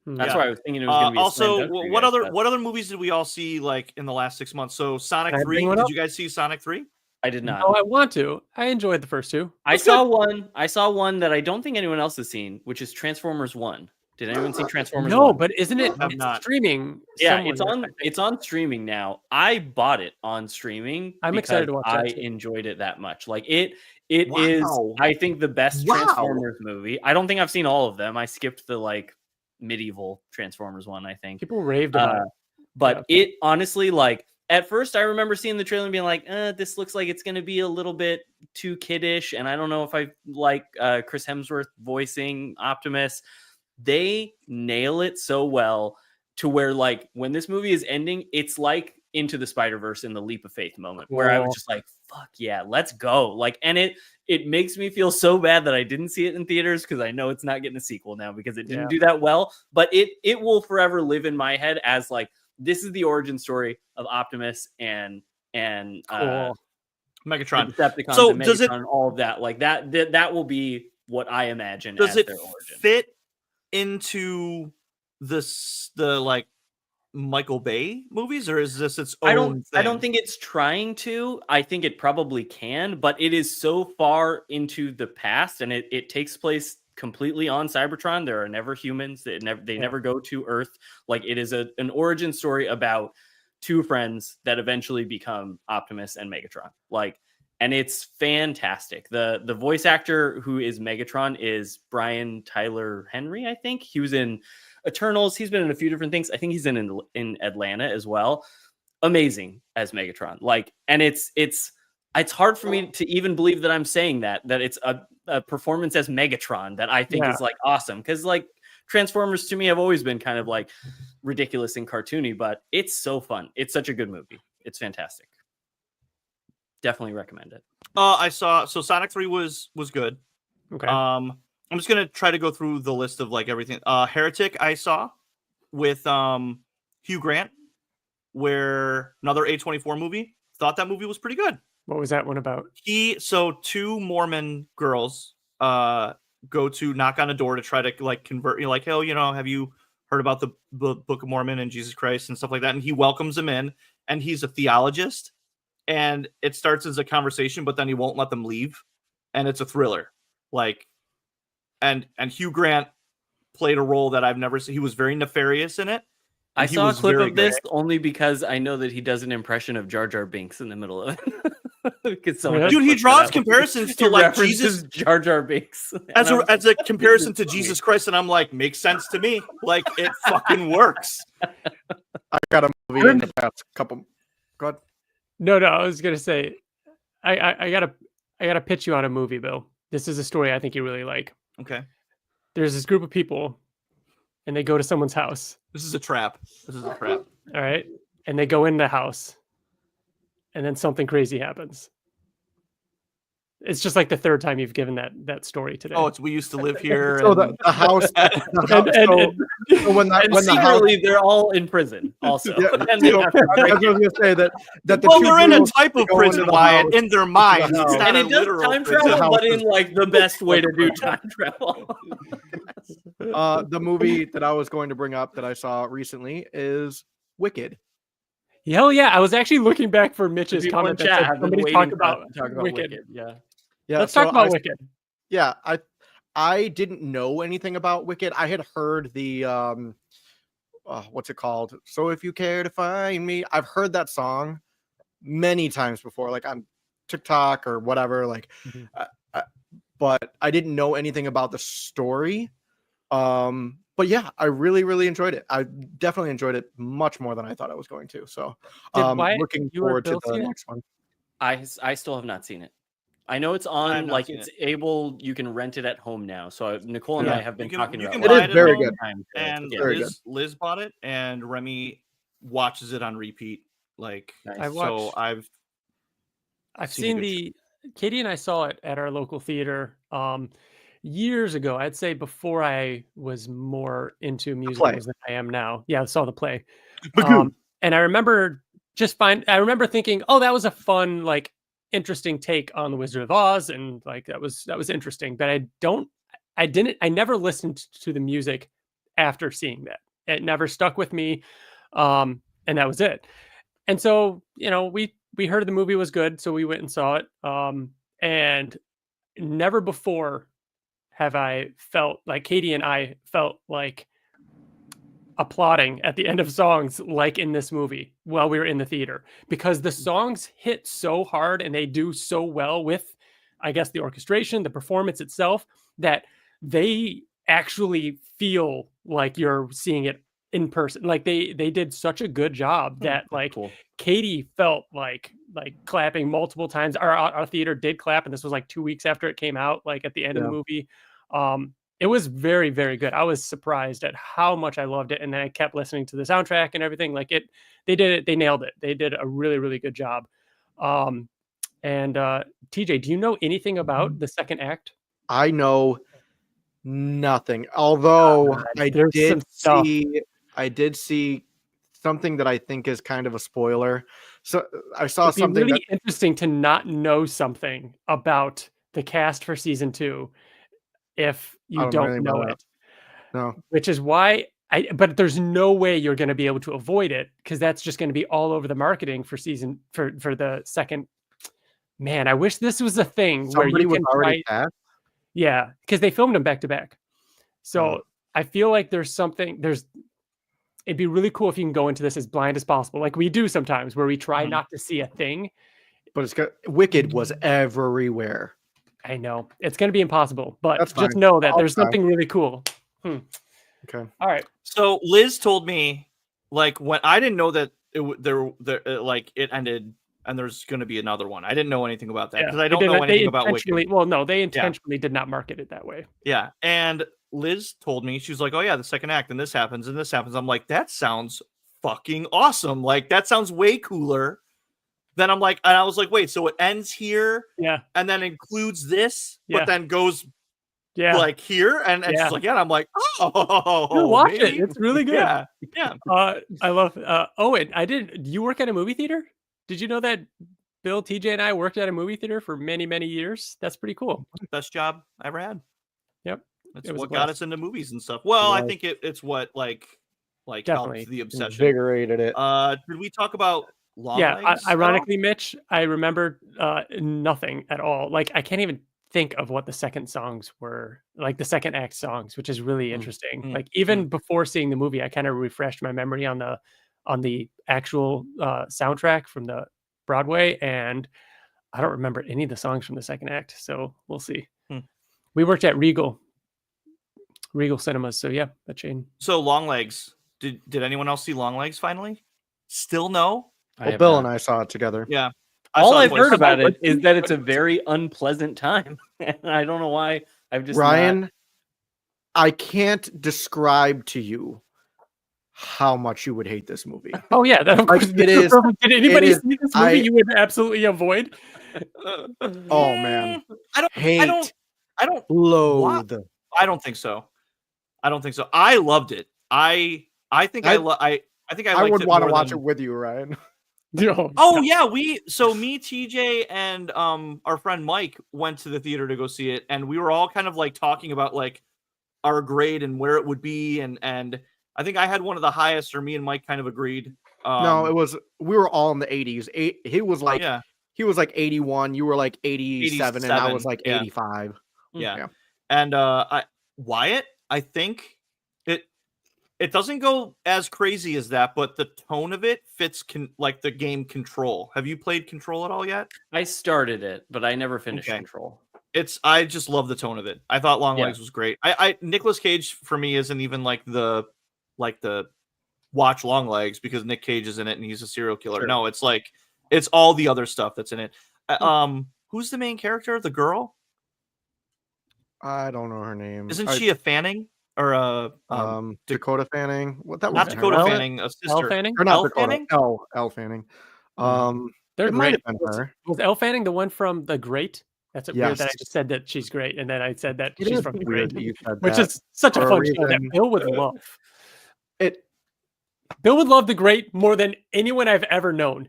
That's Yeah. why I was thinking it was going to be a slam also, dunk for you what guys, other but what other movies did we all see like in the last 6 months? So Sonic Can I 3. bring one Did up? you guys see Sonic 3? I did not. Oh, I want to. I enjoyed the first two. I saw one. I saw one that I don't think anyone else has seen, which is Transformers 1. Did anyone see Transformers No, 1? but isn't it Have it's not. streaming? Yeah, somewhere, it's I on think. it's on streaming now. I bought it on streaming. I'm excited to because watch that I too. enjoyed it that much. Like it is, Wow. I think, the best Wow. Transformers movie. I don't think I've seen all of them. I skipped the like medieval Transformers one, I think. People raved about it. But it honestly, like at first I remember seeing the trailer and being like, this looks like it's gonna be a little bit too kiddish, and I don't know if I like Chris Hemsworth voicing Optimus. They nail it so well to where, like, when this movie is ending, it's like Into the Spider-Verse in the leap of faith moment where I was Cool. just like, fuck yeah, let's go. Like, and it makes me feel so bad that I didn't see it in theaters because I know it's not getting a sequel now because it didn't Yeah. do that well. But it will forever live in my head as like, this is the origin story of Optimus and Cool. Megatron. the Decepticons So and does it- Megatron and all of that. Like that will be what I imagine Does as it their origin. fit into the like Michael Bay movies, or is this its own I don't thing? think it's trying to. I think it probably can, but it is so far into the past, and it takes place completely on Cybertron. There are never humans. They never go to Earth. Like, it is an origin story about two friends that eventually become Optimus and Megatron. Like, and it's fantastic. The voice actor who is Megatron is Brian Tyler Henry, I think. He was in Eternals. He's been in a few different things. I think he's in Atlanta as well. Amazing as Megatron. Like, and it's hard for me to even believe that I'm saying that it's a performance as Megatron that I think is like awesome. Because like Transformers to me have always been kind of like ridiculous and cartoony, but it's so fun. It's such a good movie. It's fantastic. Definitely recommend it. I saw Sonic 3 was good. Okay. I'm just gonna try to go through the list of like everything. Heretic I saw with Hugh Grant, where another A24 movie. Thought that movie was pretty good. What was that one about? Two Mormon girls go to knock on a door to try to like convert you, like, oh, have you heard about the Book of Mormon and Jesus Christ and stuff like that? And he welcomes them in, and he's a theologist, and it starts as a conversation, but then he won't let them leave, and it's a thriller. Like, and Hugh Grant played a role that I've never seen. He was very nefarious in it. I and he saw a was clip very of good. this only because I know that he does an impression of Jar Jar Binks in the middle of it. Because someone Really? Dude, he put that draws up. comparisons He to like references Jesus Jar Jar Binks as And a, I'm as a like, comparison to this is funny. Jesus Christ, and I'm like, makes sense to me. Like, it fucking works. I got a movie in the past couple. Go ahead. No, I was gonna say, I gotta pitch you on a movie, Bill. This is a story I think you really like. Okay, There's this group of people, and they go to someone's house. this is a trap. All right, and they go in the house, and then something crazy happens. It's just like the third time you've given that story today. Oh, it's we used to live here. So and- the house. The house And- so when And the house. secretly, they're all in prison also. Yeah, And they so have to I break was gonna say that the well, two they're in a girls type of go into prison, the Wyatt, house. in their minds. house. It's not and a it does literal time prison. travel, but in houses. like the best way to do time travel. The movie that I was going to bring up that I saw recently is Wicked. Hell yeah! I was actually looking back for Mitch's People in comment. That chat said have been somebody waiting talk for us about, to talk about Wicked. Yeah. Yeah, Let's so talk about I- Wicked. Yeah, I didn't know anything about Wicked. I had heard the what's it called? So if you care to find me, I've heard that song many times before, like on TikTok or whatever. Like, Mhm. but I didn't know anything about the story. But yeah, I really, really enjoyed it. I definitely enjoyed it much more than I thought I was going to. So, Did Wyatt, looking you or forward to Bill the see it? next one. I still have not seen it. I know it's I on, have not like seen it's able, you can rent it at home now. So Nicole and Yeah. I have been You can- talking you about can It buy is at very home, good. time to And get Very it. good. Liz bought it, and Remy watches it on repeat. Like, Nice. I so watched- I've I've seen seen a good the Katie and I saw it at our local theater. years ago. I'd say before I was more into play. musicals than I am now. Yeah, I saw the play. Bagoo. And I remember I remember thinking, oh, that was a fun, like, interesting take on the Wizard of Oz, and like that was interesting. But I never listened to the music after seeing that. It never stuck with me. And that was it. And so, we heard the movie was good, so we went and saw it. And never before have I felt like Katie and I felt like applauding at the end of songs like in this movie while we were in the theater, because the songs hit so hard and they do so well with, I guess, the orchestration, the performance itself, that they actually feel like you're seeing it in person. Like they did such a good job that like Cool. Katie felt like clapping multiple times. Our theater did clap, and this was like 2 weeks after it came out, like at the end of the movie. It was very, very good. I was surprised at how much I loved it. And then I kept listening to the soundtrack and everything. Like they did it. They nailed it. They did a really, really good job. And TJ, do you know anything about the second act? I know nothing. Although there's some stuff. I did see something that I think is kind of a spoiler. So I saw It'd be something really interesting to not know something about the cast for season 2 if you don't know it. No. Which is why but there's no way you're going to be able to avoid it, because that's just going to be all over the marketing for the second. Man, I wish this was a thing Somebody where you was can already cast? Yeah, because they filmed them back to back. So I feel like it'd be really cool if you can go into this as blind as possible, like we do sometimes, where we try not to see a thing. But Wicked was everywhere. I know it's going to be impossible, but That's just fine. know that I'll there's try. something really cool. Okay. All right. So Liz told me, like, when I didn't know that it ended and there's going to be another one. I didn't know anything about that because I don't know anything about Wicked. Well, no, they intentionally did not market it that way. Yeah, and Liz told me, she was like, "Oh yeah, the second act, and this happens, and this happens." I'm like, "That sounds fucking awesome! Like that sounds way cooler." Then I'm like, and I was like, "Wait, so it ends here, and then includes this, but then goes." Like here, and she's like, "Yeah," and I'm like, "Oh, watch it. It's really good." Yeah. I love. Owen, you work at a movie theater? Did you know that Bill, TJ, and I worked at a movie theater for many, many years? That's pretty cool. Best job I ever had. Yep, it's what got us into movies and stuff. Well, I think it's what like definitely helped the obsession, invigorated it. Did we talk about Long Legs? Ironically, Mitch, I remember nothing at all. Like I can't even think of what the second songs were, like the second act songs, which is really interesting. Like even before seeing the movie, I kind of refreshed my memory on the actual soundtrack from the Broadway, and I don't remember any of the songs from the second act. So we'll see. We worked at Regal Cinemas, so yeah, that chain. So Long Legs. Did anyone else see Long Legs finally? Still no? Well, Bill and I saw it together. Yeah. All I've heard about it is that it's a very unpleasant time. And I don't know why. I've just Ryan, I can't describe to you how much you would hate this movie. Oh yeah, that of course it is. Did anybody see this movie you would absolutely avoid? Oh man, I don't loathe. I don't think so. I loved it. I think I would want to watch it with you, Ryan. Oh yeah, me, TJ, and our friend Mike went to the theater to go see it, and we were all kind of like talking about like our grade and where it would be, and I think I had one of the highest, or me and Mike kind of agreed. No, we were all in the 80s. He was like 81, you were like 87, and I was like 85. Yeah. And Wyatt, I think it doesn't go as crazy as that, but the tone of it fits like the game Control. Have you played Control at all yet? I started it, but I never finished Control. I just love the tone of it. I thought Long Legs was great. Nicolas Cage for me isn't even like the watch Long Legs because Nick Cage is in it and he's a serial killer. Sure. No, it's like it's all the other stuff that's in it. Who's the main character? The girl? I don't know her name. Isn't she a Fanning? Or Dakota Fanning. What that was? Not Dakota Fanning, a sister. Elle Fanning? Or not Elle Dakota. Fanning? Elle Fanning. They're it might great. have been her. Was Elle Fanning the one from The Great? That's weird that I Yes. just said that she's great, and then I said that It she's is from The weird Great, that you said which that is such a for a fun show that reason. Bill would love. It, Bill would love The Great more than anyone I've ever known.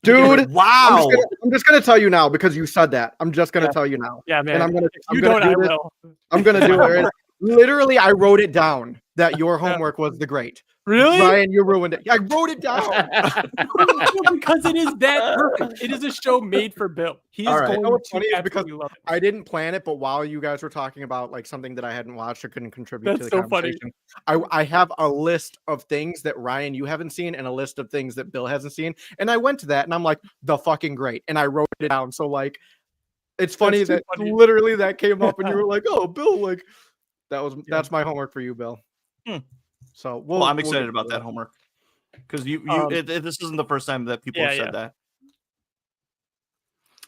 dude. Wow. I'm just gonna tell you now because you said that. I'm just gonna Yeah. tell you now. Yeah, man. And I'm gonna. If I'm you gonna don't, do I this. will. I'm gonna do it. Literally, I wrote it down that your homework was The Great. Really? Brian, you ruined it. I wrote it down. Because it is that perfect. It is a show made for Bill. He is All right. going You know what's to funny is because absolutely love it. I didn't plan it, but while you guys were talking about like something that I hadn't watched or couldn't contribute to That's the so funny. conversation, I have a list of things that Ryan you haven't seen and a list of things that Bill hasn't seen, and I went to that and I'm like, the fucking Great, and I wrote it down. So like, it's funny That's too that funny. literally that came up and you were like, oh, Bill, like that's my homework for you, Bill. Hmm. So Well, I'm we'll excited get about to that homework because this isn't the first time that people have said that.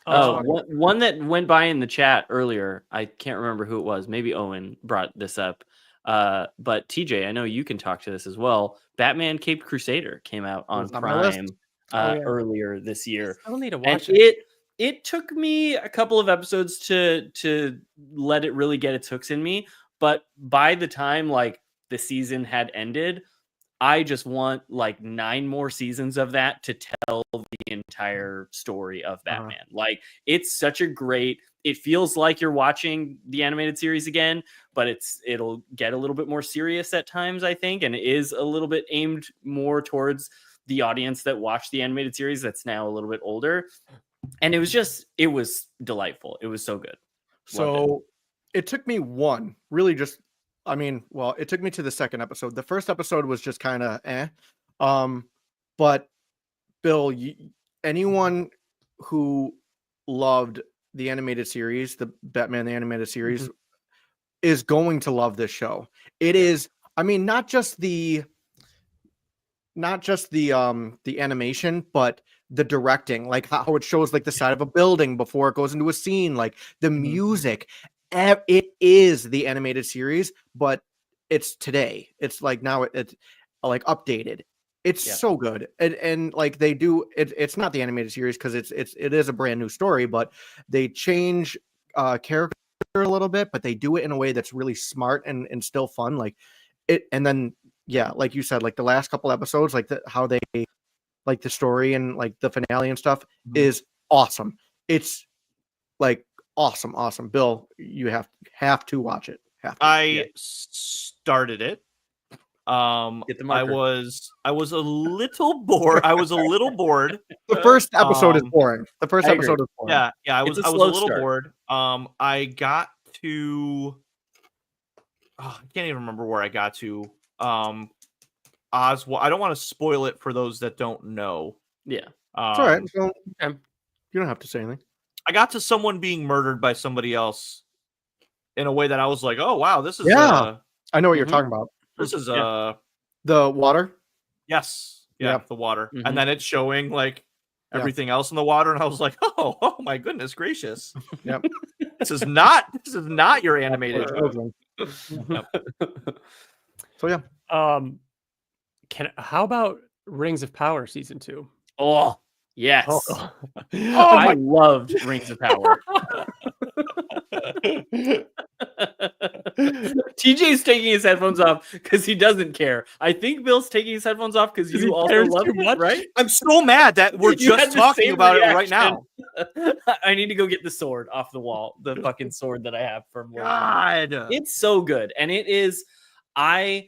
Oh, Um, one that went by in the chat earlier. I can't remember who it was. Maybe Owen brought this up. But TJ, I know you can talk to this as well. Batman Caped Crusader came out on was on my list. Prime Oh, yeah. earlier this year. I still need to And watch it. it took me a couple of episodes to let it really get its hooks in me. But by the time like the season had ended, I just want like 9 more seasons of that to tell the entire story of Batman. Like it's such a great, it feels like you're watching the animated series again, but it'll get a little bit more serious at times, I think, and it is a little bit aimed more towards the audience that watched the animated series that's now a little bit older. And it was delightful. It was so good. So it took me it took me to the second episode. The first episode was just kind of but Bill, anyone who loved the animated series, the Batman the animated series, is going to love this show. It is, I mean, not just the animation, but the directing, like how it shows like the side of a building before it goes into a scene, like the music. It is the animated series, but it's today. It's like now it's like updated. It's so good, and like they do it. It's not the animated series because it is a brand new story, but they change character a little bit, but they do it in a way that's really smart and still fun. Like it, and then like you said, like the last couple episodes, like how they like the story and like the finale and stuff is awesome. It's like awesome. Bill, you have to watch it. I started it. Get the marker. I was a little bored. The first episode is boring. The first I episode agree. is boring. Yeah. I It's was a a slow little start. bored. I got to. I can't even remember where I got to. Oswald. I don't want to spoil it for those that don't know. Yeah. It's all right. So, Okay. you don't have to say anything. I got to someone being murdered by somebody else in a way that I was like, oh wow, this is Yeah. I know what you're Mhm. talking about. this is The water. yes. Yeah, Yeah. the water. Mhm. And then it's showing like Yeah. everything else in the water, and I was like, oh my goodness gracious. Yep. This is not your animated show. Children. Yep. So yeah. How about Rings of Power season 2? Oh, yes. Oh, I loved Rings of Power. TJ's taking his headphones off because he doesn't care. I think Bill's taking his headphones off because 'Cause you he also cares love too it, much? right? I'm so mad that we're You had just the talking same about it right reaction. now. I need to go get the sword off the wall, the fucking sword that I have from work. God. It's so good. And it is, of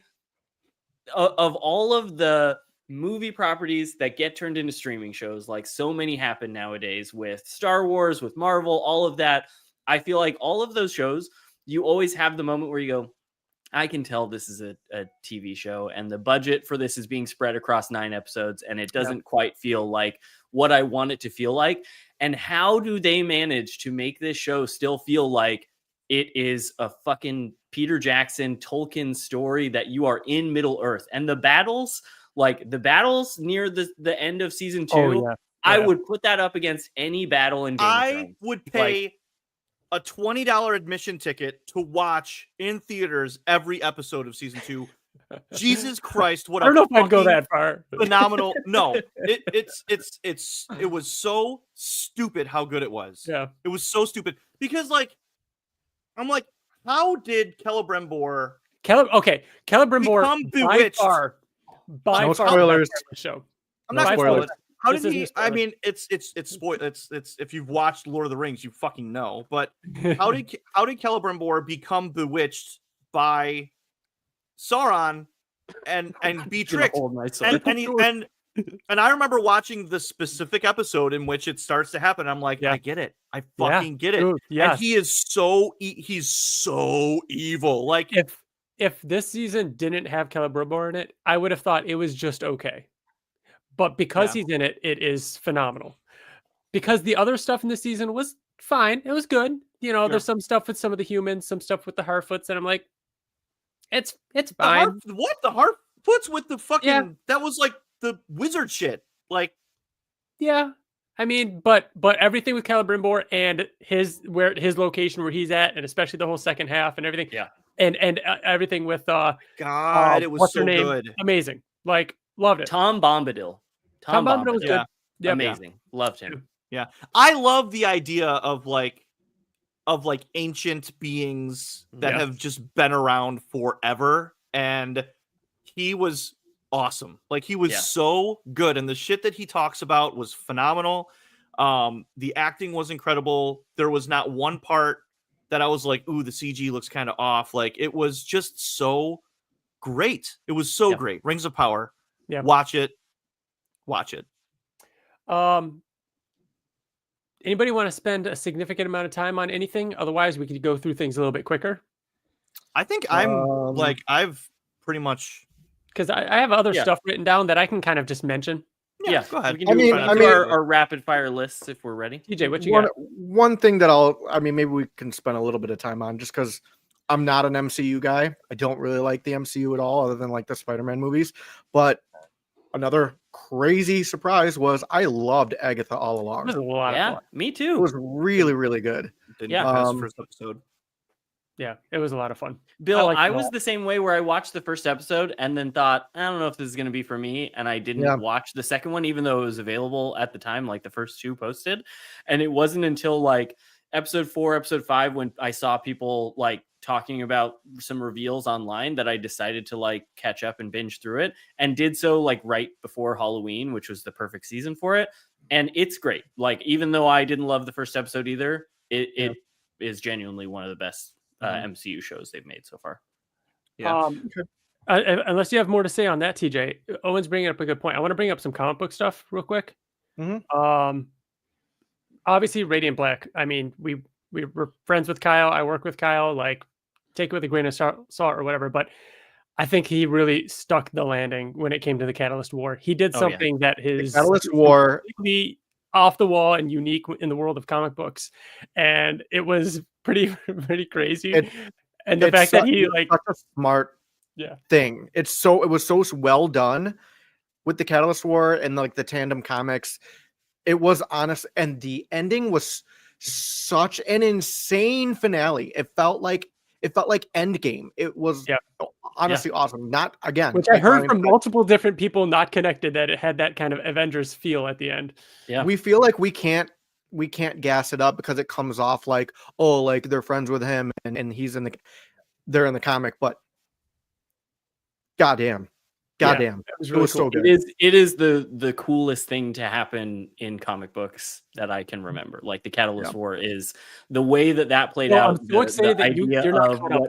all of the movie properties that get turned into streaming shows, like so many happen nowadays with Star Wars, with Marvel, all of that. I feel like all of those shows, you always have the moment where you go, I can tell this is a TV show and the budget for this is being spread across 9 episodes and it doesn't quite feel like what I want it to feel like. And how do they manage to make this show still feel like it is a fucking Peter Jackson Tolkien story that you are in Middle Earth? And the battles, like the battles near the end of season 2, Oh, yeah. I Yeah. would put that up against any battle in Game of I Thrones. would pay a $20 admission ticket to watch in theaters every episode of season 2 Jesus Christ, what I don't know if I'd go fucking that far. phenomenal. No, it was so stupid how good it was. Yeah. It was so stupid because like I'm like, how did Celebrimbor Celebrimbor become by bewitched? far No far spoilers. the show. I'm No not gonna spoilers. spoil it. How This did isn't he? a spoiler. I mean, it's if you've watched Lord of the Rings, you fucking know. But how did Celebrimbor become bewitched by Sauron and be tricked? And I remember watching the specific episode in which it starts to happen. I'm like, Yeah. I get it. I fucking get it. Dude, yes. And he is he's so evil. Like if this season didn't have Celebrimbor in it, I would have thought it was just okay. But because he's in it, it is phenomenal. Because the other stuff in this season was fine. It was good. You know, there's some stuff with some of the humans, some stuff with the Harfoots, and I'm like, it's fine. The Harfoots with the fucking that was like the wizard shit. Like Yeah. I mean, but everything with Celebrimbor and his location where he's at, and especially the whole second half and everything. Yeah. And everything with God, it was what's so her name? good. Amazing. Like, loved it. Tom Bombadil. Tom Bombadil was good. Yeah. Amazing. Loved him. Yeah. I love the idea of like ancient beings that have just been around forever, and he was awesome. Like he was so good, and the shit that he talks about was phenomenal. The acting was incredible. There was not one part that I was like, ooh, the CG looks kind of off. Like it was just so great. It was so great. Rings of Power. Yeah. Watch it. Anybody want to spend a significant amount of time on anything? Otherwise, we could go through things a little bit quicker. I think I've pretty much, because I have other stuff written down that I can kind of just mention. Yeah, go ahead. We can do our rapid fire lists if we're ready. TJ, what you got? One thing that maybe we can spend a little bit of time on, just because I'm not an MCU guy. I don't really like the MCU at all, other than like the Spider-Man movies. But another crazy surprise was I loved Agatha All Along. It was a lot of fun. Me too. It was really, really good. Didn't pass the first episode. Yeah, it was a lot of fun. Bill, I was the same way where I watched the first episode and then thought, I don't know if this is going to be for me. And I didn't watch the second one, even though it was available at the time, like the first two posted. And it wasn't until like episode 4, episode 5, when I saw people like talking about some reveals online that I decided to like catch up and binge through it, and did so like right before Halloween, which was the perfect season for it. And it's great. Like, even though I didn't love the first episode either, it is genuinely one of the best MCU shows they've made so far. Yeah. Unless you have more to say on that, TJ. Owen's bringing up a good point. I want to bring up some comic book stuff real quick. Obviously, Radiant Black. I mean, we were friends with Kyle. I work with Kyle. Like, take it with a grain of salt or whatever. But I think he really stuck the landing when it came to the Catalyst War. He did something that is Catalyst War off the wall and unique in the world of comic books, and it was pretty crazy. And the fact that he like such a smart thing. It was so well done with the Catalyst War and like the Tandem Comics. It was honest, and the ending was such an insane finale. It felt like Endgame. It was honestly awesome. Not again, which I heard from multiple different people not connected, that it had that kind of Avengers feel at the end. Yeah, we feel like we can't gas it up because it comes off like, oh, like they're friends with him and they're in the comic, but goddamn. It was really cool. So good. It is the coolest thing to happen in comic books that I can remember. Like the Catalyst War is the way that played out. I'm so excited that you're not caught up.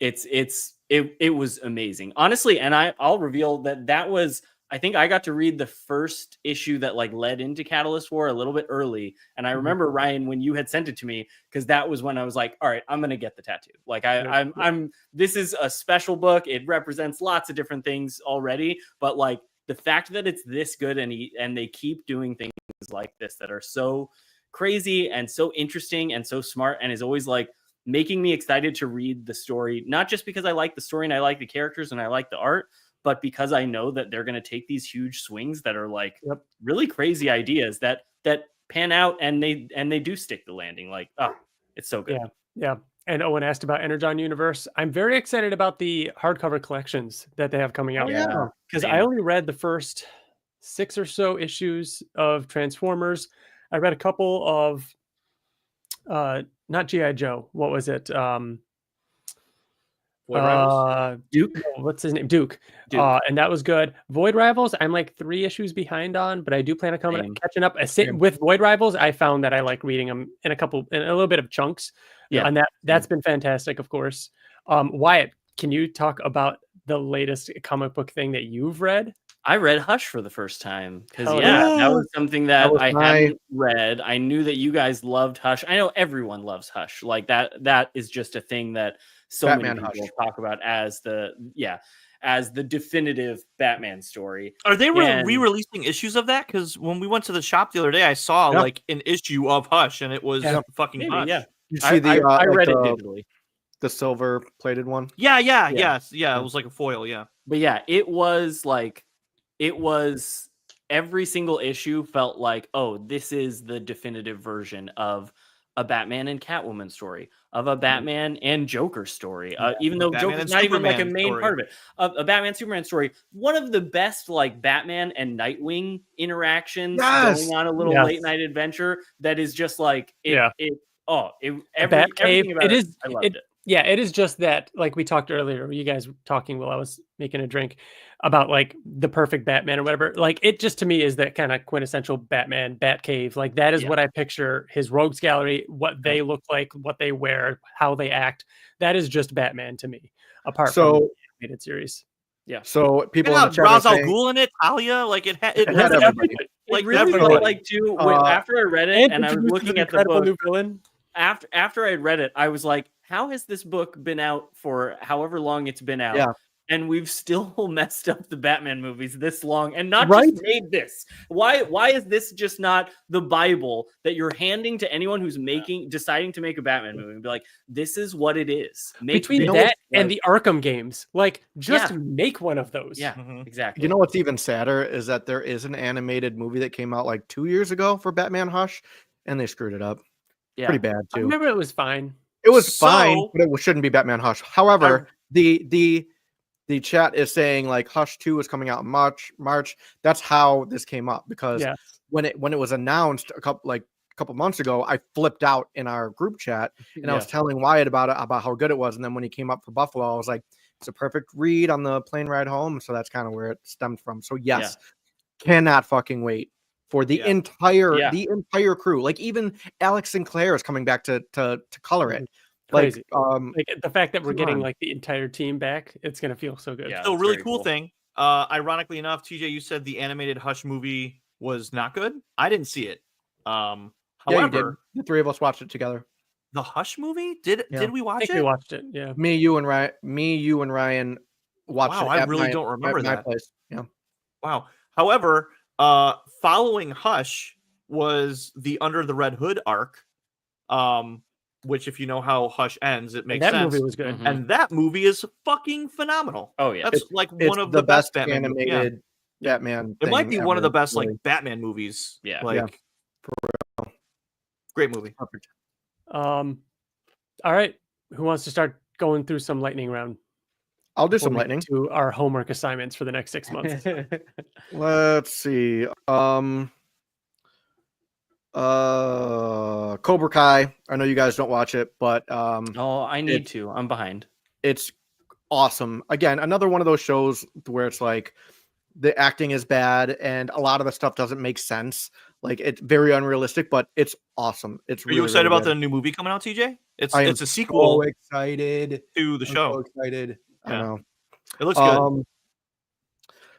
It was amazing, honestly. And I'll reveal that was, I think I got to read the first issue that like led into Catalyst War a little bit early. And I remember, Ryan, when you had sent it to me, because that was when I was like, all right, I'm going to get the tattoo. Like this is a special book. It represents lots of different things already, but like the fact that it's this good and they keep doing things like this that are so crazy and so interesting and so smart, and is always like making me excited to read the story, not just because I like the story and I like the characters and I like the art, but because I know that they're going to take these huge swings that are like really crazy ideas that pan out and they do stick the landing. Like, oh, it's so good. Yeah. and Owen asked about Energon Universe. I'm very excited about the hardcover collections that they have coming out. yeah. Because Same. I only read the first 6 or so issues of Transformers. I read a couple of not G.I. Joe. What was it? Void Rivals? Duke. No, what's his name? Duke. Duke. And that was good. Void Rivals, I'm like 3 issues behind on, but I do plan on Same. catching up. Same. With Void Rivals, I found that I like reading them in a little bit of chunks. Yeah. And that's been fantastic, of course. Wyatt, can you talk about the latest comic book thing that you've read? I read Hush for the first time because Oh, that was something that was I my- hadn't read. I knew that you guys loved Hush. I know everyone loves Hush. Like that is just a thing that so Batman many people Hush. talk about as the definitive Batman story. Are they And- re-releasing issues of that? Because when we went to the shop the other day, I saw Yeah. like an issue of Hush, and it was Yeah. fucking Maybe, Hush. yeah. You see the I read it the, digitally. the silver plated one. Yeah. Yeah. It was like a foil. Yeah. But yeah, it was every single issue felt like, oh, this is the definitive version of a Batman and Catwoman story, of a Batman and Joker story. Even though Batman Joker's and not even like a Superman main story. part of it, a Batman Superman story. One of the best like Batman and Nightwing interactions Yes! going on a little Yes. late night adventure that is just like Yeah. everything Batcave. about It is. I loved it. Yeah, it is just that, like we talked earlier, you guys were talking while I was making a drink about like the perfect Batman or whatever. Like it just to me is that kind of quintessential Batman, Batcave. Like that is Yeah. what I picture his rogues gallery, what they look like, what they wear, how they act. That is just Batman to me, apart from the animated series. So people People in the chat are Ra's al saying, Ghul in it, Talia, like it It had has everybody. It like really everybody. felt like too. After I read it and I was introduces looking an at the incredible book, new villain. after I read it, I was like, how has this book been out for however long it's been out? Yeah. And we've still messed up the Batman movies this long and not Right? just made this. Why is this just not the Bible that you're handing to anyone who's deciding to make a Batman movie and be like, this is what it is. Make Between this, that and like- the Arkham games, like just Yeah. make one of those. yeah, Mhm. exactly. you know what's even sadder is that there is an animated movie that came out like 2 years ago for Batman Hush, and they screwed it up. yeah. Pretty bad I too. remember it was fine. It was fine, So- but it shouldn't be Batman Hush. However, the chat is saying like Hush 2 is coming out in March. That's how this came up, because Yeah. when it was announced a couple months ago, I flipped out in our group chat and I was telling Wyatt about how good it was. And then when he came up for Buffalo, I was like, it's a perfect read on the plane ride home. So that's kind of where it stemmed from. So yes, cannot fucking wait for the Yeah. entire crew. Like even Alex Sinclair is coming back to color it. Like Crazy. Like the fact that we're come getting on. like the entire team back, it's gonna feel so good. Yeah. So that's really very cool cool. thing. Ironically enough, TJ, you said the animated Hush movie was not good. I didn't see it. Yeah, you did. However, The three of us watched it together. the Hush movie did Yeah. did we I watch think it? we watched it. Yeah. Me, you, and Ryan watched Wow, it. I at really my- don't remember at my that. place. Yeah. Wow. However, following Hush was the Under the Red Hood arc, which if you know how Hush ends, it makes that sense. movie was good. Mhm. And that movie is fucking phenomenal. Oh yeah. That's like It's one of the best Batman movies. Yeah. animated Batman. It might thing be one of the ever, best really. like Batman movies. Yeah. Like great movie. Perfect. All right. Who wants to start going through some lightning round? I'll do before some we lightning. get to our homework assignments for the next 6 months. Let's see. Cobra Kai. I know you guys don't watch it, but Oh, I need to. I'm behind. it's awesome. Again, another one of those shows where it's like the acting is bad and a lot of the stuff doesn't make sense. Like it's very unrealistic, but it's awesome. It's Are you excited about the new movie coming out, TJ? It's I am it's a sequel so excited to the I'm show. so excited. I Yeah. know. It looks good.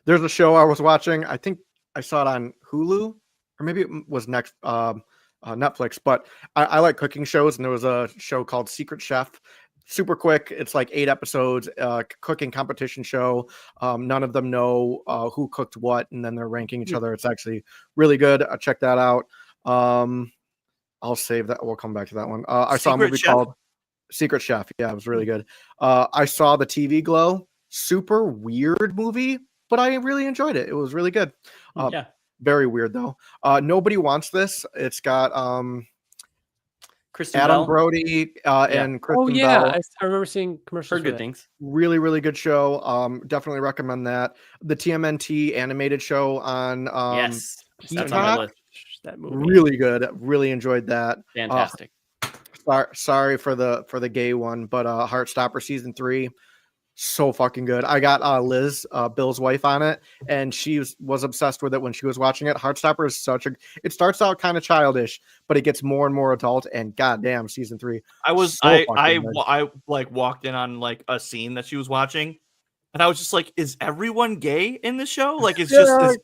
There's a show I was watching. I think I saw it on Hulu, or maybe it was Netflix. But I like cooking shows, and there was a show called Secret Chef. Super quick. It's like 8 episodes. Cooking competition show. None of them know who cooked what, and then they're ranking each other. It's actually really good. Check that out. I'll save that. We'll come back to that one. I saw a Secret movie Chef? called Secret Chef. Yeah, it was really good. I saw the TV Glow. Super weird movie, but I really enjoyed it. It was really good. Yeah. Very weird though. Nobody Wants This. It's got Kristen Adam Bell. Brody and Oh Kristen yeah, Bell. I remember seeing commercials. Heard for good that. things. Really, really good show. Definitely recommend that. The TMNT animated show on Yes, that's on my Peacock. list. That movie. Really good. Really enjoyed that. Fantastic. Sorry for the gay one, but Heartstopper season 3, so fucking good. I got Liz, Bill's wife, on it, and she was obsessed with it when she was watching it. Heartstopper is it starts out kind of childish, but it gets more and more adult, and goddamn, season 3. I like walked in on like a scene that she was watching, and I was just like, is everyone gay in the show? Like, is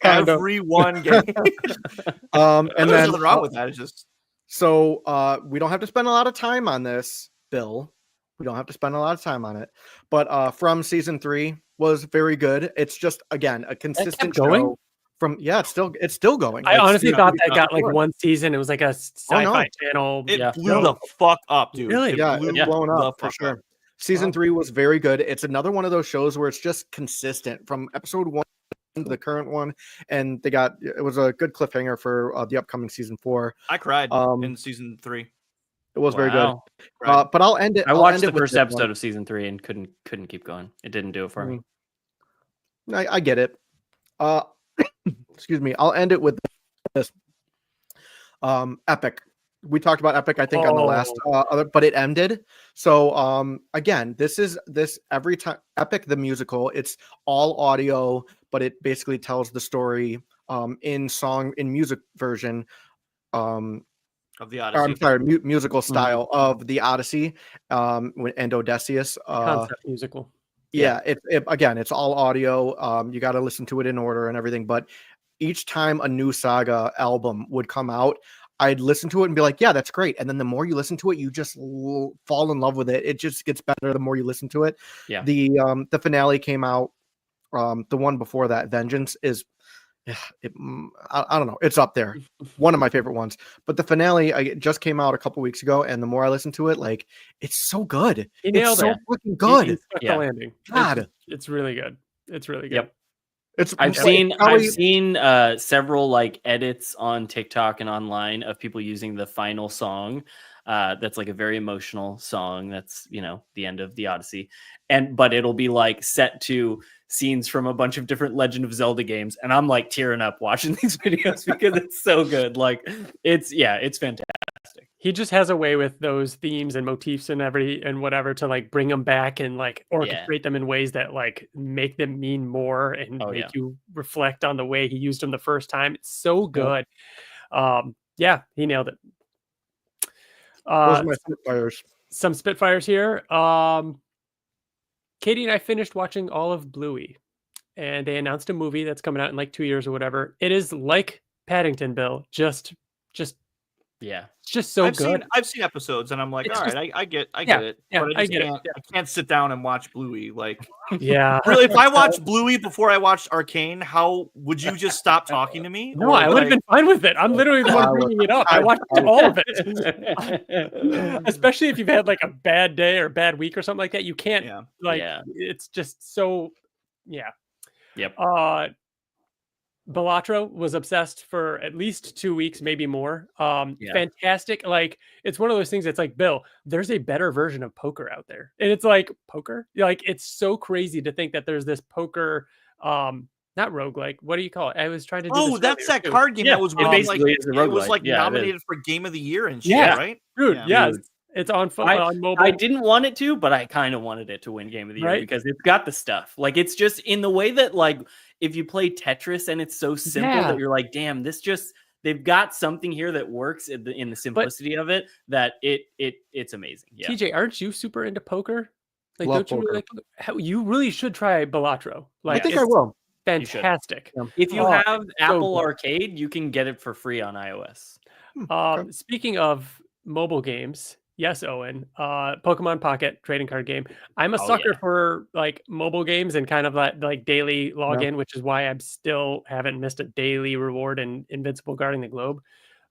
kind of. everyone gay? And There's then nothing wrong with that. It's just so we don't have to spend a lot of time on this, Bill. We don't have to spend a lot of time on it, but From season 3 was very good. It's just, again, a consistent going? show. It's still going. I It's, honestly you know, thought it's that not got like before. one season. It was like a sci-fi channel. it blew the fuck up, dude. Really? It Yeah, blew it's blown the up for fuck sure. up. Season 3 was very good. It's another one of those shows where it's just consistent from episode 1 to the current one, and it was a good cliffhanger for the upcoming season 4. I cried in season 3. It was very good. Wow. But I'll end it. I watched the with first this episode one. of season 3 and couldn't keep going. It didn't do it for me. I get it. Excuse me. I'll end it with this. Epic. We talked about Epic, I think, on the last but it ended. So again, this every time Epic the musical, it's all audio, but it basically tells the story in music version. Of the Odyssey. I'm sorry, musical style of the Odyssey, and Odysseus. Concept musical. Yeah, again, it's all audio. You got to listen to it in order and everything. But each time a new Saga album would come out, I'd listen to it and be like, yeah, that's great. And then the more you listen to it, you just fall in love with it. It just gets better the more you listen to it. Yeah. The finale came out. The one before that, Vengeance, is I don't know. It's up there. One of my favorite ones. But the finale it just came out a couple weeks ago, and the more I listen to it, like, it's so good. He nailed it's so it. fucking good. He stuck the landing. God. It's really good. It's really good. Yep. I've I've seen several like edits on TikTok and online of people using the final song. That's like a very emotional song. That's, the end of the Odyssey. But it'll be like set to scenes from a bunch of different Legend of Zelda games. And I'm like tearing up watching these videos because it's so good. Like it's fantastic. He just has a way with those themes and motifs and whatever to like bring them back and like orchestrate them in ways that like make them mean more and make you reflect on the way he used them the first time. It's so good. He nailed it. Those are my Spitfires. Some Spitfires here. Katie and I finished watching all of Bluey, and they announced a movie that's coming out in like 2 years or whatever. It is like Paddington, Bill. Just it's just so good. I've seen episodes, and I'm like, all right, I get it. Yeah, but I can't sit down and watch Bluey. Like, yeah, really, if I watched Bluey before I watched Arcane, how would you just stop talking to me? No, I would have been fine with it. I'm literally the one bringing it up. I watched all of it, especially if you've had like a bad day or bad week or something like that. You can't it's just so Yep. Balatro was obsessed for at least 2 weeks, maybe more. Fantastic. Like, it's one of those things that's like, Bill, there's a better version of poker out there. And it's like, poker? Like, it's so crazy to think that there's this poker, not roguelike. What do you call it? I was trying to do that's that card game that was nominated for Game of the Year and shit, right? Dude, it's on mobile. I didn't want it to, but I kind of wanted it to win Game of the Year because it's got the stuff. Like, it's just in the way that, like, if you play Tetris and it's so simple that you're like, damn, they've got something here that works in the simplicity of it, that it's amazing. Yeah. TJ, aren't you super into poker? Like, Love don't you poker. you really should try Balatro. Like, I think I will. Fantastic. If you have Apple Arcade, you can get it for free on iOS. Speaking of mobile games, yes, Owen, Pokemon Pocket trading card game. I'm a sucker for like mobile games and kind of like daily login, which is why I'm still haven't missed a daily reward in Invincible Guarding the Globe.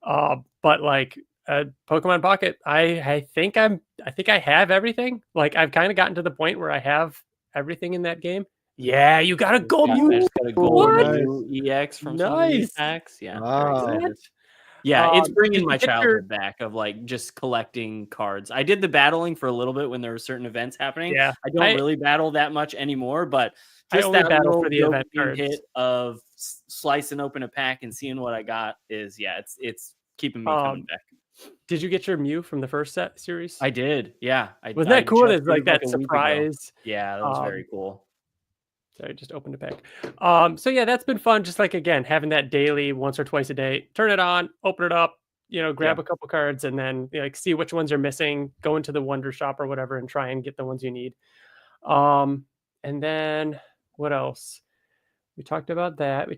But like Pokemon Pocket, I think I have everything. Like, I've kind of gotten to the point where I have everything in that game. Yeah, you got a gold Got a gold EX from nice. EX. Yeah. Yeah, it's Did bringing you my get your- childhood back of like just collecting cards. I did the battling for a little bit when there were certain events happening. Yeah, I don't really battle that much anymore, but I just only that battle little for the event dopamine cards. hit of slicing open a pack and seeing what I got is it's keeping me coming back. Did you get your Mew from the first set series? I did, yeah. Wasn't that cool? just It's like did it that a week ago. surprise. Yeah, that was very cool. Sorry, just opened a pack. So yeah, that's been fun. Just like again, having that daily once or twice a day. Turn it on, open it up, grab a couple cards, and then like see which ones are missing. Go into the Wonder Shop or whatever, and try and get the ones you need. And then what else? We talked about that.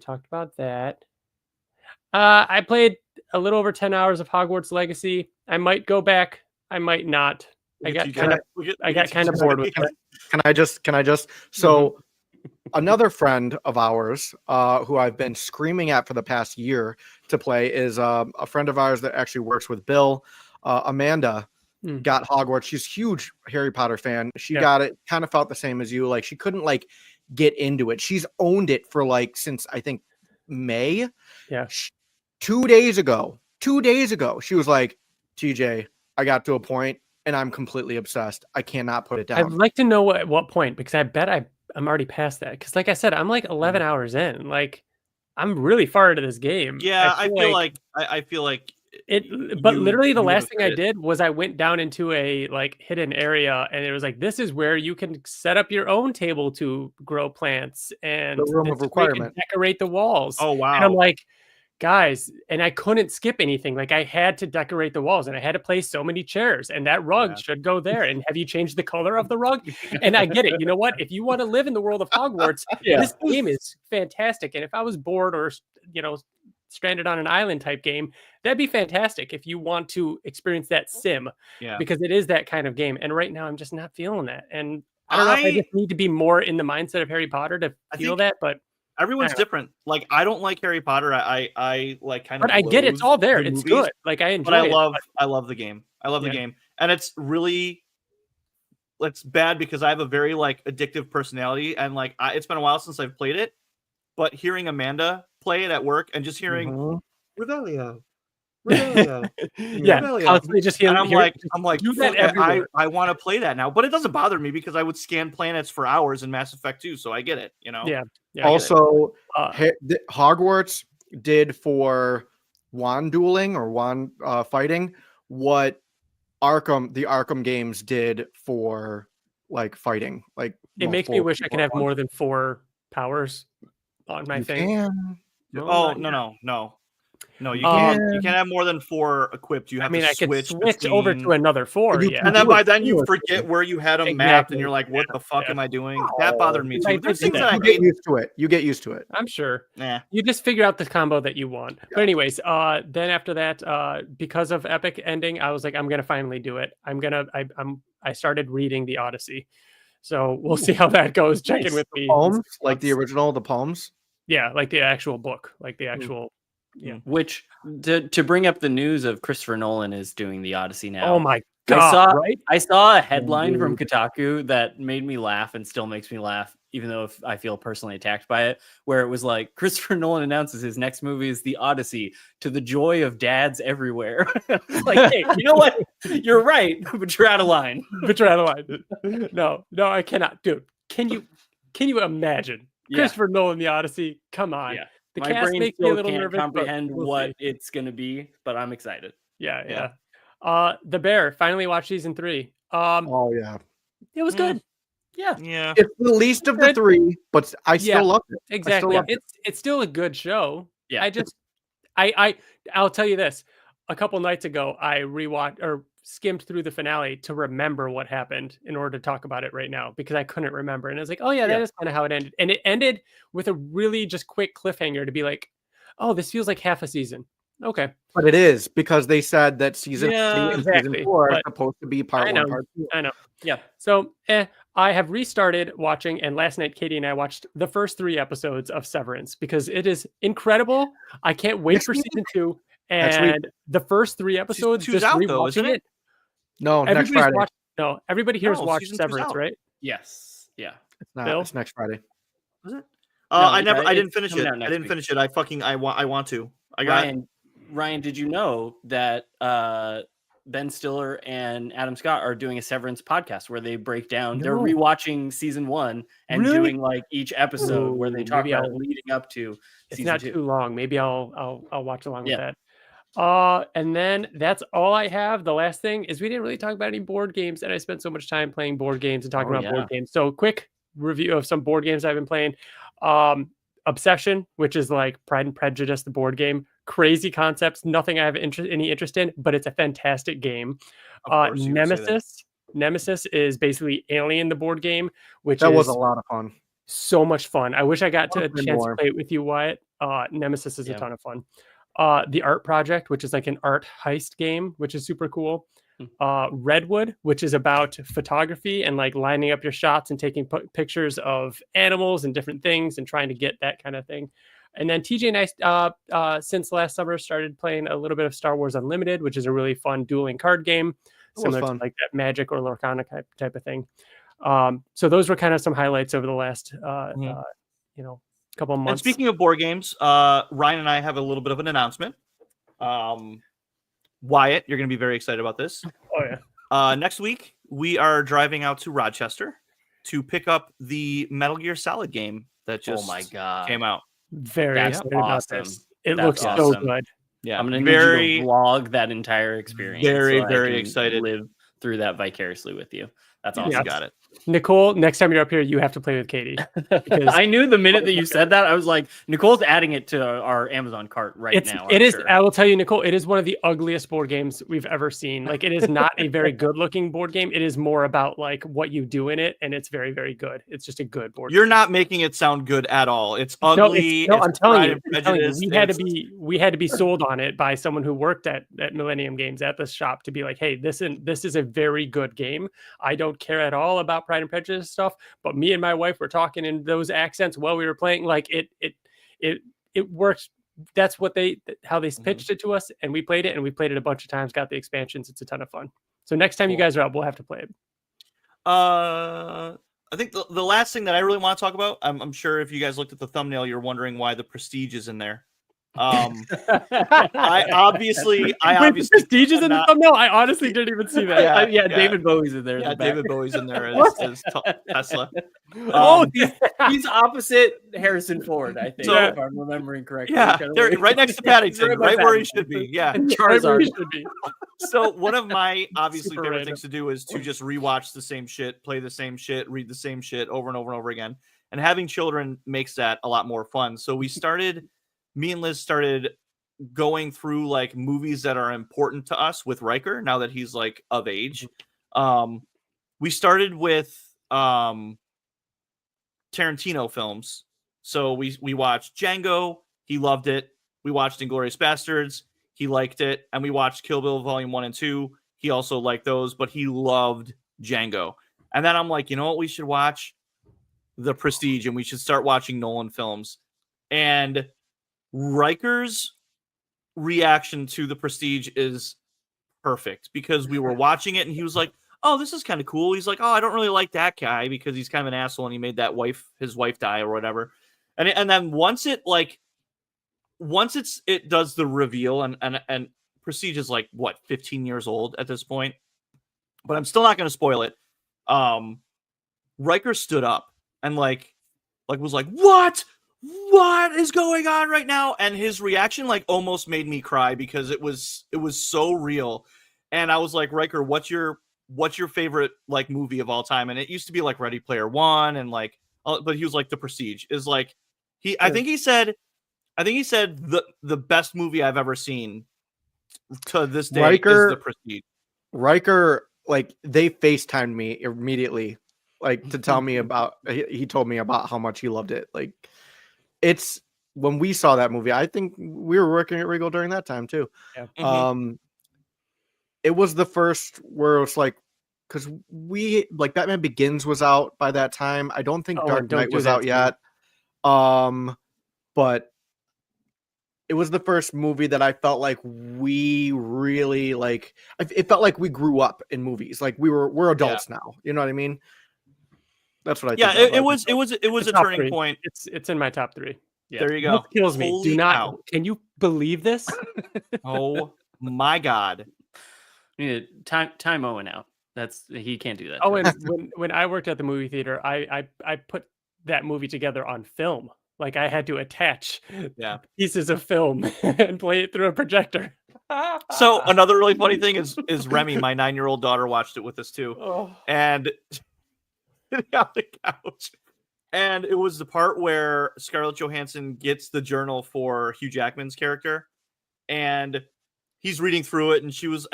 I played a little over 10 hours of Hogwarts Legacy. I might go back. I might not. I got kind of bored with it. Can I just so another friend of ours who I've been screaming at for the past year to play is a friend of ours that actually works with Bill. Amanda got Hogwarts. She's a huge Harry Potter fan. She got it, kind of felt the same as you. Like she couldn't like get into it. She's owned it for like since I think May. Yeah. 2 days ago, she was like, TJ, I got to a point and I'm completely obsessed. I cannot put it down. I'd like to know at what point, because I bet I'm already past that. Because like I said, I'm like 11 hours in. Like I'm really far into this game. Yeah, I feel like it. But literally, the you last have thing I hit it. did was I went down into a like hidden area, and it was like, this is where you can set up your own table to grow plants, and The room this of is where you can requirement. decorate the walls. Oh wow. And I'm like, guys, and I couldn't skip anything. Like I had to decorate the walls and I had to place so many chairs, and that rug should go there. And have you changed the color of the rug? And I get it. You know what? If you want to live in the world of Hogwarts, this game is fantastic. And if I was bored or, stranded on an island type game, that'd be fantastic if you want to experience that sim, because it is that kind of game. And right now I'm just not feeling that. And I don't know if I just need to be more in the mindset of Harry Potter to feel that, but everyone's different. Like I don't like Harry Potter. I like kind of. But I get it's all there. It's movies, good. Like I enjoy but it. I love the game. I love the game, and it's really. It's bad because I have a very like addictive personality, and like it's been a while since I've played it. But hearing Amanda play it at work and just hearing Revelio, constantly just and I'm like, do that everywhere. I want to play that now, but it doesn't bother me because I would scan planets for hours in Mass Effect 2, so I get it, Yeah. Also, Hogwarts did for wand dueling or wand fighting what the Arkham games did for like fighting. Like it makes me wish I could have more than 4 powers on my thing. Oh no, you can't. You can't have more than 4 equipped. You have I to could switch between... over to another 4. And then by then you forget where you had them mapped, and you're like, "What the fuck am I doing?" That bothered me too. There's things that I get used to it. You get used to it. I'm sure. Yeah. You just figure out the combo that you want. But anyways, then after that, because of Epic ending, I was like, I'm gonna finally do it. I started reading the Odyssey. So we'll see how that goes. Check in with me. Poems, like the original, the poems. Yeah, like the actual book, like the actual. Yeah. Which to bring up the news of Christopher Nolan is doing the Odyssey now. Oh my god! I saw a headline from Kotaku that made me laugh and still makes me laugh, even though I feel personally attacked by it. Where it was like Christopher Nolan announces his next movie is The Odyssey to the joy of dads everywhere. Like, hey, you know what? You're right, but you're out of line. No, I cannot, dude. Can you imagine Christopher Nolan, The Odyssey? Come on. Yeah. The My cast brain makes me a still little can't nervous. comprehend we'll what see. it's gonna be, but I'm excited. Yeah. The Bear finally watched season 3. Oh yeah, it was good. Yeah. It's the least of the 3, but I still love it. Exactly. It's still a good show. Yeah. I'll tell you this. A couple nights ago, I rewatched or skimmed through the finale to remember what happened in order to talk about it right now, because I couldn't remember. And I was like, oh yeah, that is kind of how it ended. And it ended with a really just quick cliffhanger to be like, oh, this feels like half a season. Okay. But it is, because they said that season 3 and exactly. season 4 are But supposed to be part 1, part 2. I know. Yeah. So I have restarted watching, and last night Katie and I watched the first 3 episodes of Severance because it is incredible. I can't wait for season 2. And the first 3 episodes, Season 2's just out, though, rewatching isn't it? No, next Friday. Everybody here has No, watched season 2's Severance, out. right? Yes. Yeah. It's not. Bill? It's next Friday. Was it? No, I didn't it's finish coming it. out I next didn't week. finish it. I want to. I got. Ryan, Ryan, did you know that Ben Stiller and Adam Scott are doing a Severance podcast where they break down, they're No. rewatching season 1 and Really? doing like each episode where they Ooh, talk maybe about it I'll- leading up to It's season not 2. too long. Maybe I'll watch along with Yeah. that. And then that's all I have. The last thing is we didn't really talk about any board games, and I spent so much time playing board games and talking Oh, about board yeah. games. So quick review of some board games I've been playing. Obsession, which is like Pride and Prejudice, the board game. Crazy concepts, nothing I have any interest in, but it's a fantastic game. Of course you would say that. Nemesis is basically Alien, the board game, which That is was a lot of fun. so much fun. I wish I got Wanna to a play chance more. to play it with you, Wyatt. Nemesis is a Yeah. ton of fun. The Art Project, which is like an art heist game, which is super cool. Redwood, which is about photography and like lining up your shots and taking pictures of animals and different things and trying to get that kind of thing. And then TJ and I, since last summer, started playing a little bit of Star Wars Unlimited, which is a really fun dueling card game, was similar fun. to like that Magic or Lorcana type of thing. So those were kind of some highlights over the last, couple of months. And speaking of board games, Ryan and I have a little bit of an announcement. Wyatt, you're going to be very excited about this. Oh yeah. Next week, we are driving out to Rochester to pick up the Metal Gear Solid game that just Oh my god. came out. Very That's excited about awesome. this. It That's looks so awesome. good. Yeah, I'm gonna very, need you to vlog that entire experience. very, so I very can excited. Live through that vicariously with you. That's You awesome. Yeah. got it. Nicole, next time you're up here, you have to play with Katie. Because I knew the minute that you said that, I was like, Nicole's adding it to our Amazon cart right now. It I'm is. sure. I will tell you, Nicole, it is one of the ugliest board games we've ever seen. Like, it is not a very good looking board game. It is more about like what you do in it, and it's very, very good. It's just a good board. You're game. not making it sound good at all. It's No, ugly. it's, no, it's I'm telling Pride you, and I'm telling you, Prejudice, we had to be sold on it by someone who worked at Millennium Games at the shop to be like, hey, this is a very good game. I don't care at all about Pride and Prejudice stuff, but me and my wife were talking in those accents while we were playing. Like it works. That's how they pitched it to us, and we played it, and we played it a bunch of times. Got the expansions. It's a ton of fun. So next time you Cool. guys are up, we'll have to play it. I think the last thing that I really want to talk about, I'm sure if you guys looked at the thumbnail, you're wondering why the Prestige is in there. I obviously Wait, the Prestige is in the not- thumbnail. I honestly didn't even see that. Yeah, Yeah, yeah. David Bowie's in there. in Yeah, the back. David Bowie's in there What? as Tesla. Oh, Um, he's opposite Harrison Ford, I think, So- if I'm remembering correctly. Yeah, Kinda they're like- right next to He's Paddington, right by right where he Paddington. should be. Yeah. And Right where Charizard. he should be. So one of my obviously Super favorite random. things to do is to just rewatch the same shit, play the same shit, read the same shit over and over and over again. And having children makes that a lot more fun. So me and Liz started going through like movies that are important to us with Riker now that he's like of age. We started with Tarantino films. So we watched Django, he loved it. We watched Inglourious Bastards, he liked it, and we watched Kill Bill Volume 1 and 2. He also liked those, but he loved Django. And then I'm like, you know what we should watch? The Prestige, and we should start watching Nolan films. And Riker's reaction to The Prestige is perfect because we were watching it and he was like, oh, this is kind of cool. He's like, oh, I don't really like that guy because he's kind of an asshole and he made his wife die or whatever. And then once it does the reveal and Prestige is like what, 15 years old at this point, but I'm still not going to spoil it. Riker stood up and like was like, what is going on right now? And his reaction like almost made me cry because it was so real. And I was like, Riker, what's your favorite like movie of all time? And it used to be like Ready Player One and like, but he was like, The Prestige is like I think he said the best movie I've ever seen to this day is The Prestige. Riker, like they FaceTimed me immediately, like to tell me about. He told me about how much he loved it. Like it's when we saw that movie. I think we were working at Regal during that time too. Yeah. It was the first where it's like because we like Batman Begins was out by that time. I don't think Dark Knight was out yet. But it was the first movie that I felt like we really like. It felt like we grew up in movies. Like we're adults now. You know what I mean? That's what I think. Yeah, it was a Top turning three. point. It's in my top 3. Yeah. There you go. This kills me. Holy Do not. cow. Can you believe this? Oh my God. We need to time Owen out. He can't do that. Oh, to and us. when I worked at the movie theater, I put that movie together on film. Like I had to attach Yeah. pieces of film and play it through a projector. So another really funny thing is Remy, my 9-year-old daughter, watched it with us too, Oh. and sitting on the couch. And it was the part where Scarlett Johansson gets the journal for Hugh Jackman's character, and he's reading through it, and she was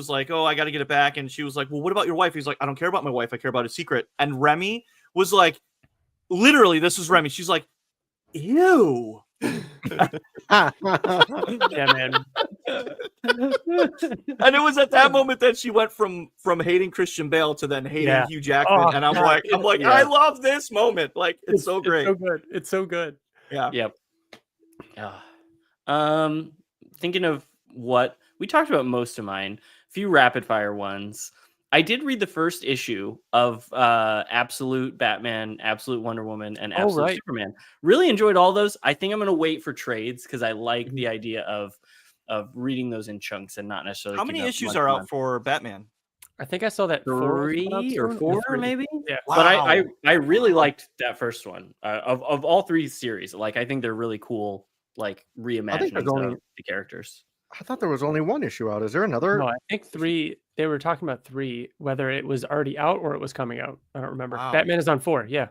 like, "Oh, I got to get it back." And she was like, "Well, what about your wife?" He's like, "I don't care about my wife. I care about a secret." And Remy was like, literally, this is Remy. She's like, "Ew." Yeah, man. And it was at that moment that she went from hating Christian Bale to then hating Yeah. Hugh Jackman. Oh, And I'm God. like, Yeah. I love this moment. Like, it's so great. It's so good. It's so good. Yeah. Yep. Thinking of what we talked about, most of mine. A few rapid fire ones. I did read the first issue of Absolute Batman, Absolute Wonder Woman, and Oh, Absolute right. Superman. Really enjoyed all those. I think I'm going to wait for trades because I like the idea of reading those in chunks and not necessarily. How many keeping up issues much are month. out for Batman? I think I saw that 4 was coming out 3 or soon, 4 3. maybe. Yeah. But I Wow. really liked that first one of all 3 series. Like I think they're really cool. Like reimaginings only- of the characters. I thought there was only one issue out. Is there another? No, I think 3. They were talking about 3, whether it was already out or it was coming out. I don't remember. Wow. Batman is on 4. Yeah.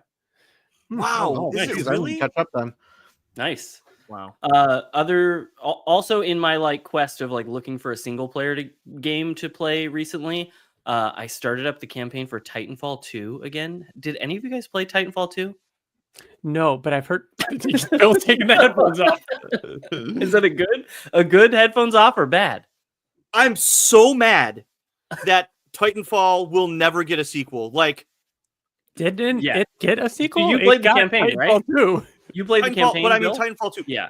Wow. Oh, Is geez, it I need to really? catch up then. Nice. Wow. Also in my like quest of like looking for a single player game to play recently, I started up the campaign for Titanfall 2 again. Did any of you guys play Titanfall 2? No, but I've heard Bill's taking the headphones off. Is that a good headphones off or bad? I'm so mad that Titanfall will never get a sequel. Like, Didn't Yeah. it get a sequel? you It played the got campaign, right? Titanfall 2. You played the Titanfall, campaign, but I mean Bill? Titanfall 2. Yeah.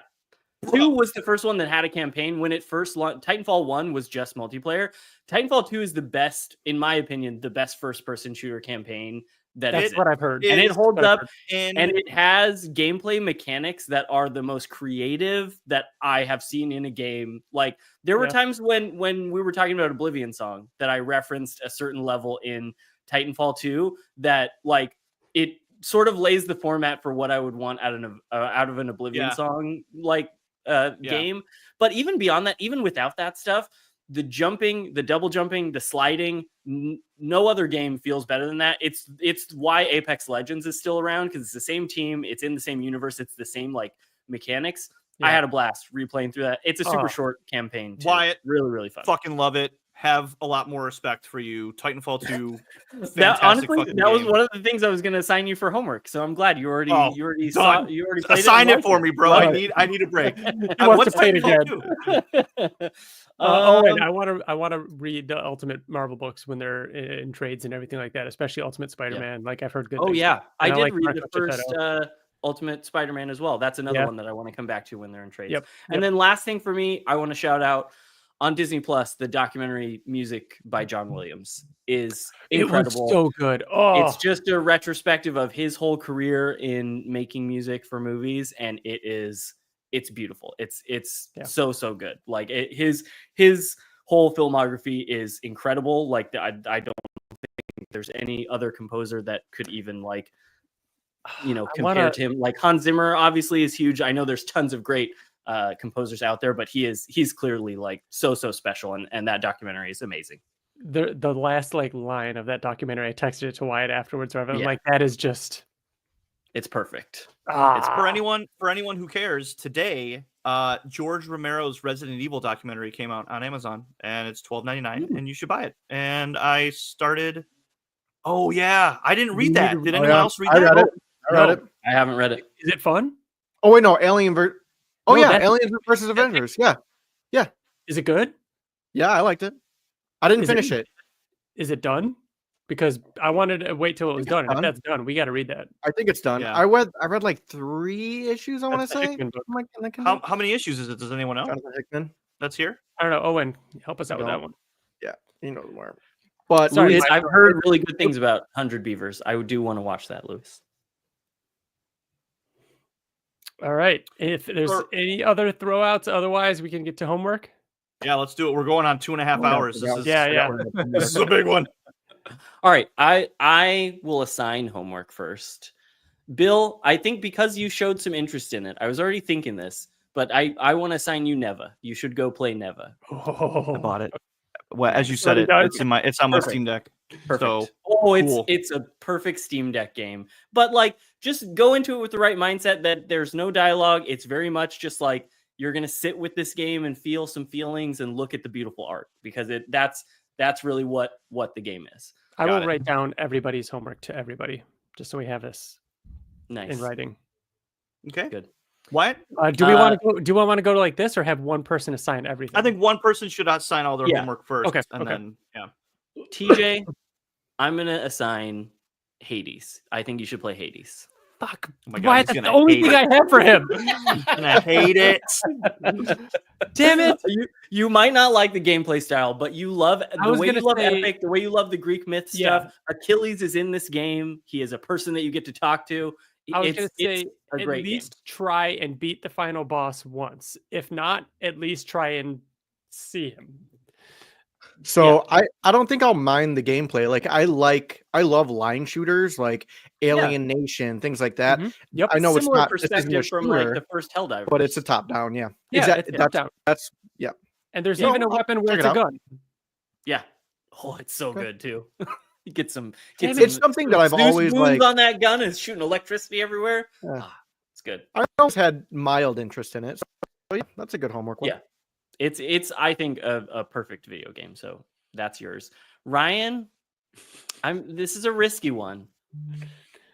2 was the first one that had a campaign. When it first launched, Titanfall 1 was just multiplayer. Titanfall 2 is the best, in my opinion, the best first-person shooter campaign that That's is. what I've heard. And it is holds what I've up, heard. and it has gameplay mechanics that are the most creative that I have seen in a game. Like there were Yeah. times when we were talking about Oblivion Song that I referenced a certain level in Titanfall 2 that like it sort of lays the format for what I would want out of an Oblivion Yeah. Song like Yeah. game. But even beyond that, even without that stuff, the jumping, the double jumping, the sliding, no other game feels better than that. It's why Apex Legends is still around, because it's the same team, it's in the same universe, it's the same like mechanics. I Yeah. had a blast replaying through that. It's a super Oh. short campaign too. Wyatt, really, really fun. Fucking love it. Have a lot more respect for you. Titanfall 2. That fantastic honestly, fucking that was game. one of the things I was going to assign you for homework. So I'm glad you already Oh, you already done. played Assign it, it and for liked me, bro. Love I need a break. He wants What's to play it Titanfall again. 2? Oh, and I want to read the Ultimate Marvel books when they're in trades and everything like that, especially Ultimate Spider-Man. Like I've heard good Oh things. yeah, I And I did like read Marco the Checchetto. first Ultimate Spider-Man as well. That's another Yeah. one that I want to come back to when they're in trades. Yep. And then last thing for me, I want to shout out on Disney Plus, the documentary music by John Williams is incredible. It was so good. Oh, It's just a retrospective of his whole career in making music for movies, and it's beautiful. It's Yeah. so good. Like his whole filmography is incredible. Like I don't think there's any other composer that could even like compare to him. Like Hans Zimmer obviously is huge. I know there's tons of great composers out there, but he's clearly like so special, and that documentary is amazing. the last like line of that documentary, I texted it to Wyatt afterwards. I'm Yeah. like, that is just It's perfect. ah. For anyone who cares, today George Romero's Resident Evil documentary came out on Amazon, and it's $12.99, and you should buy it. And I started. Oh yeah, I didn't read that. Did anyone else read I that? read it. I read No, it. I haven't read it. Is it fun? Oh wait, no, Oh No, yeah, that's- Aliens versus Avengers. Yeah, Is it good? yeah, I liked it. I didn't Is it- finish it. Is it done? Because I wanted to wait till it was it's done. And if done. that's done, we got to read that. I think it's done. Yeah. I read like 3 issues. I want to That's the say. Hickman book. Am I- am I- How many issues is it? Does anyone know? Jonathan Hickman. That's here. I don't know. Owen, help us out with that No. one. You know more. But Sorry, Louis, I've heard really good things about 100 Beavers. I do want to watch that, Lewis. All right. If there's Or- any other throwouts, otherwise we can get to homework. Yeah, let's do it. We're going on 2.5 hours. This is Yeah. this is a big one. All right, I will assign homework first. Bill, I think because you showed some interest in it, I was already thinking this, but I want to assign you Neva. You should go play Neva. I bought it. Well, as you What said he it, does. it's on my Perfect. Steam Deck. Perfect. So it's cool. it's a perfect Steam Deck game. But like just go into it with the right mindset that there's no dialogue. It's very much just like you're gonna sit with this game and feel some feelings and look at the beautiful art because that's really what the game is. I Got will it. write down everybody's homework to everybody, just so we have this Nice. in writing. Okay. Good. What? Do we want to go? Do we want to go to like this, or have one person assign everything? I think one person should assign all their Yeah. homework first. Okay, And okay. then TJ, I'm gonna assign Hades. I think you should play Hades. Fuck. Oh my God, Why? he's That's gonna the only hate thing I have for him. and I hate it. Damn it. You might not like the gameplay style, but you love the was way you gonna love say- Epic, the way you love the Greek myth Yeah. stuff. Achilles is in this game. He is a person that you get to talk to. I was going to It's say, a at great least try and beat the final boss once. If not, at least try and see him. So I don't think I'll mind the gameplay. Like I love line shooters like Alien Nation, things like that. Mhm. Yep. I know it's Similar not this isn't a perspective from like shooter, the first Helldivers, but it's a top down. Yeah, Yeah, exactly. it's top-down. That's And there's No, even a I'll weapon where check it's it a out. gun. yeah. Oh, it's so Okay. good too. You get some. it's something that I've Zeus always wounds like. on that gun is shooting electricity everywhere. Yeah. It's good. I always had mild interest in it. So yeah, that's a good homework one. Yeah. It's I think a perfect video game. So that's yours, Ryan. This is a risky one.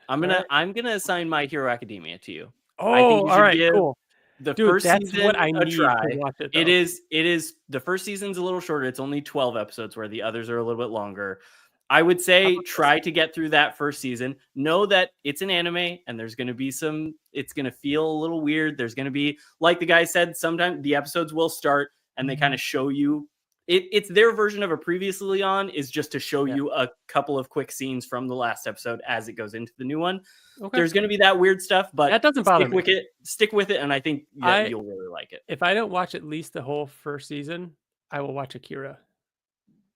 I'm gonna assign My Hero Academia to you. I think Oh, you all should right, give cool. The Dude, first that's season what I a need try. to watch it. It though. is the first season's a little shorter. It's only 12 episodes where the others are a little bit longer. I would say try to get through that first season. Know that it's an anime and there's going to be it's going to feel a little weird. There's going to be, like the guy said, sometimes the episodes will start and they kind of show you it's their version of a previously on is just to show you a couple of quick scenes from the last episode as it goes into the new one. Okay. There's going to be that weird stuff, but That doesn't bother me. Stick with it, and I think that you'll really like it. If I don't watch at least the whole first season, I will watch Akira.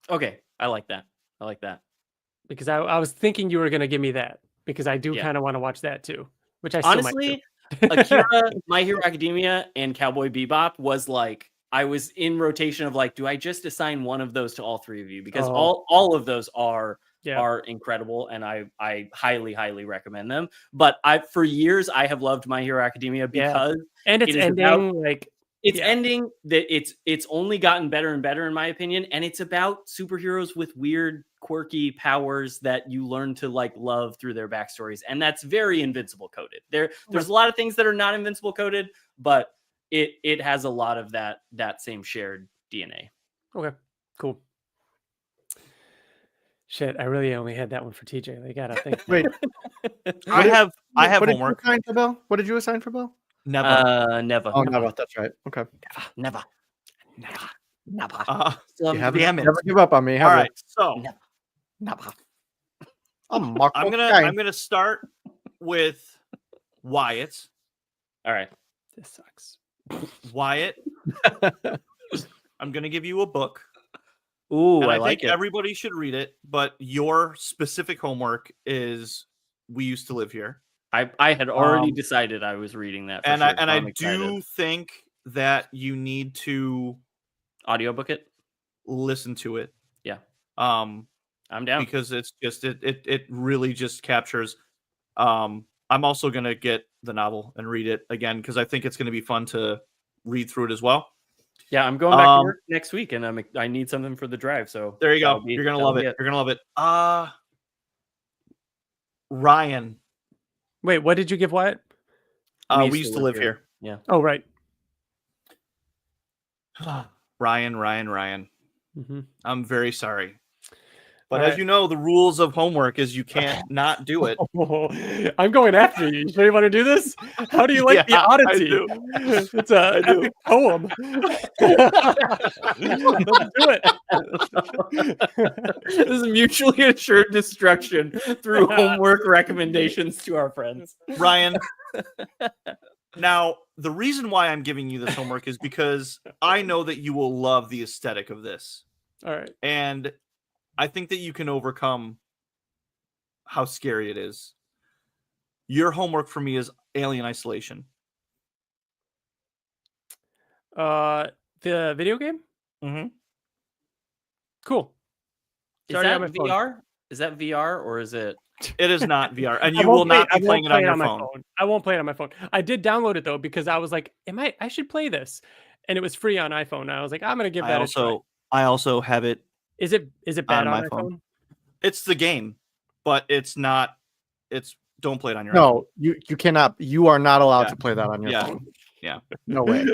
Okay, I like that. Because I was thinking you were going to give me that. Because I do Yeah. kind of want to watch that too. Which I still might do. Honestly, Akira, My Hero Academia, and Cowboy Bebop was like I was in rotation of like, do I just assign one of those to all three of you? Because all of those are incredible, and I highly recommend them. But for years I have loved My Hero Academia because and it's it is ending about- It's ending that it's only gotten better and better in my opinion, and it's about superheroes with weird, quirky powers that you learn to like love through their backstories, and that's very Invincible coded. There's a lot of things that are not Invincible coded, but it has a lot of that same shared DNA. Okay, cool. Shit, I really only had that one for TJ. They gotta think. Wait, I have what did you homework. assign for Bill? What did you assign for Bill? Never. Never. Oh, no, that's right. Okay. Never. You haven't damn it. never give up on me. All Have right, so Never. I'm gonna start with Wyatt. All right. This sucks. Wyatt. I'm gonna give you a book. Ooh, And I I like think it. everybody should read it, but your specific homework is We Used to Live Here. I had already decided I was reading that. For And sure, I I'm do excited. think that you need to Audiobook it. listen to it. Yeah. I'm down. because it's just it really just captures. I'm also gonna get the novel and read it again because I think it's gonna be fun to read through it as well. Yeah, I'm going back to work next week, and I need something for the drive. So There you go. that'll be- You're gonna that'll love be it. You're gonna love it. Ryan. Wait, what did you give Wyatt? We used to live here. Yeah. Oh, right. Ryan. Mm-hmm. I'm very sorry. But All as right. you know, the rules of homework is you can't not do it. I'm going after you. You sure you want to do this? How do you like the Yeah, I oddity? do. It's a epic poem. Let's do it. This is mutually assured destruction through homework recommendations to our friends. Ryan, Now, the reason why I'm giving you this homework is because I know that you will love the aesthetic of this. All right. And I think that you can overcome how scary it is. Your homework for me is Alien Isolation. The video game? Mm-hmm. Cool. Is Sorry, that on my phone. VR? Is that VR or is it? It is not VR, and I you won't will not play- be I playing won't it on play your my phone. I won't play it on my phone. I did download it though because I was like, I should play this. And it was free on iPhone. And I was like, I'm gonna give that a try. I also have it. Is it bad on on my iPhone? phone. It's the game, but it's not. It's don't play it on your iPhone. No, you cannot. You are not allowed Yeah. to play that on your Yeah. phone. Yeah. No way.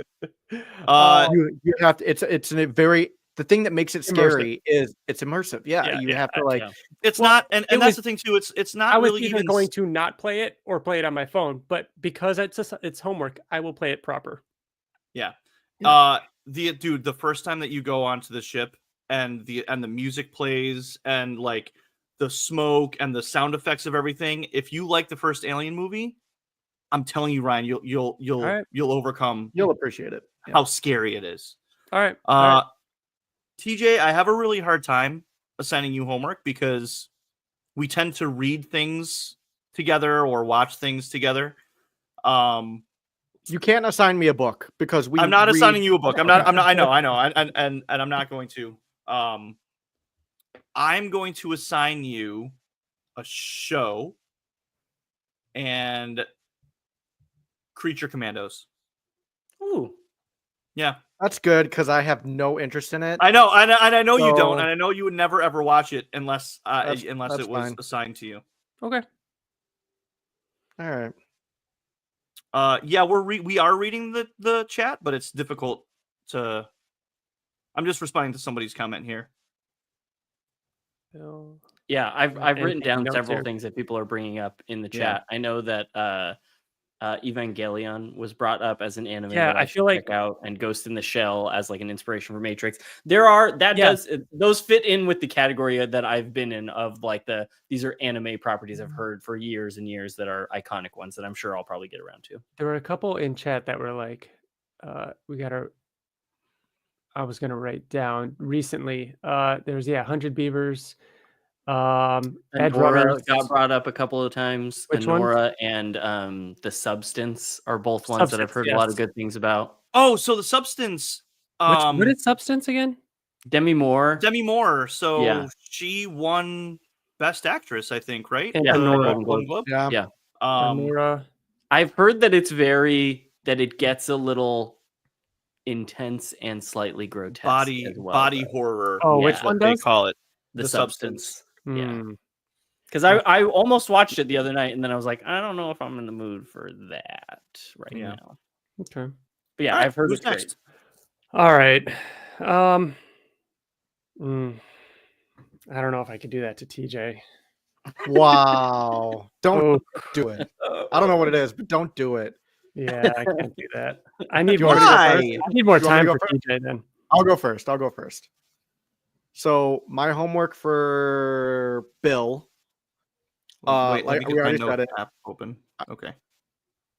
Uh, You have to. It's a very. The thing that makes it Immersive. scary is it's immersive. Yeah, Yeah, you yeah, have to like. Yeah. It's Well, not, and it that's was- the thing too. It's not I was really either even going to not play it or play it on my phone, but because it's homework, I will play it proper. Yeah. The first time that you go onto the ship and the music plays and like the smoke and the sound effects of everything, if you like the first Alien movie, I'm telling you, Ryan, you'll right. you'll overcome You'll appreciate it. Yeah. how scary it is. All right. All right. TJ, I have a really hard time assigning you homework because we tend to read things together or watch things together. You can't assign me a book because I'm not read- assigning you a book. I'm not. I know. And I'm not going to. I'm going to assign you a show and Creature Commandos. Ooh. Yeah, That's good because I have no interest in it. I know, and I know you don't, So- and I know you would never ever watch it unless That's it was fine. assigned to you. Okay. All right. Yeah, we are reading the chat, but it's difficult to. I'm just responding to somebody's comment here. Bill. Yeah, I've And written taking down notes several here. things that people are bringing up in the Yeah. chat. I know that Evangelion was brought up as an anime Yeah, that I I feel should like- check out, and Ghost in the Shell as like an inspiration for Matrix. There are Yeah. those fit in with the category that I've been in of like these are anime properties I've heard for years and years that are iconic ones that I'm sure I'll probably get around to. There were a couple in chat that were like, I was gonna write down recently. There's 100 Beavers. Edge Nora Runners. got brought up a couple of times. Which ones? Nora and The Substance are both ones that I've Substance, heard a lot of yes. good things about. Oh, so the Substance. What is Substance again? Demi Moore. Demi Moore. So Yeah. she won Best Actress, I think, right? And Yeah, Nora. Golden Globe. Yeah. Yeah. Nora. I've heard that that it gets a little intense and slightly grotesque as well. body horror. Oh, Yeah. which is one what they does? call it. The The Substance. Yeah. Hmm. Because I almost watched it the other night and then I was like, I don't know if I'm in the mood for that right Yeah. now. Okay. But yeah, All right, I've heard who's it's great. next? All right. I don't know if I could do that to TJ. Wow. Don't Oh, do it. I don't know what it is, but don't do it. yeah, I can't do that. I need You more. want me to go time. first? I need more You want me time to for go TJ then. I'll go first. So my homework for Bill. Wait, let like me we get my already note said it. app open. Okay.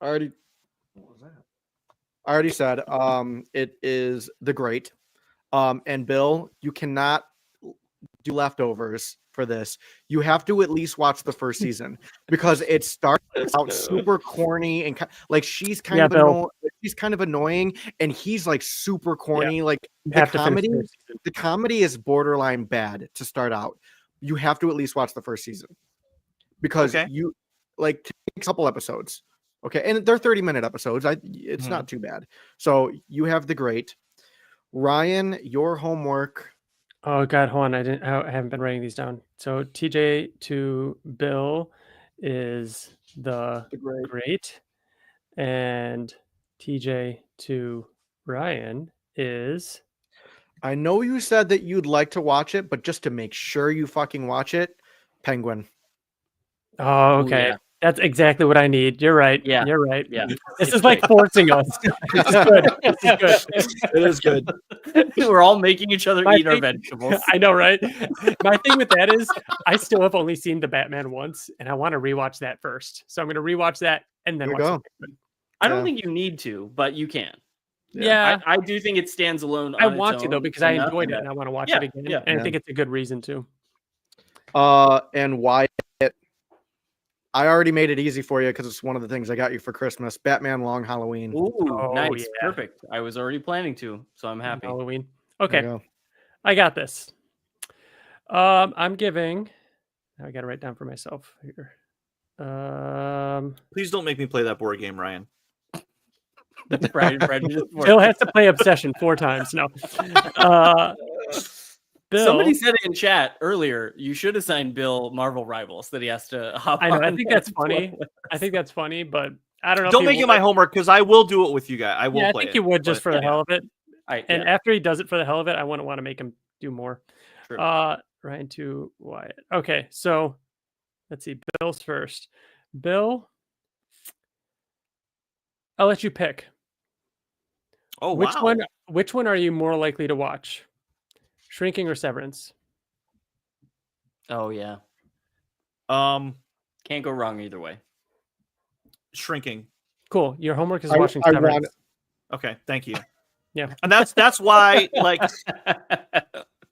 I already. What was that? I already said. It is The Great. And Bill, you cannot do leftovers for this. You have to at least watch the first season because it starts out super corny and like she's kind Yeah, of Bill. she's kind of annoying, and he's like super corny. Like You the have to finish comedy, the first season. the comedy is borderline bad to start out. You have to at least watch the first season because Okay. you like take a couple episodes. Okay, and they're 30-minute episodes. It's Mhm. not too bad. So you have The Great. Ryan, your homework. Oh God, hold on. I haven't been writing these down. So TJ to Bill is the The Great. great, and TJ to Ryan is I know you said that you'd like to watch it, but just to make sure you fucking watch it, Penguin. oh Ooh, okay. yeah. That's exactly what I need. You're right. Yeah. You're right. Yeah. This It's is like great. forcing us. This is good. This is good. It is good. We're all making each other My eat our thing- vegetables. I know, right? My thing with that is I still have only seen the Batman once, and I want to rewatch that first. So I'm going to rewatch that and then There you watch go. the Penguin. I don't Yeah. think you need to, but you can. Yeah, I do think it stands alone. I on its want to though own because I enough, enjoyed and it and I want to watch Yeah, it again. yeah. And I Yeah. think it's a good reason to. And Wyatt, I already made it easy for you because it's one of the things I got you for Christmas. Batman Long Halloween. Ooh, Oh, nice, yeah. perfect. I was already planning to, so I'm happy. Halloween. There Okay, you go. I got this. I'm giving. I got to write down for myself here. Please don't make me play that board game, Ryan. That's Pride and Prejudice. Bill has to play Obsession 4 times. No. Bill, Somebody said in chat earlier, you should assign Bill Marvel Rivals that he has to hop I know. I on think and that's funny. play. I think that's funny, but I don't know. if Don't he make it would. my homework because I will do it with you guys. I will Yeah, I play think it. he would just but- for the yeah. hell of it. And Yeah, after he does it for the hell of it, I wouldn't want to make him do more. true. Ryan to Wyatt. Okay, so let's see. Bill's first. Bill, I'll let you pick. Oh, Which wow. one are you more likely to watch? Shrinking or Severance? Oh yeah, Um, can't go wrong either way. Shrinking. Cool. Your homework is I watching want- Severance. Okay, thank you. Yeah. And that's why, like,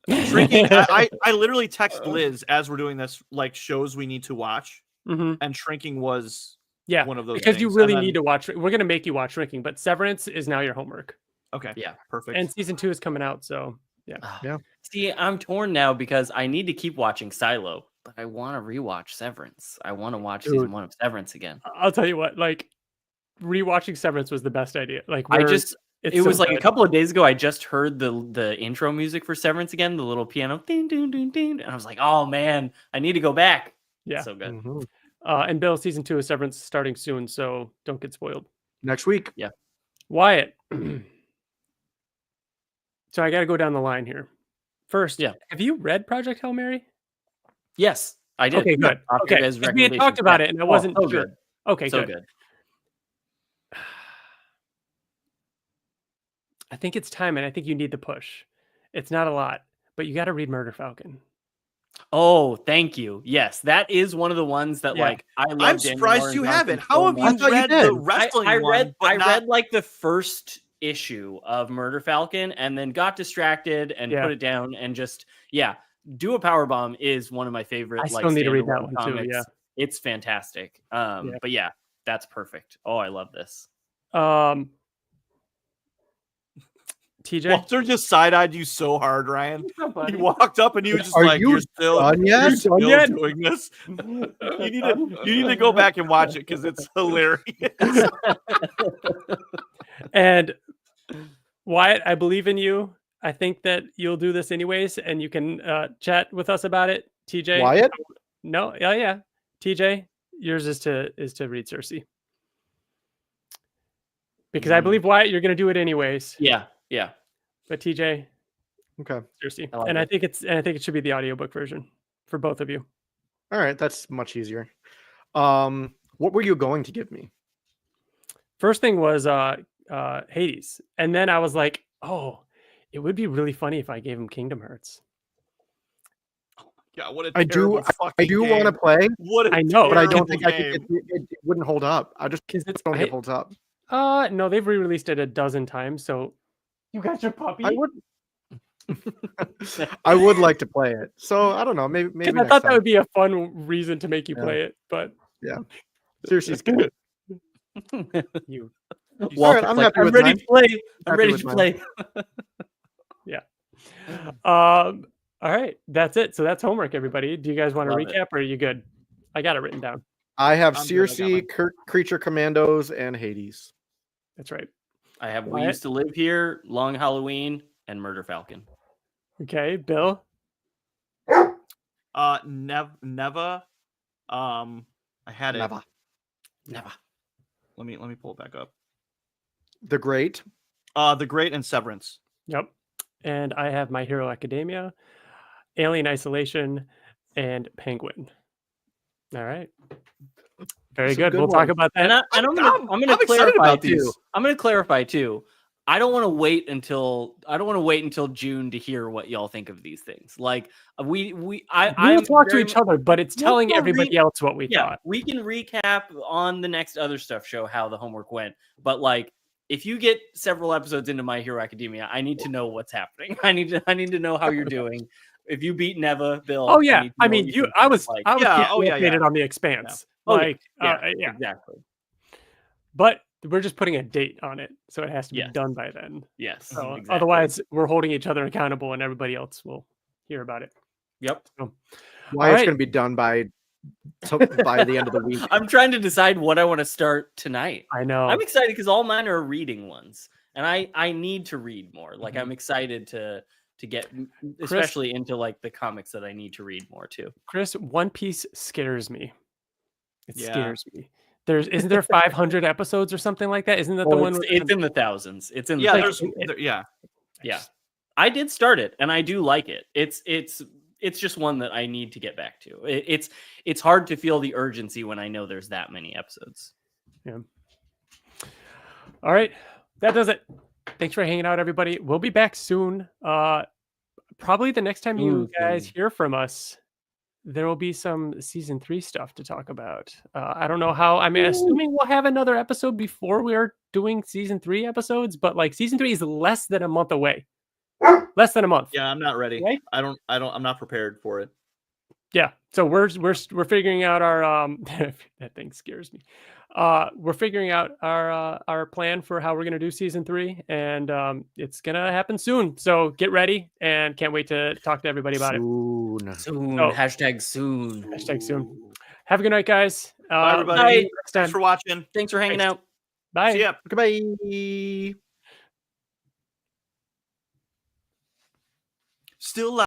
Shrinking. I literally text Liz as we're doing this, like, shows we need to watch, Mm-hmm. and Shrinking was Yeah, one of those because you things. really And then- need to watch. We're gonna make you watch Shrinking, but Severance is now your homework, Okay, Yeah. perfect. and season 2 is coming out. So Yeah. See, I'm torn now because I need to keep watching Silo, but I want to rewatch Severance. I want to watch Dude. season 1 of Severance again. I'll tell you what, like rewatching Severance was the best idea. Like I we're- just it's it was so like a good. couple of days ago. I just heard the intro music for Severance again, the little piano, ding, ding, ding, ding, and I was like, oh man, I need to go back. Yeah. So good. Mhm. And Bill, season 2 of Severance is starting soon, so don't get spoiled. Next week. Wyatt. So I got to go down the line here. First, Yeah. have you read Project Hail Mary? Yes, I did. Okay, good. After Okay, you guys' 'cause we had talked recommendations. about Yeah. it, and I Oh, wasn't so sure. good. Okay, So good. good. I think it's time, and I think you need the push. It's not a lot, but you got to read Murder Falcon. Oh, thank you. Yes, that is one of the ones that Yeah. like I love. I'm Daniel surprised Warren you Johnson haven't. so How have much. I you thought you read the did. wrestling I one? read but not... read like the first issue of Murder Falcon and then got distracted and Yeah. put it down and just Do a Powerbomb is one of my favorite. I still need to read that one too, comics. yeah. It's fantastic. Yeah. But yeah, that's perfect. Oh, I love this. TJ, Walter just side-eyed you so hard, Ryan. He walked up and he was just Are like, you "You're still, done yet? you're still Done yet? doing this." You need to go back and watch it because it's hilarious. and Wyatt, I believe in you. I think that you'll do this anyways, and you can chat with us about it. TJ, Wyatt? No, yeah. TJ, yours is to read Cersei, because I believe Wyatt, you're going to do it anyways. Yeah. But TJ, Okay. Cersei, I like and it. I think it should be the audiobook version for both of you. All right. That's much easier. What were you going to give me? First thing was Hades, and then I was like, oh, it would be really funny if I gave him Kingdom Hearts. Yeah, what a I do fucking want to game. play, What a I know, but I don't terrible think I could. game. It wouldn't hold up. I just Because it's don't think it holds up. no, they've re-released it a dozen times. So you got your puppy. I would. I would like to play it. So I don't know. Maybe Because I next thought that time. would be a fun reason to make you Yeah. play it, but Seriously, it's good. you. All right, I'm happy I'm with ready mine. to play. I'm Happy ready with to mine. play. All right, that's it. So that's homework, everybody. Do you guys want to Love it. recap, or are you good? I got it written down. I have I'm good, I got Circe, Creature Commandos, and Hades. That's right. I have We Wyatt? Used to Live Here, Long Halloween, and Murder Falcon. Okay, Bill. Never. I had it. Never. Never. Let me pull it back up. The Great. The Great and Severance. Yep. And I have My Hero Academia, Alien Isolation, and Penguin. All right. Very Some good. good We'll talk ones. about that. And I'm gonna I'm excited clarify about too. these. I'm gonna clarify too. I don't want to wait until June to hear what y'all think of these things. Like we We'll I'm talk to very each other, but it's We'll telling still everybody else what we yeah, thought. we can recap on the next Other Stuff show how the homework went. But like, if you get several episodes into My Hero Academia, I need to know what's happening. I need to know how you're doing. If you beat Neva, Bill, Oh yeah, need to I know mean, what you think. I was Like, keeping Yeah, oh, yeah, updated yeah. on the Expanse. oh, Like, yeah, yeah. exactly. But we're just putting a date on it, so it has to be Yes. done by then. Yes, So exactly. otherwise, we're holding each other accountable, and everybody else will hear about it. Yep. So, Why all it's right. going to be done by the end of the week. I'm trying to decide what I want to start tonight. I know. I'm excited because all mine are reading ones, and I need to read more. Like I'm excited to get especially into like the comics that I need to read more too. Chris, One Piece scares me. It Yeah. scares me. Isn't there 500 episodes or something like that? Isn't that the one? It's in the thousands. It's in the Yeah, thousands. Yeah. I did start it, and I do like it. It's just one that I need to get back to. It's hard to feel the urgency when I know there's that many episodes. Yeah. All right, that does it. Thanks for hanging out, everybody. We'll be back soon. Probably the next time you guys hear from us, there will be some season 3 stuff to talk about. I don't know how. I'm assuming we'll have another episode before we are doing season 3 episodes, but like season 3 is less than a month away. Less than a month. Yeah, I'm not ready. Right? I'm not prepared for it. Yeah. So we're figuring out our that thing scares me. We're figuring out our plan for how we're gonna do season 3, and it's gonna happen soon. So get ready, and can't wait to talk to everybody about it. Soon. Oh. Hashtag soon. Hashtag soon. Have a good night, guys. Bye, everybody. See you next time. Thanks for watching. Thanks for hanging out. Bye. See ya. Goodbye. Still